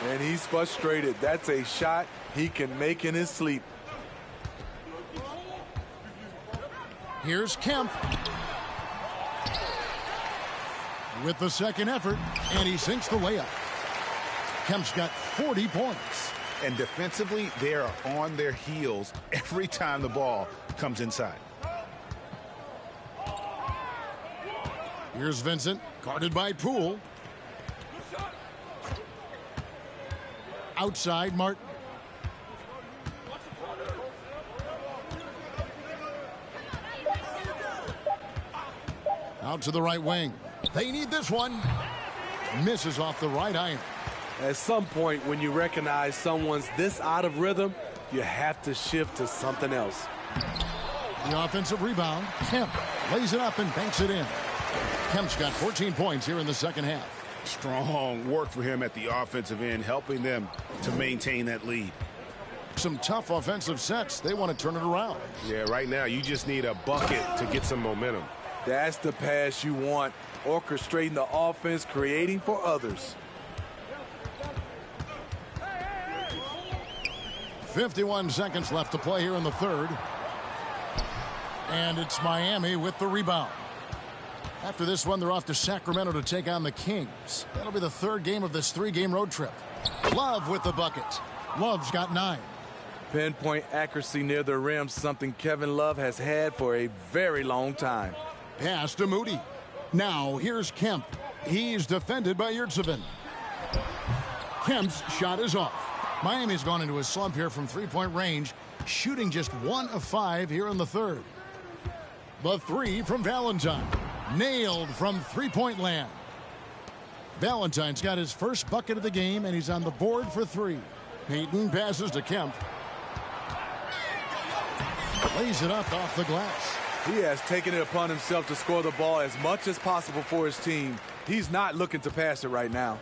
And he's frustrated. That's a shot he can make in his sleep. Here's Kemp. With the second effort, and he sinks the layup. Kemp's got 40 points. And defensively, they are on their heels every time the ball comes inside. Here's Vincent, guarded by Poole. Outside, Martin. Out to the right wing. They need this one. Misses off the right iron. At some point, when you recognize someone's this out of rhythm, you have to shift to something else. The offensive rebound. Kemp lays it up and banks it in. Kemp's got 14 points here in the second half. Strong work for him at the offensive end, helping them to maintain that lead. Some tough offensive sets. They want to turn it around. Yeah, right now you just need a bucket to get some momentum. That's the pass you want. Orchestrating the offense, creating for others. 51 seconds left to play here in the third. And it's Miami with the rebound. After this one, they're off to Sacramento to take on the Kings. That'll be the third game of this 3-game road trip. Love with the bucket. Love's got 9. Pinpoint accuracy near the rim, something Kevin Love has had for a very long time. Pass to Moody. Now here's Kemp. He's defended by Yurtseven. Kemp's shot is off. Miami's gone into a slump here from three-point range, shooting just 1 of 5 here in the third. The 3 from Valentine. Nailed from three-point land. Valentine's got his first bucket of the game, and he's on the board for 3. Peyton passes to Kemp. Lays it up off the glass. He has taken it upon himself to score the ball as much as possible for his team. He's not looking to pass it right now.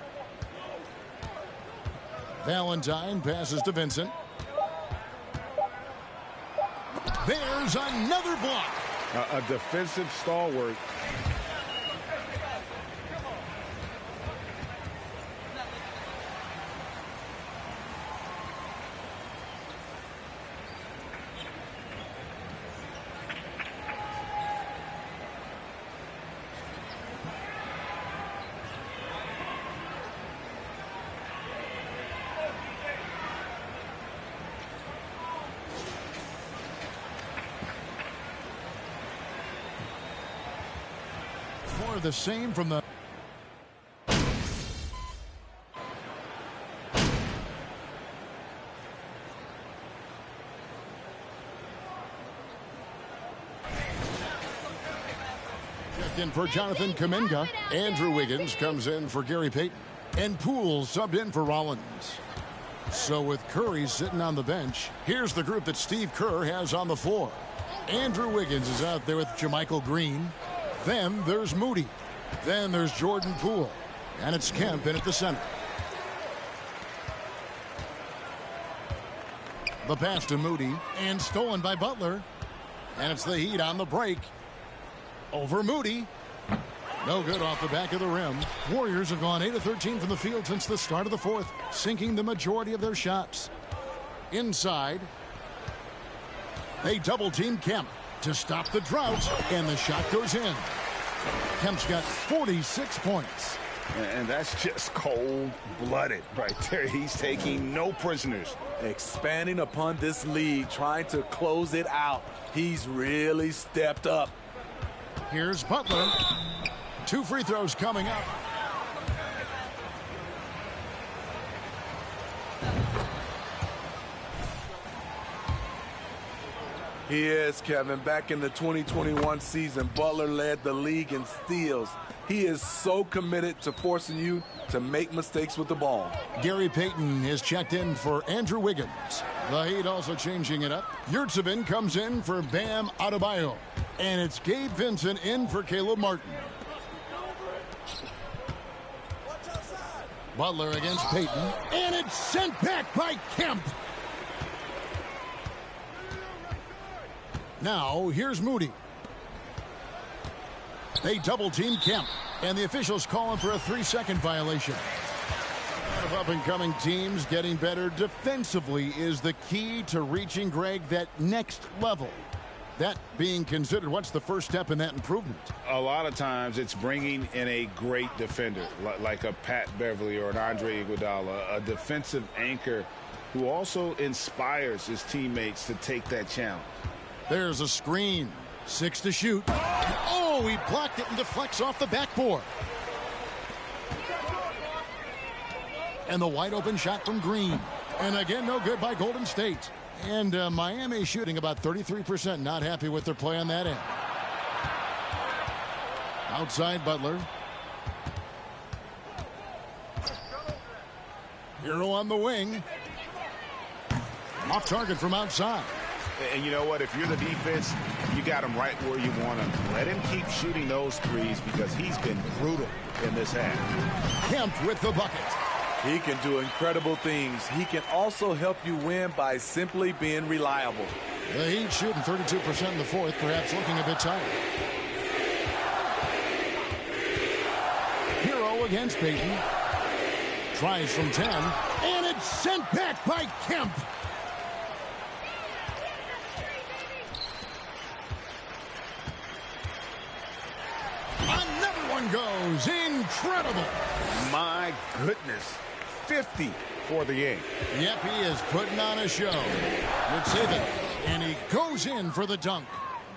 Valentine passes to Vincent. There's another block. A defensive stalwart. The same from the checked in for Jonathan Kuminga. Andrew Wiggins comes in for Gary Payton, and Poole subbed in for Rollins. So with Curry sitting on the bench, here's the group that Steve Kerr has on the floor. Andrew Wiggins is out there with JaMychal Green. Then there's Moody. Then there's Jordan Poole. And it's Kemp in at the center. The pass to Moody. And stolen by Butler. And it's the Heat on the break. Over Moody. No good off the back of the rim. Warriors have gone 8 of 13 from the field since the start of the fourth, sinking the majority of their shots. Inside. They double-team Kemp to stop the drought. And the shot goes in. Kemp's got 46 points. And that's just cold-blooded right there. He's taking no prisoners. Expanding upon this lead, trying to close it out. He's really stepped up. Here's Butler. 2 free throws coming up. He is, Kevin. Back in the 2021 season, Butler led the league in steals. He is so committed to forcing you to make mistakes with the ball. Gary Payton is checked in for Andrew Wiggins. The Heat also changing it up. Yurtsevin comes in for Bam Adebayo. And it's Gabe Vincent in for Caleb Martin. Butler against Payton. And it's sent back by Kemp. Now, here's Moody. They double-team Kemp, and the officials call him for a 3-second violation. Of up-and-coming teams getting better defensively is the key to reaching, Greg, that next level. That being considered, what's the first step in that improvement? A lot of times it's bringing in a great defender, like a Pat Beverly or an Andre Iguodala, a defensive anchor who also inspires his teammates to take that challenge. There's a screen. 6 to shoot. Oh, he blocked it and deflects off the backboard. And the wide open shot from Green. And again, no good by Golden State. And Miami shooting about 33%. Not happy with their play on that end. Outside Butler. Hero on the wing. Off target from outside. And you know what? If you're the defense, you got him right where you want him. Let him keep shooting those threes because he's been brutal in this half. Kemp with the bucket. He can do incredible things. He can also help you win by simply being reliable. The Heat shooting 32% in the fourth, perhaps looking a bit tired. Hero against Payton. Tries from 10, and it's sent back by Kemp. Another one goes. Incredible. My goodness. 50 for the game. Yep, he is putting on a show. Yurtsevin, and he goes in for the dunk.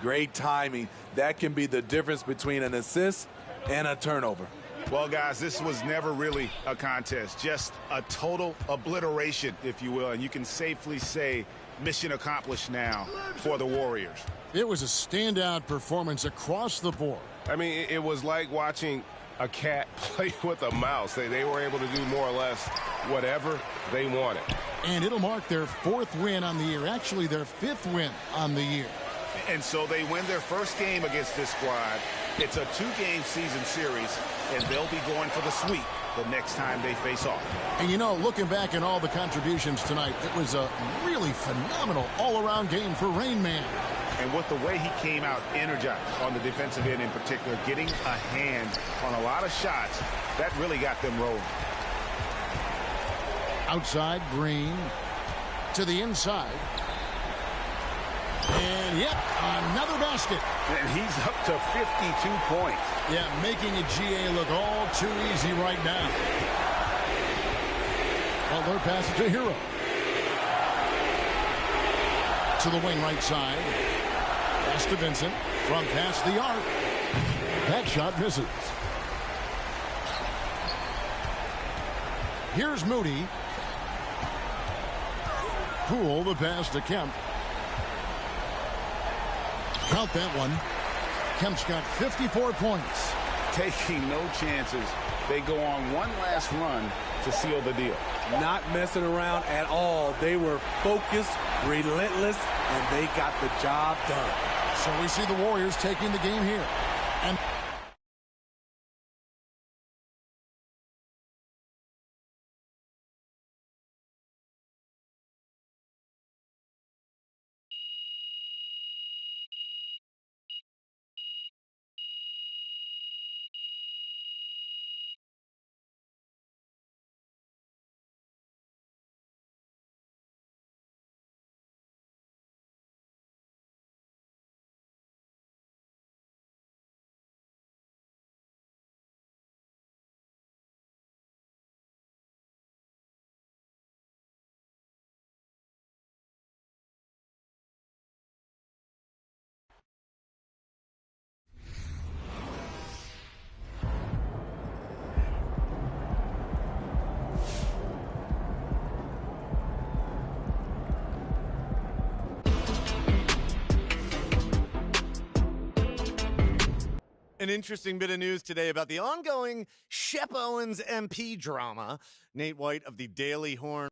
Great timing. That can be the difference between an assist and a turnover. Well, guys, this was never really a contest. Just a total obliteration, if you will. And you can safely say mission accomplished now for the Warriors. It was a standout performance across the board. I mean, it was like watching a cat play with a mouse. They were able to do more or less whatever they wanted. And it'll mark their 4th win on the year. Actually, their 5th win on the year. And so they win their first game against this squad. It's a 2-game season series, and they'll be going for the sweep the next time they face off. And you know, looking back at all the contributions tonight, it was a really phenomenal all-around game for Rain Man. And with the way he came out energized on the defensive end in particular, getting a hand on a lot of shots, that really got them rolling. Outside, Green to the inside. And yep, another basket. And he's up to 52 points. Yeah, making a GA look all too easy right now. Butler passes to Hero. To the wing right side. Pass to Vincent from past the arc. That shot misses. Here's Moody. Poole the pass to Kemp. Count that one. Kemp's got 54 points. Taking no chances. They go on one last run to seal the deal. Not messing around at all. They were focused, relentless, and they got the job done. So we see the Warriors taking the game here. And An interesting bit of news today about the ongoing Shep Owens MP drama. Nate White of the Daily Horn.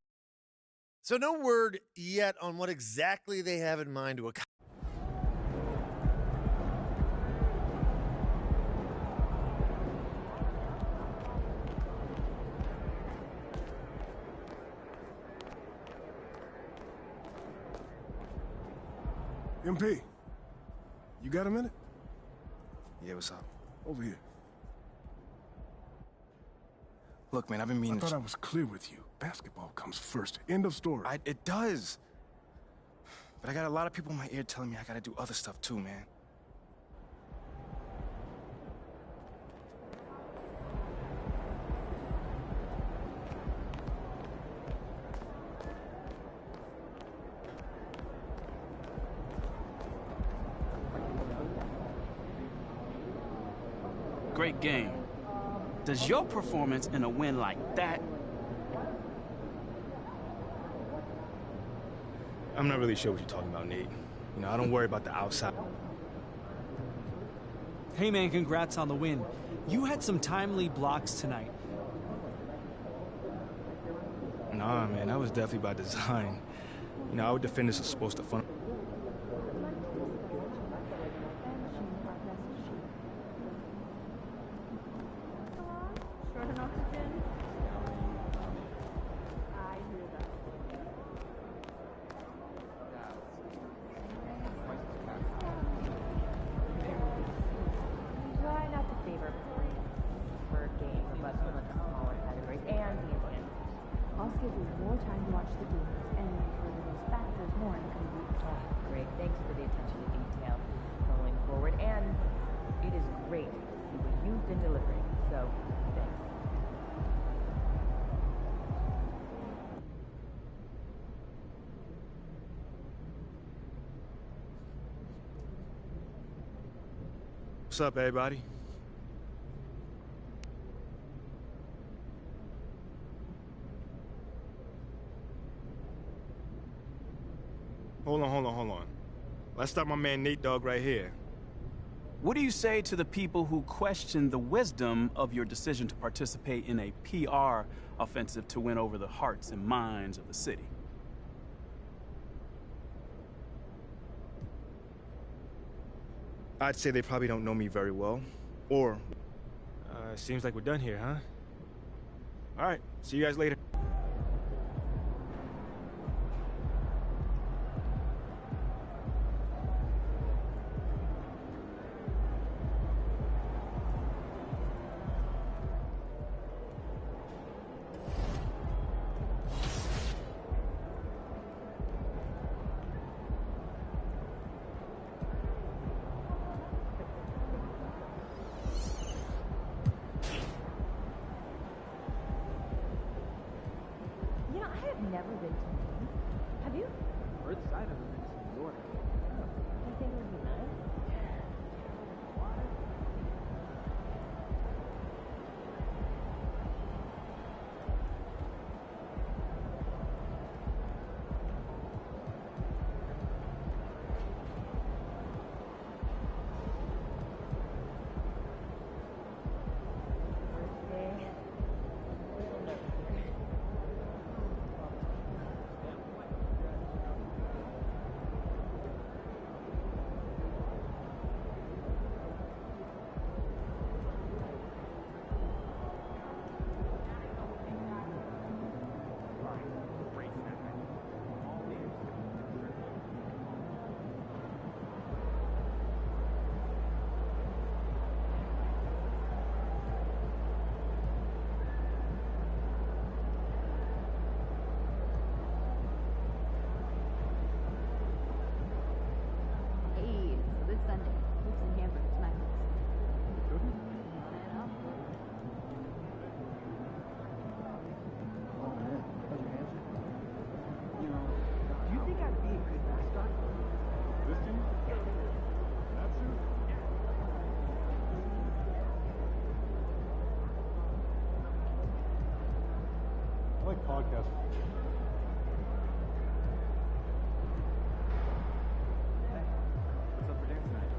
So no word yet on what exactly they have in mind to accomplish. MP, you got a minute? Yeah, what's up? Over here. Look, man, I've been meaning I thought I was clear with you. Basketball comes first. End of story. It does. But I got a lot of people in my ear telling me I gotta do other stuff too, man. Great game. Does your performance in a win like that? I'm not really sure what you're talking about, Nate. You know, I don't worry about the outside. Hey, man, congrats on the win. You had some timely blocks tonight. Nah, man, that was definitely by design. You know, our defenders are supposed to fun. What's up, everybody? Hold on. Let's start my man Nate Dogg right here. What do you say to the people who question the wisdom of your decision to participate in a PR offensive to win over the hearts and minds of the city? I'd say they probably don't know me very well. Or, seems like we're done here, huh? All right, see you guys later. You know, I have never been to Maine. Have you? Earth side of it is New York. Do you think it would be nice? Birthday. A little nervous here. Hey, so this Sunday, hoops and hamburgers, my house. Do you think I'd be a good mascot? This team? That suit? I like podcasts. What's up for dinner tonight?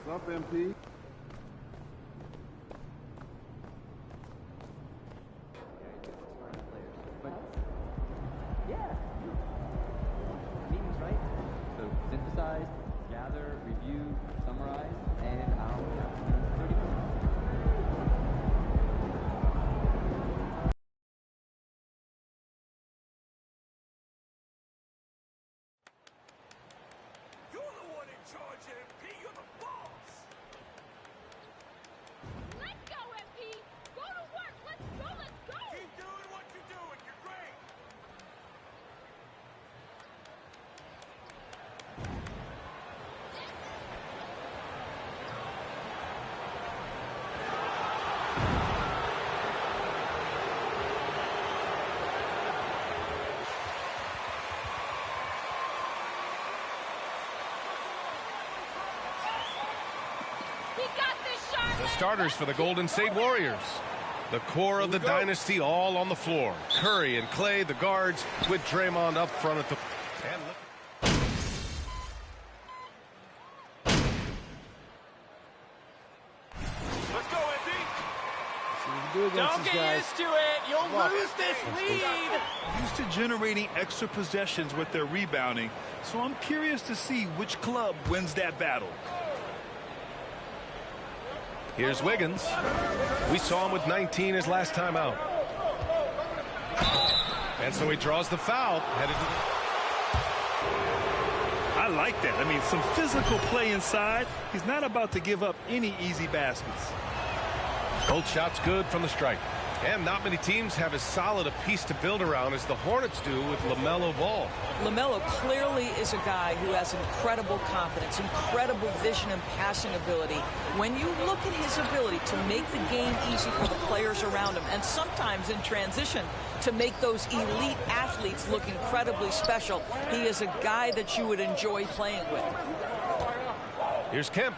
What's up, MP? Yeah. Meetings, right? So synthesize, gather, review, summarize, and I'll have 30 minutes. You're the one in charge, MP. You're the boss. starters for the Golden State Warriors. The core of the dynasty all on the floor. Curry and Clay, the guards, with Draymond up front at the... And look. Let's go, MD. Don't get used to it. You'll lose this lead. Used to generating extra possessions with their rebounding, so I'm curious to see which club wins that battle. Here's Wiggins. We saw him with 19 his last time out. And so he draws the foul. Headed to I like that. I mean, some physical play inside. He's not about to give up any easy baskets. Both shots good from the stripe. And not many teams have as solid a piece to build around as the Hornets do with LaMelo Ball. LaMelo clearly is a guy who has incredible confidence, incredible vision and passing ability. When you look at his ability to make the game easy for the players around him, and sometimes in transition to make those elite athletes look incredibly special, he is a guy that you would enjoy playing with. Here's Kemp.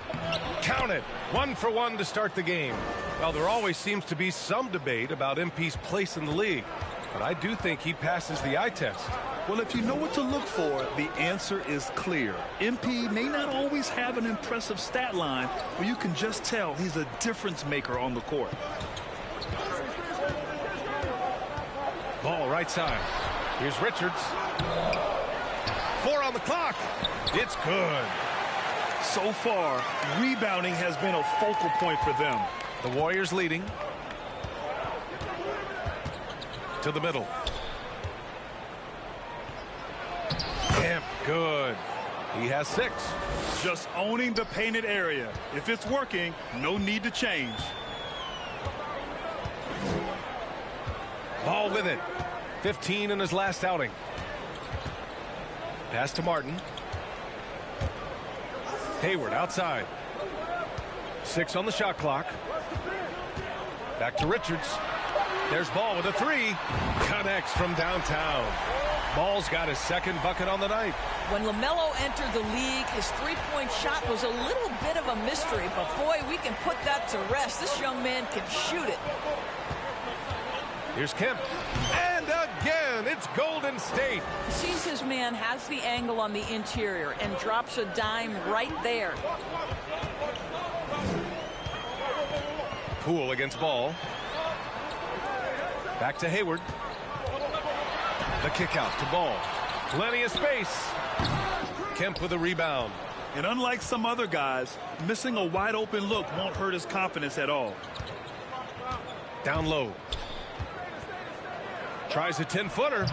Count it. 1 for 1 to start the game. Well, there always seems to be some debate about MP's place in the league, but I do think he passes the eye test. Well, if you know what to look for, the answer is clear. MP may not always have an impressive stat line, but you can just tell he's a difference maker on the court. Ball right side. Here's Richards. 4 on the clock. It's good. So far, rebounding has been a focal point for them. The Warriors leading. To the middle. Kemp, good. He has 6. Just owning the painted area. If it's working, no need to change. Ball with it. 15 in his last outing. Pass to Martin. Hayward outside. 6 on the shot clock. Back to Richards. There's Ball with a 3. Connects from downtown. Ball's got his second bucket on the night. When LaMelo entered the league, his three-point shot was a little bit of a mystery, but boy, we can put that to rest. This young man can shoot it. Here's Kemp. And again, it's Golden State. He sees his man has the angle on the interior and drops a dime right there. Poole against Ball. Back to Hayward. The kick out to Ball. Plenty of space. Kemp with a rebound. And unlike some other guys, missing a wide open look won't hurt his confidence at all. Down low. Tries a 10-footer.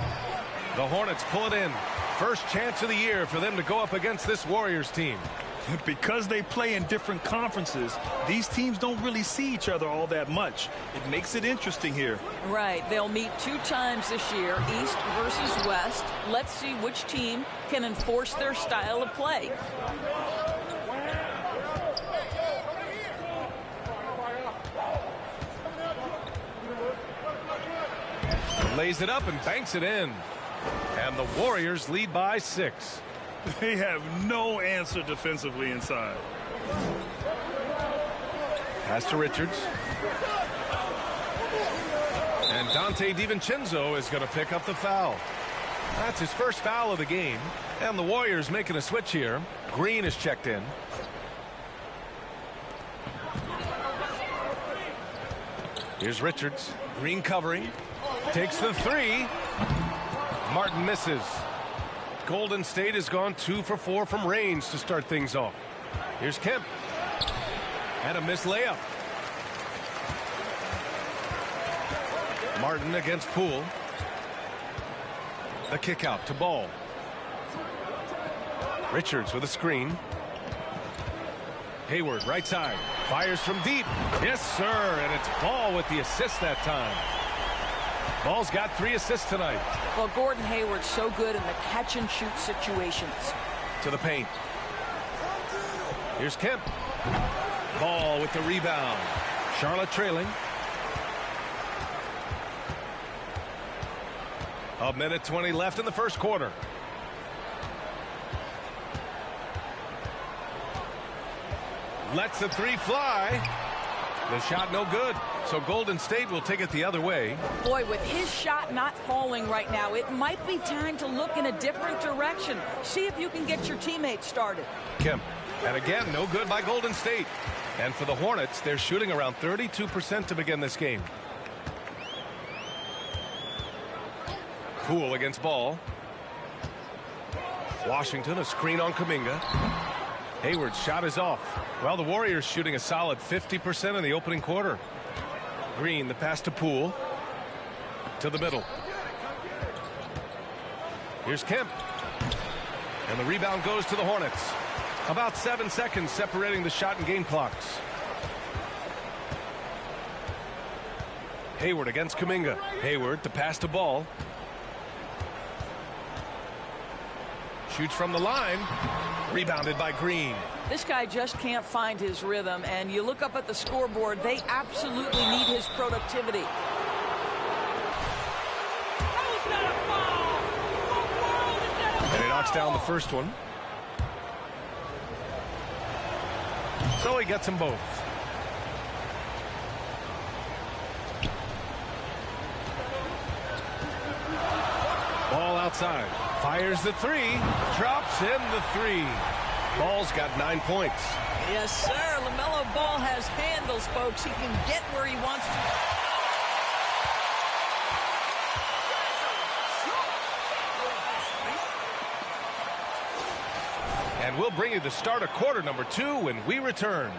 The Hornets pull it in. First chance of the year for them to go up against this Warriors team. Because they play in different conferences, these teams don't really see each other all that much. It makes it interesting here. Right. They'll meet 2 times this year, East versus West. Let's see which team can enforce their style of play. Lays it up and banks it in. And the Warriors lead by 6. They have no answer defensively inside. Pass to Richards. And Dante DiVincenzo is going to pick up the foul. That's his first foul of the game. And the Warriors making a switch here. Green is checked in. Here's Richards. Green covering. Takes the 3. Martin misses. Golden State has gone 2 for 4 from range to start things off. Here's Kemp. And a missed layup. Martin against Poole. The kick out to Ball. Richards with a screen. Hayward right side. Fires from deep. Yes, sir. And it's Ball with the assist that time. Ball's got 3 assists tonight. Well, Gordon Hayward's so good in the catch-and-shoot situations. To the paint. Here's Kemp. Ball with the rebound. Charlotte trailing. A minute 20 left in the first quarter. Lets the 3 fly. The shot no good, so Golden State will take it the other way. Boy, with his shot not falling right now, it might be time to look in a different direction. See if you can get your teammates started. Kemp, and again, no good by Golden State. And for the Hornets, they're shooting around 32% to begin this game. Poole against Ball. Washington, a screen on Kuminga. Hayward's shot is off. Well, the Warriors shooting a solid 50% in the opening quarter. Green, the pass to Poole. To the middle. Here's Kemp. And the rebound goes to the Hornets. About 7 seconds separating the shot and game clocks. Hayward against Kuminga. Hayward to pass to Ball. Shoots from the line. Rebounded by Green. This guy just can't find his rhythm, and you look up at the scoreboard, they absolutely need his productivity. And he knocks down the first one. So he gets them both. Ball outside. Fires the three. Drops in the three. Ball's got 9 points. Yes, sir. LaMelo Ball has handles, folks. He can get where he wants to. And we'll bring you the start of quarter number 2 when we return.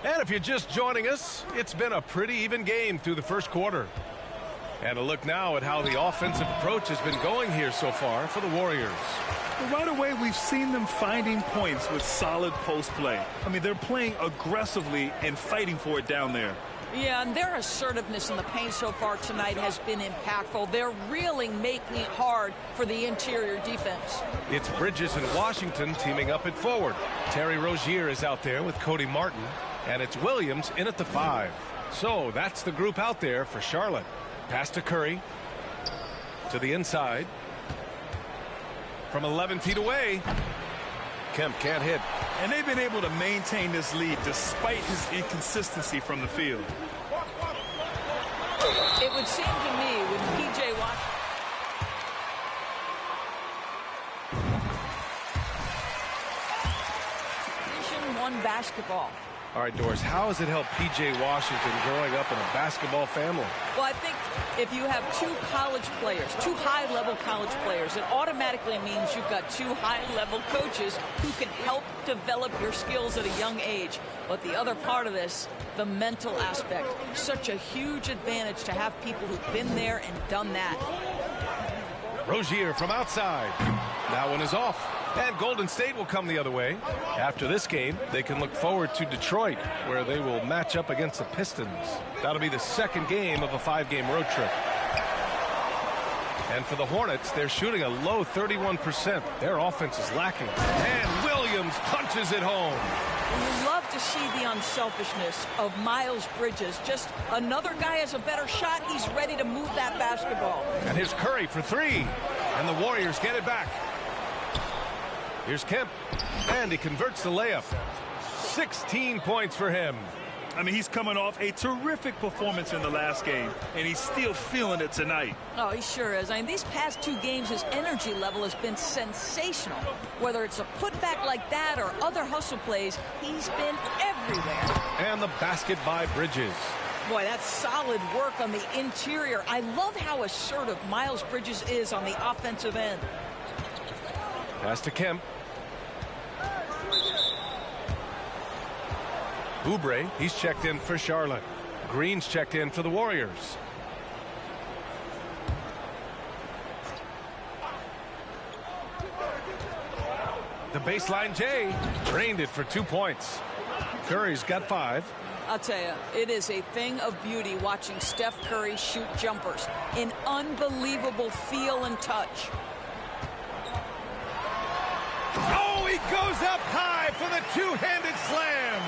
And if you're just joining us, it's been a pretty even game through the first quarter. And a look now at how the offensive approach has been going here so far for the Warriors. Right away, we've seen them finding points with solid post play. I mean, they're playing aggressively and fighting for it down there. Yeah, and their assertiveness in the paint so far tonight has been impactful. They're really making it hard for the interior defense. It's Bridges and Washington teaming up at forward. Terry Rozier is out there with Cody Martin, and it's Williams in at the 5. So that's the group out there for Charlotte. Pass to Curry. To the inside. From 11 feet away. Kemp can't hit. And they've been able to maintain this lead despite his inconsistency from the field. It would seem to me with P.J. Washington. Division I basketball. All right, Doris, how has it helped P.J. Washington growing up in a basketball family? Well, I think if you have two college players, two high-level college players, it automatically means you've got two high-level coaches who can help develop your skills at a young age. But the other part of this, the mental aspect, such a huge advantage to have people who've been there and done that. Rozier from outside. That one is off. And Golden State will come the other way. After this game, they can look forward to Detroit, where they will match up against the Pistons. That'll be the second game of a 5-game road trip. And for the Hornets, they're shooting a low 31%. Their offense is lacking. And Williams punches it home. You love to see the unselfishness of Miles Bridges. Just another guy has a better shot. He's ready to move that basketball. And here's Curry for 3. And the Warriors get it back. Here's Kemp, and he converts the layup. 16 points for him. I mean, he's coming off a terrific performance in the last game, and he's still feeling it tonight. Oh, he sure is. I mean, these past 2 games, his energy level has been sensational. Whether it's a putback like that or other hustle plays, he's been everywhere. And the basket by Bridges. Boy, that's solid work on the interior. I love how assertive Miles Bridges is on the offensive end. Pass to Kemp. Oubre, he's checked in for Charlotte. Green's checked in for the Warriors. The baseline J drained it for 2 points. Curry's got 5. I'll tell you, it is a thing of beauty watching Steph Curry shoot jumpers. An unbelievable feel and touch. Oh, he goes up high for the two-handed slam.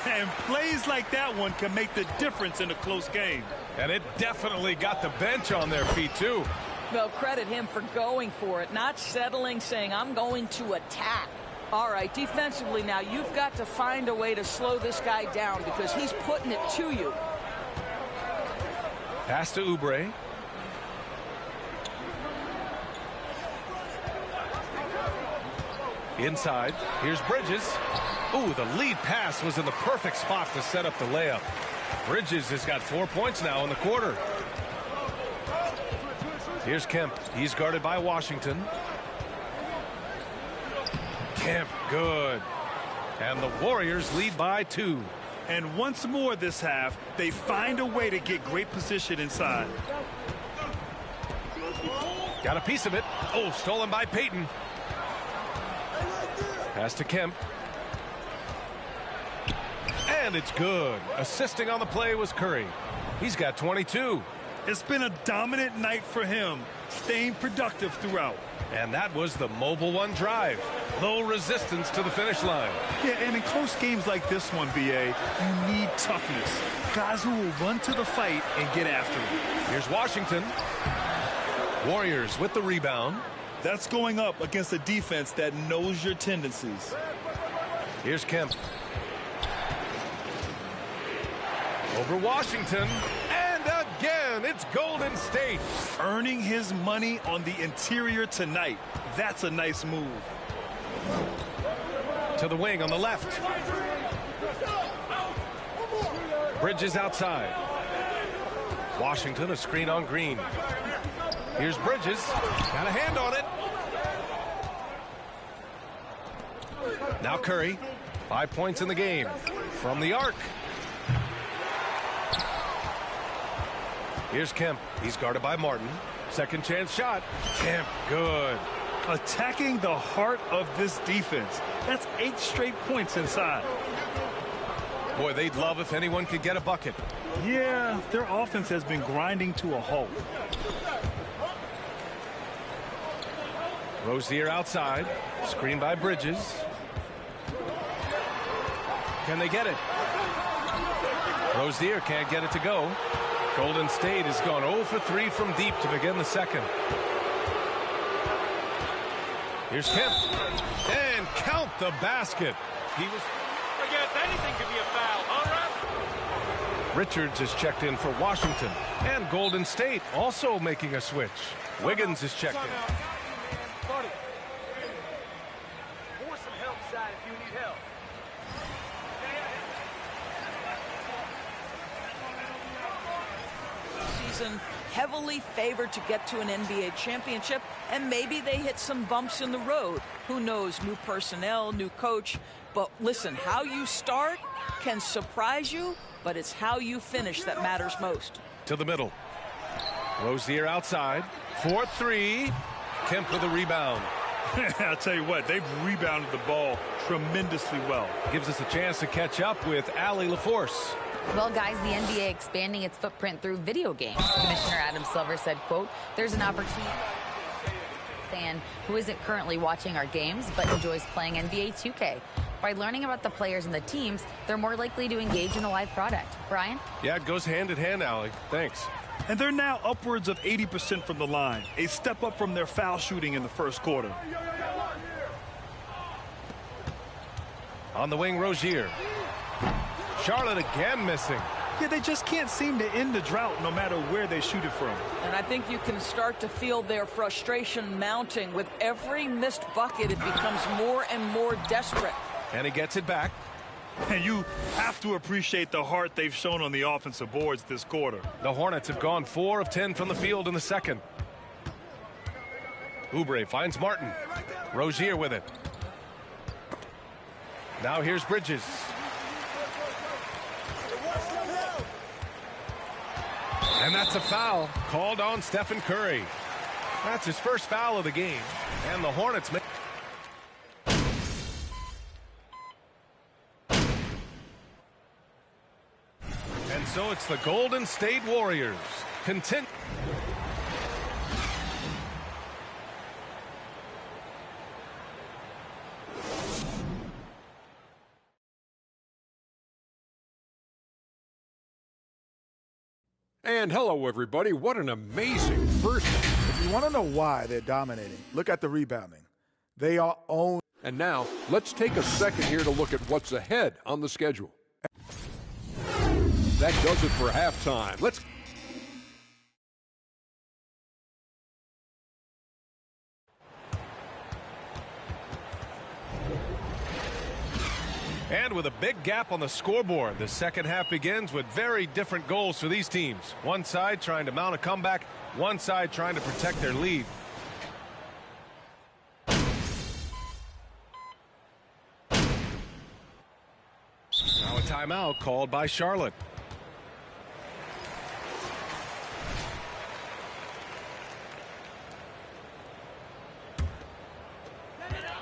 And plays like that one can make the difference in a close game. And it definitely got the bench on their feet, too. Well, credit him for going for it, not settling, saying, I'm going to attack. All right, defensively now, you've got to find a way to slow this guy down because he's putting it to you. Pass to Oubre. Inside, here's Bridges. Ooh, the lead pass was in the perfect spot to set up the layup. Bridges has got 4 points now in the quarter. Here's Kemp. He's guarded by Washington. Kemp, good. And the Warriors lead by 2. And once more this half, they find a way to get great position inside. Got a piece of it. Oh, stolen by Payton. Pass to Kemp. And it's good. Assisting on the play was Curry. He's got 22. It's been a dominant night for him, staying productive throughout. And that was the Mobile One drive. Low resistance to the finish line. Yeah, and in close games like this one, BA, you need toughness. Guys who will run to the fight and get after it. Here's Washington. Warriors with the rebound. That's going up against a defense that knows your tendencies. Here's Kemp. Over Washington. And again, it's Golden State. Earning his money on the interior tonight. That's a nice move. To the wing on the left. Bridges outside. Washington a screen on Green. Here's Bridges. Got a hand on it. Now Curry. 5 points in the game. From the arc. Here's Kemp. He's guarded by Martin. Second chance shot. Kemp, good. Attacking the heart of this defense. That's 8 straight points inside. Boy, they'd love if anyone could get a bucket. Yeah, their offense has been grinding to a halt. Rozier outside. Screen by Bridges. Can they get it? Rozier can't get it to go. Golden State has gone 0 for 3 from deep to begin the second. Here's Kemp. And count the basket. He was... I guess anything could be a foul, all right? Richards is checked in for Washington. And Golden State also making a switch. Wiggins is checked in. Buddy. Pour some help side if you need help. Season heavily favored to get to an NBA championship, and maybe they hit some bumps in the road. Who knows? New personnel, new coach. But listen, how you start can surprise you, but it's how you finish that matters most. To the middle. Rozier outside. 4-3. Kemp with a rebound. I'll tell you what, they've rebounded the ball tremendously well. Gives us a chance to catch up with Allie LaForce. Well, guys, the NBA expanding its footprint through video games. Commissioner Adam Silver said, quote, there's an opportunity fan who isn't currently watching our games but enjoys playing NBA 2K. By learning about the players and the teams, they're more likely to engage in the live product. Brian? Yeah, it goes hand in hand, Allie. Thanks. And they're now upwards of 80% from the line, a step up from their foul shooting in the first quarter. On the wing, Rozier. Charlotte again missing. Yeah, they just can't seem to end the drought no matter where they shoot it from. And I think you can start to feel their frustration mounting. With every missed bucket, it becomes more and more desperate. And he gets it back. And you have to appreciate the heart they've shown on the offensive boards this quarter. The Hornets have gone 4 of 10 from the field in the second. Oubre finds Martin. Rozier with it. Now here's Bridges. And that's a foul called on Stephen Curry. That's his first foul of the game. And the Hornets make... And so it's the Golden State Warriors. Continue. And hello, everybody. What an amazing first. If you want to know why they're dominating, look at the rebounding. They are owned. And now, let's take a second here to look at what's ahead on the schedule. That does it for halftime. Let's... And with a big gap on the scoreboard, the second half begins with very different goals for these teams. One side trying to mount a comeback, one side trying to protect their lead. Now a timeout called by Charlotte.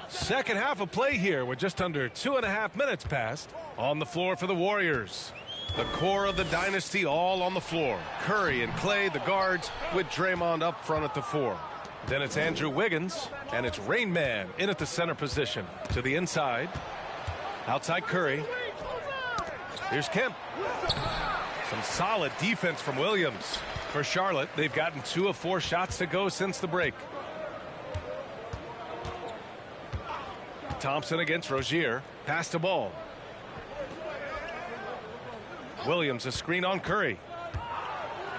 Second half of play here with just under 2.5 minutes passed. On the floor for the Warriors. The core of the dynasty all on the floor. Curry and Clay, the guards, with Draymond up front at the 4. Then it's Andrew Wiggins, and it's Rain Man in at the center position. To the inside. Outside Curry. Here's Kemp. Some solid defense from Williams. For Charlotte, they've gotten 2 of 4 shots to go since the break. Thompson against Rozier. Pass the ball. Williams a screen on Curry.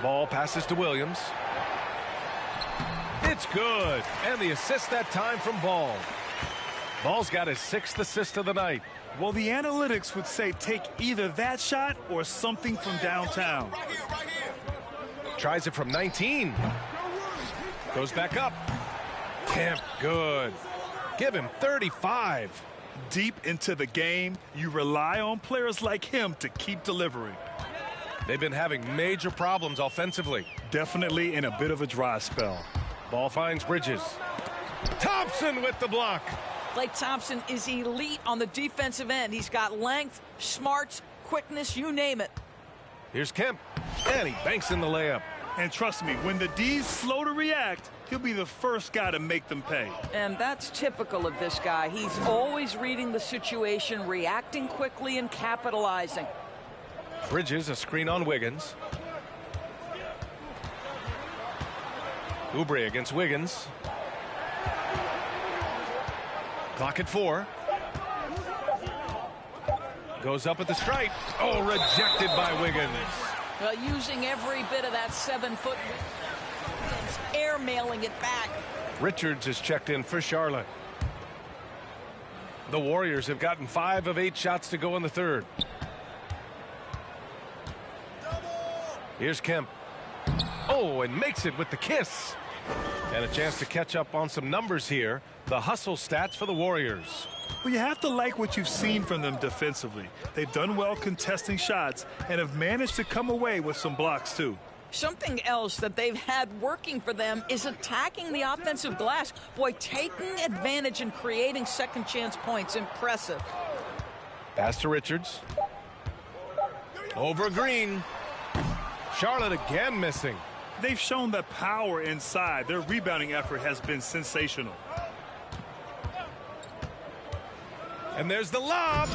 Ball passes to Williams. It's good. And the assist that time from Ball. Ball's got his 6th assist of the night. Well, the analytics would say take either that shot or something from downtown. Tries it from 19. Goes back up. Kemp, good. Give him 35. Deep into the game, you rely on players like him to keep delivering. They've been having major problems offensively. Definitely in a bit of a dry spell. Ball finds Bridges. Thompson with the block. Klay Thompson is elite on the defensive end. He's got length, smarts, quickness, you name it. Here's Kemp, and he banks in the layup. And trust me, when the D's slow to react, he'll be the first guy to make them pay. And that's typical of this guy. He's always reading the situation, reacting quickly, and capitalizing. Bridges a screen on Wiggins. Oubre against Wiggins. Clock at 4. Goes up at the stripe. Oh, rejected by Wiggins. Using every bit of that 7-foot, air-mailing it back. Richards is checked in for Charlotte. The Warriors have gotten 5 of 8 shots to go in the third. Here's Kemp. Oh, and makes it with the kiss. And a chance to catch up on some numbers here. The hustle stats for the Warriors. Well, you have to like what you've seen from them defensively. They've done well contesting shots and have managed to come away with some blocks, too. Something else that they've had working for them is attacking the offensive glass. Boy, taking advantage and creating second chance points. Impressive. Pass to Richards. Over Green. Charlotte again missing. They've shown the power inside. Their rebounding effort has been sensational. And there's the lob.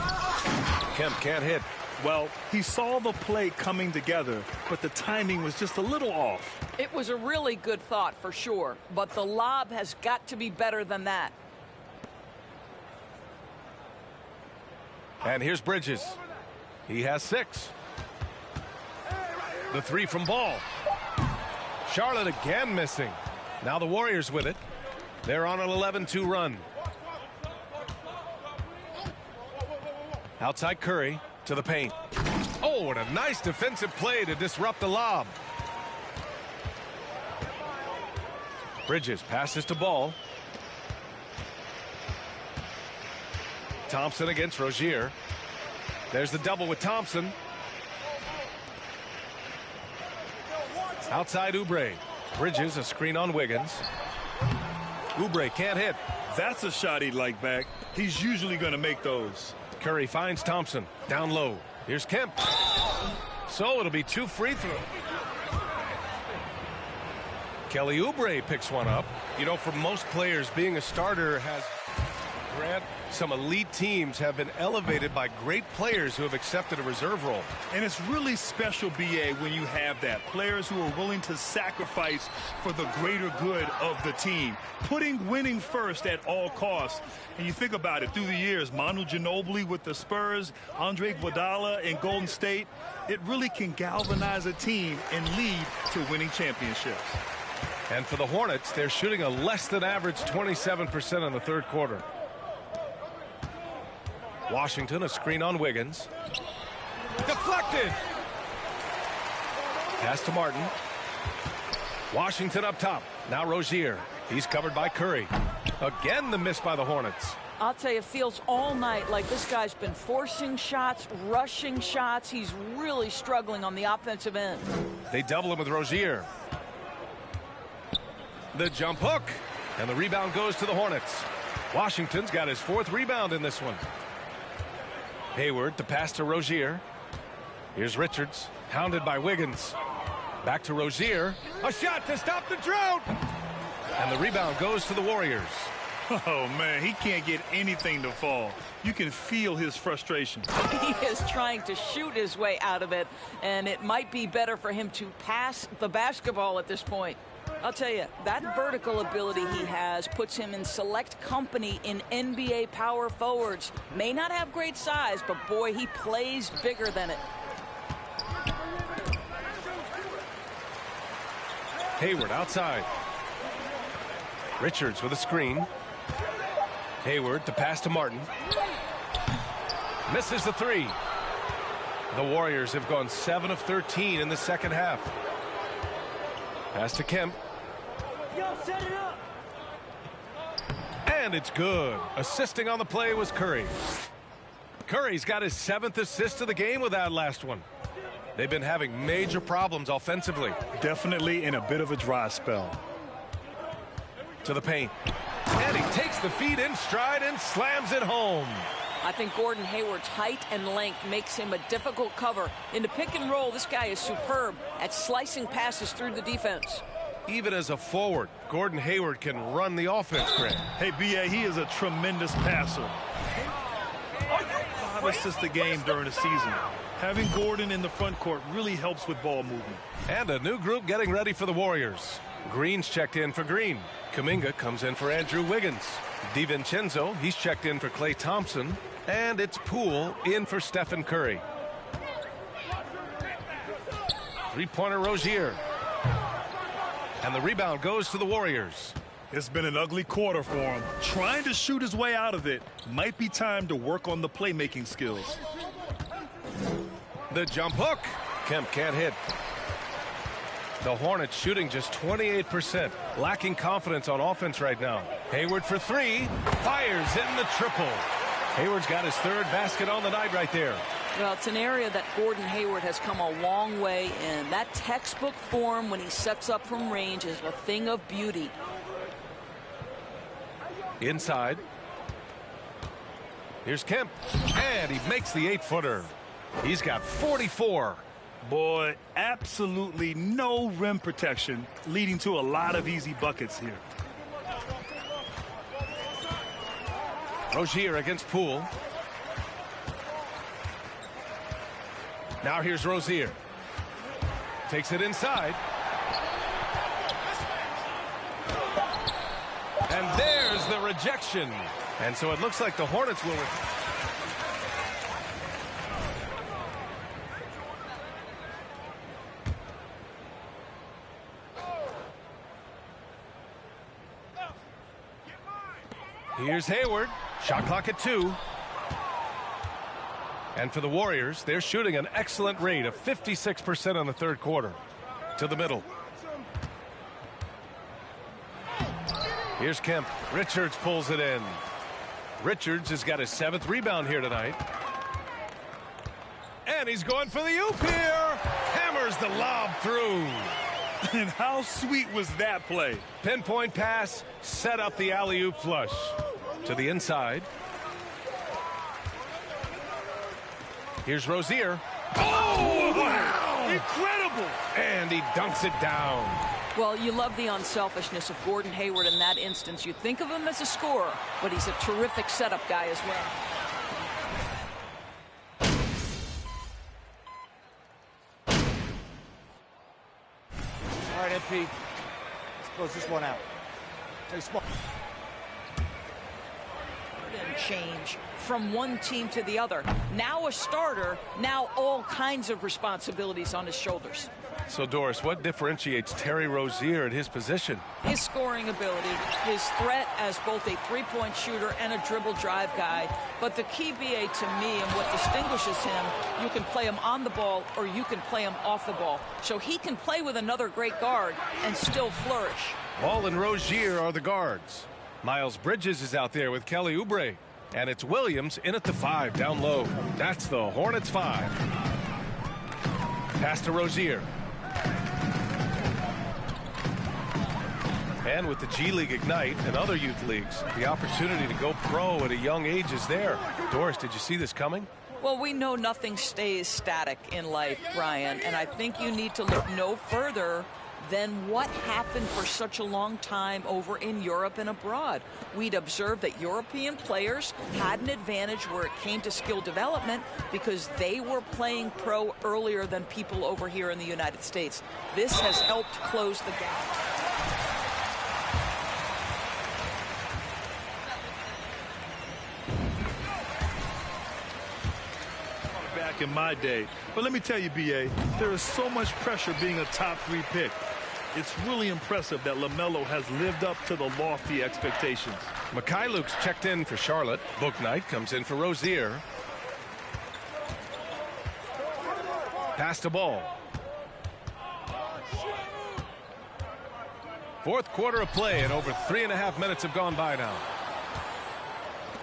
Kemp can't hit. Well, he saw the play coming together, but the timing was just a little off. It was a really good thought for sure, but the lob has got to be better than that. And here's Bridges. He has 6. The 3 from Ball. Charlotte again missing. Now the Warriors with it. They're on an 11-2 run. Outside Curry to the paint. Oh, and a nice defensive play to disrupt the lob. Bridges passes to Ball. Thompson against Rozier. There's the double with Thompson. Outside Oubre. Bridges a screen on Wiggins. Oubre can't hit. That's a shot he'd like back. He's usually going to make those. Curry finds Thompson down low. Here's Kemp. So it'll be 2 free throws. Kelly Oubre picks one up. You know, for most players, being a starter has Grant, some elite teams have been elevated by great players who have accepted a reserve role. And it's really special, B.A., when you have that. Players who are willing to sacrifice for the greater good of the team. Putting winning first at all costs. And you think about it, through the years, Manu Ginobili with the Spurs, Andre Iguodala in Golden State, it really can galvanize a team and lead to winning championships. And for the Hornets, they're shooting a less than average 27% in the third quarter. Washington, a screen on Wiggins. Deflected. Pass to Martin. Washington up top. Now Rozier. He's covered by Curry. Again, the miss by the Hornets. I'll tell you, it feels all night like this guy's been forcing shots, rushing shots. He's really struggling on the offensive end. They double him with Rozier. The jump hook. And the rebound goes to the Hornets. Washington's got his fourth rebound in this one. Hayward to pass to Rozier. Here's Richards, hounded by Wiggins. Back to Rozier. A shot to stop the drought. And the rebound goes to the Warriors. Oh, man, he can't get anything to fall. You can feel his frustration. He is trying to shoot his way out of it, and it might be better for him to pass the basketball at this point. I'll tell you, that vertical ability he has puts him in select company in NBA power forwards. May not have great size, but boy, he plays bigger than it. Hayward outside. Richards with a screen. Hayward to pass to Martin. Misses the three. The Warriors have gone 7 of 13 in the second half. Pass to Kemp. Set it up. And it's good. Assisting on the play was Curry. Curry's got his 7th assist of the game with that last one. They've been having major problems offensively. Definitely in a bit of a dry spell. To the paint. And he takes the feed in stride and slams it home. I think Gordon Hayward's height and length makes him a difficult cover. In the pick and roll, this guy is superb at slicing passes through the defense. Even as a forward, Gordon Hayward can run the offense, Grant. Hey, B.A., he is a tremendous passer. 5 assists a game during the season. Having Gordon in the front court really helps with ball movement. And a new group getting ready for the Warriors. Green's checked in for Green. Kuminga comes in for Andrew Wiggins. DiVincenzo, he's checked in for Klay Thompson. And it's Poole in for Stephen Curry. Three-pointer Rozier. And the rebound goes to the Warriors. It's been an ugly quarter for him. Trying to shoot his way out of it. Might be time to work on the playmaking skills. The jump hook. Kemp can't hit. The Hornets shooting just 28%. Lacking confidence on offense right now. Hayward for three. Fires in the triple. Hayward's got his 3rd basket on the night right there. Well, it's an area that Gordon Hayward has come a long way in. That textbook form when he sets up from range is a thing of beauty. Inside. Here's Kemp. And he makes the 8-footer. He's got 44. Boy, absolutely no rim protection, leading to a lot of easy buckets here. Rozier against Poole. Now here's Rozier. Takes it inside. And there's the rejection. And so it looks like the Hornets will. Here's Hayward. Shot clock at 2. And for the Warriors, they're shooting an excellent rate of 56% on the third quarter. To the middle. Here's Kemp. Richards pulls it in. Richards has got his 7th rebound here tonight. And he's going for the oop here. Hammers the lob through. And how sweet was that play? Pinpoint pass, set up the alley-oop flush. To the inside. Here's Rozier. Oh, wow! Incredible! And he dunks it down. Well, you love the unselfishness of Gordon Hayward in that instance. You think of him as a scorer, but he's a terrific setup guy as well. All right, MP. Let's close this one out. Take small. Change from one team to the other. Now a starter, now all kinds of responsibilities on his shoulders. So, Doris, what differentiates Terry Rozier at his position? His scoring ability, his threat as both a three-point shooter and a dribble drive guy. But the key, BA, to me, and what distinguishes him, you can play him on the ball or you can play him off the ball. So he can play with another great guard and still flourish. Ball and Rozier are the guards. Miles Bridges is out there with Kelly Oubre. And it's Williams in at the 5, down low. That's the Hornets 5. Pass to Rozier. And with the G League Ignite and other youth leagues, the opportunity to go pro at a young age is there. Doris, did you see this coming? Well, we know nothing stays static in life, Brian, and I think you need to look no further than what happened for such a long time over in Europe and abroad. We'd observed that European players had an advantage where it came to skill development because they were playing pro earlier than people over here in the United States. This has helped close the gap. Back in my day. But let me tell you, BA, there is so much pressure being a top 3 pick. It's really impressive that LaMelo has lived up to the lofty expectations. Mikhailuk's checked in for Charlotte. Bouknight comes in for Rozier. Pass to Ball. Fourth quarter of play, and over 3.5 minutes have gone by now.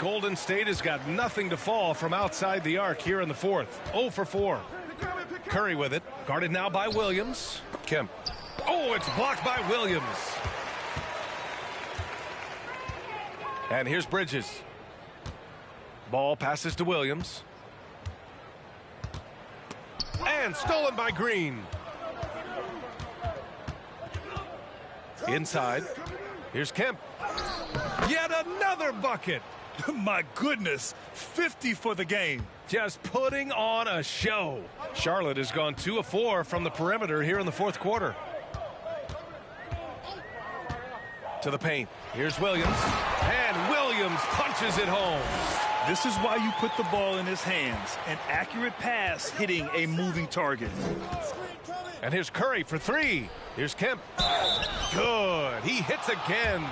Golden State has got nothing to fall from outside the arc here in the fourth. 0 for 4. Curry with it. Guarded now by Williams. Kemp. Oh, it's blocked by Williams. And here's Bridges. Ball passes to Williams. And stolen by Green. Inside. Here's Kemp. Yet another bucket. My goodness, 50 for the game. Just putting on a show. Charlotte has gone 2 of 4 from the perimeter here in the fourth quarter. To the paint. Here's Williams. And Williams punches it home. This is why you put the ball in his hands. An accurate pass hitting a moving target. And here's Curry for 3. Here's Kemp. Good. He hits again.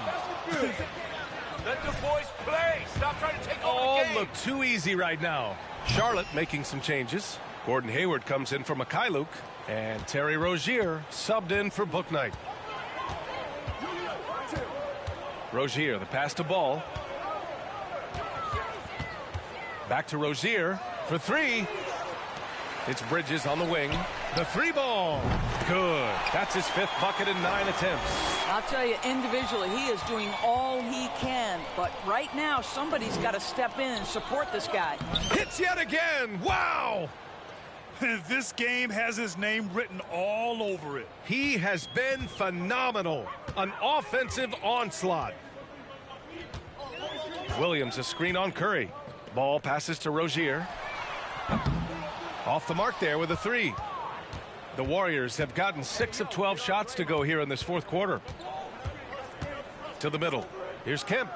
Let the boys play. Stop trying to take over the game. Oh, look too easy right now. Charlotte making some changes. Gordon Hayward comes in for Mikhailuk. And Terry Rozier subbed in for Bouknight. Rozier, the pass to Ball. Back to Rozier for 3. It's Bridges on the wing. The 3 ball. Good. That's his 5th bucket in 9 attempts. I'll tell you, individually, he is doing all he can. But right now, somebody's got to step in and support this guy. Hits yet again. Wow. This game has his name written all over it. He has been phenomenal. An offensive onslaught. Williams, a screen on Curry. Ball passes to Rozier. Off the mark there with a 3. The Warriors have gotten 6 of 12 shots to go here in this fourth quarter. To the middle. Here's Kemp.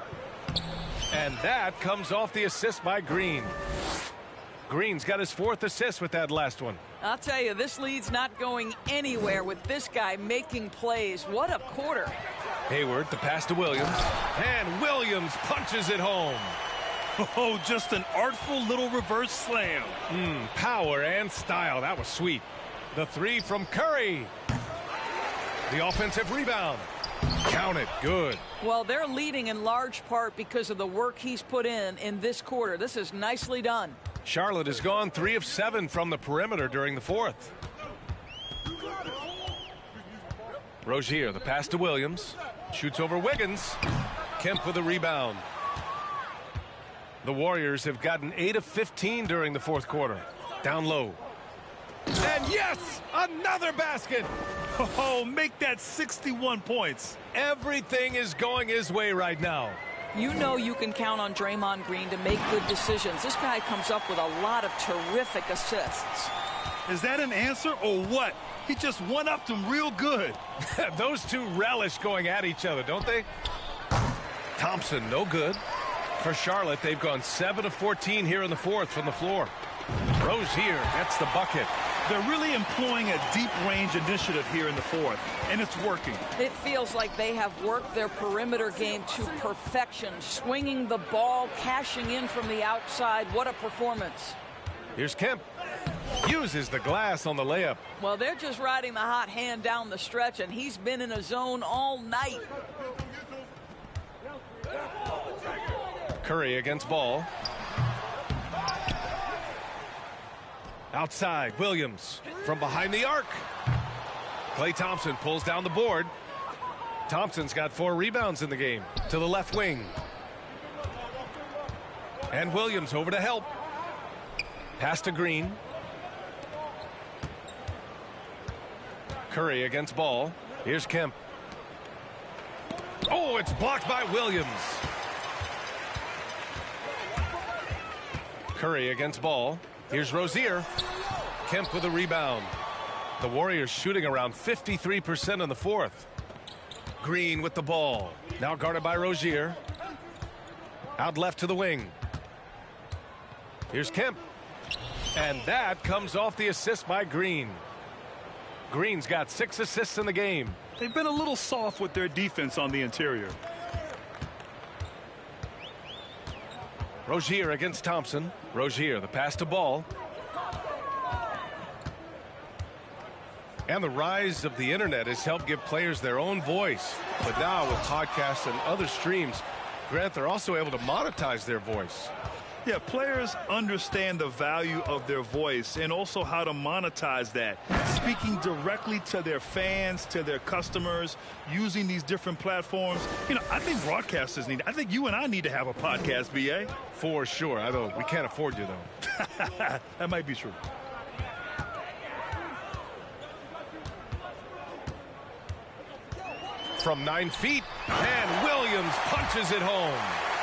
And that comes off the assist by Green. Green's got his 4th assist with that last one. I'll tell you, this lead's not going anywhere with this guy making plays. What a quarter. Hayward, the pass to Williams. And Williams punches it home. Oh, just an artful little reverse slam. Power and style. That was sweet. The 3 from Curry. The offensive rebound. Count it. Good. Well, they're leading in large part because of the work he's put in this quarter. This is nicely done. Charlotte has gone 3 of 7 from the perimeter during the fourth. Rozier, the pass to Williams. Shoots over Wiggins. Kemp with a rebound. The Warriors have gotten 8 of 15 during the fourth quarter. Down low. And yes, another basket. Oh, make that 61 points. Everything is going his way right now. You know you can count on Draymond Green to make good decisions. This guy comes up with a lot of terrific assists. Is that an answer or what? He just one-upped him real good. Those two relish going at each other, don't they? Thompson, no good. For Charlotte, they've gone 7 of 14 here in the fourth from the floor. Rozier gets the bucket. They're really employing a deep-range initiative here in the fourth, and it's working. It feels like they have worked their perimeter game to perfection, swinging the ball, cashing in from the outside. What a performance. Here's Kemp. Uses the glass on the layup. Well, they're just riding the hot hand down the stretch, and he's been in a zone all night. Curry against Ball. Outside, Williams from behind the arc. Klay Thompson pulls down the board. Thompson's got 4 rebounds in the game. To the left wing. And Williams over to help. Pass to Green. Curry against Ball. Here's Kemp. Oh, it's blocked by Williams. Curry against Ball. Here's Rozier. Kemp with a rebound. The Warriors shooting around 53% in the fourth. Green with the ball. Now guarded by Rozier. Out left to the wing. Here's Kemp. And that comes off the assist by Green. Green's got 6 assists in the game. They've been a little soft with their defense on the interior. Rozier against Thompson. Rozier, the pass to Ball. And the rise of the internet has helped give players their own voice. But now with podcasts and other streams, Grant, they're also able to monetize their voice. Yeah, players understand the value of their voice and also how to monetize that. Speaking directly to their fans, to their customers, using these different platforms. You know, I think broadcasters need, I think you and I need to have a podcast, BA. For sure. I don't, we can't afford you, though. That might be true. From 9 feet, and Williams punches it home.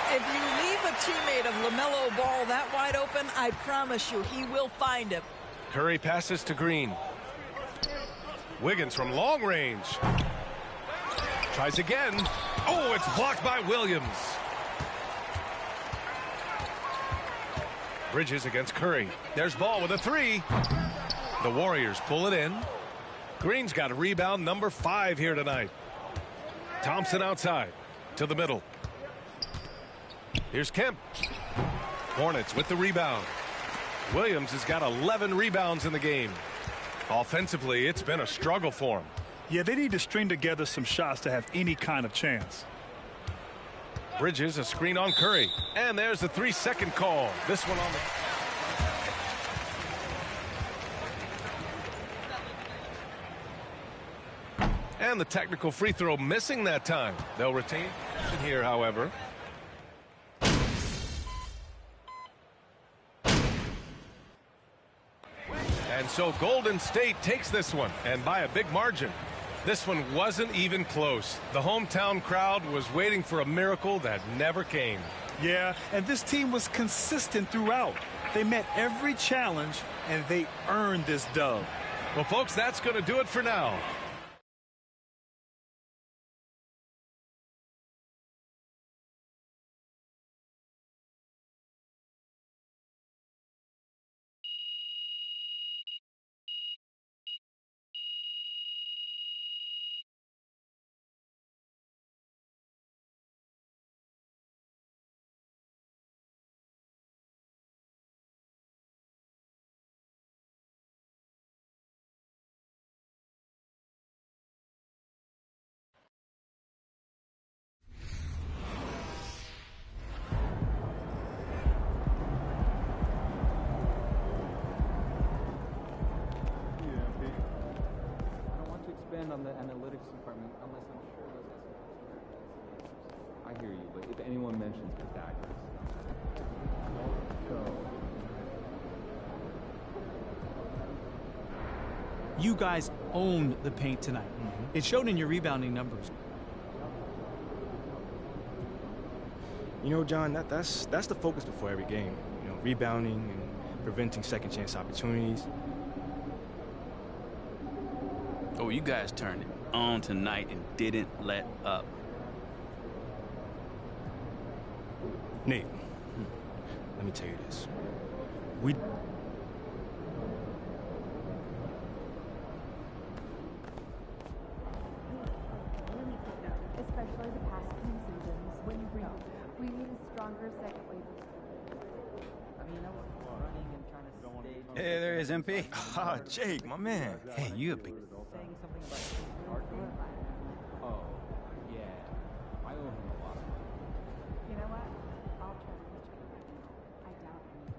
If you leave a teammate of LaMelo Ball that wide open, I promise you he will find him. Curry passes to Green. Wiggins from long range. Tries again. Oh, it's blocked by Williams. Bridges against Curry. There's Ball with a 3. The Warriors pull it in. Green's got a rebound number 5 here tonight. Thompson outside to the middle. Here's Kemp. Hornets with the rebound. Williams has got 11 rebounds in the game. Offensively, it's been a struggle for him. Yeah, they need to string together some shots to have any kind of chance. Bridges, a screen on Curry. And there's the 3-second call. This one on the... And the technical free throw missing that time. They'll retain it here, however. And so Golden State takes this one, and by a big margin. This one wasn't even close. The hometown crowd was waiting for a miracle that never came. Yeah, and this team was consistent throughout. They met every challenge, and they earned this dub. Well, folks, that's going to do it for now. On the analytics department unless I'm sure those I hear you, but if anyone mentions Pythagoras, so You guys owned the paint tonight. It showed in your rebounding numbers. You know, John, that's the focus before every game. You know, rebounding and preventing second chance opportunities. Oh, you guys turned it on tonight and didn't let up. Nate, let me tell you this. We... Especially the past few seasons. When we need a stronger second wave. Hey, there is MP. Ah, Jake, my man. Hey, you a big... Oh, yeah. I owe him a lot. You know what? I'll try to catch up. I doubt it.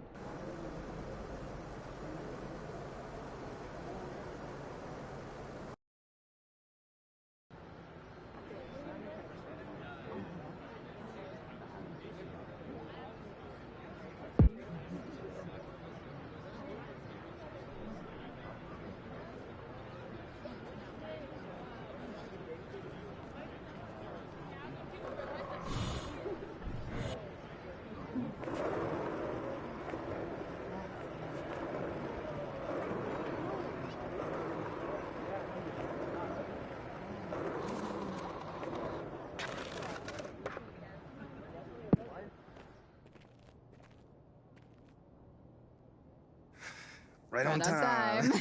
Right on time.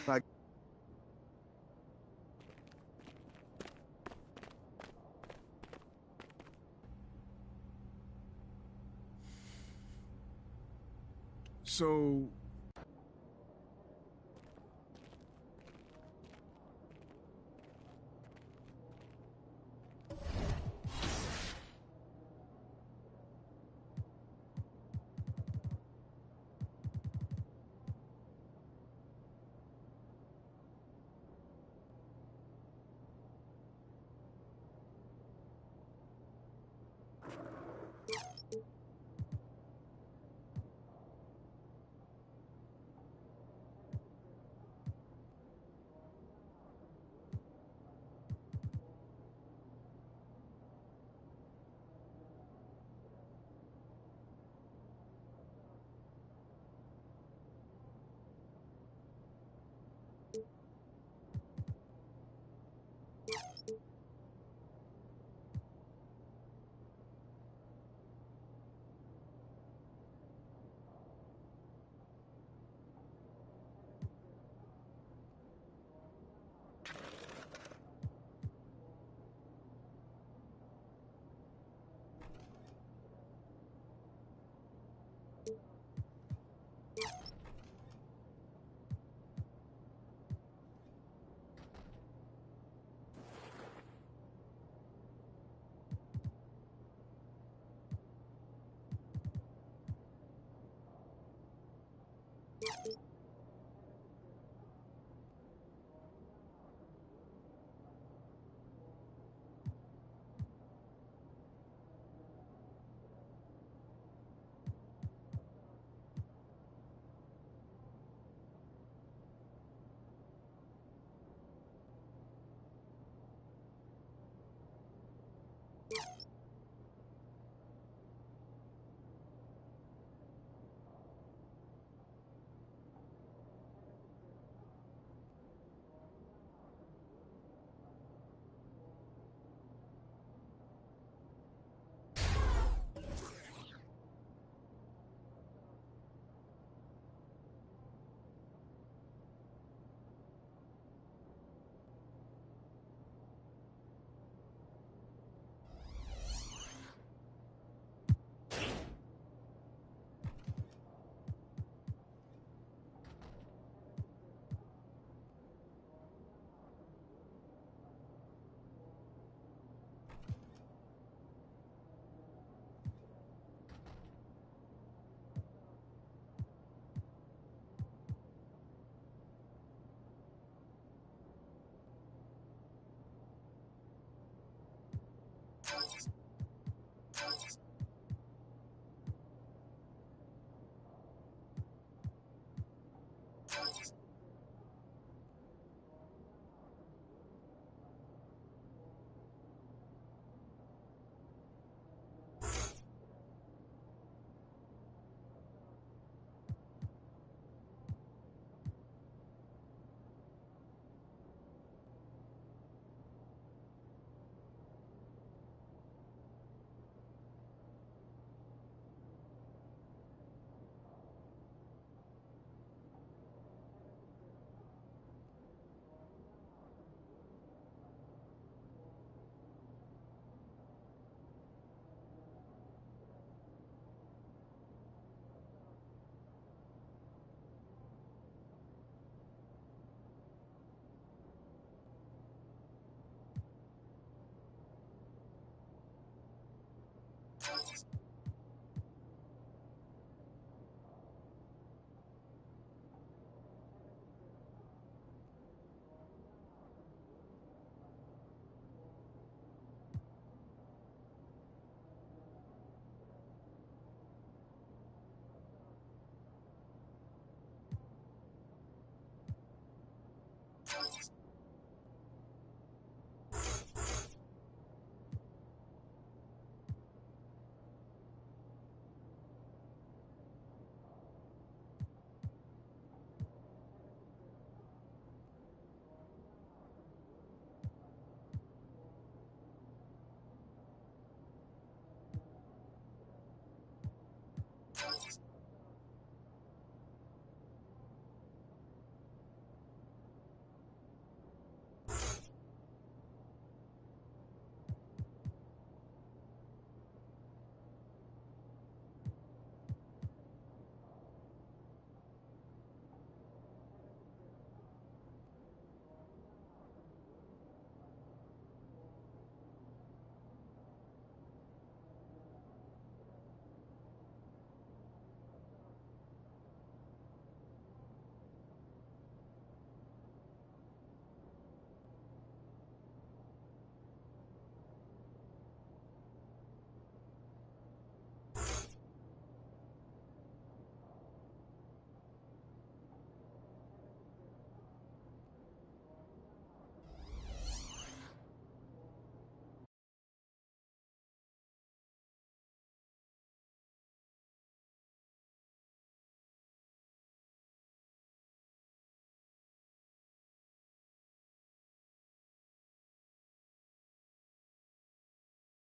Like, So,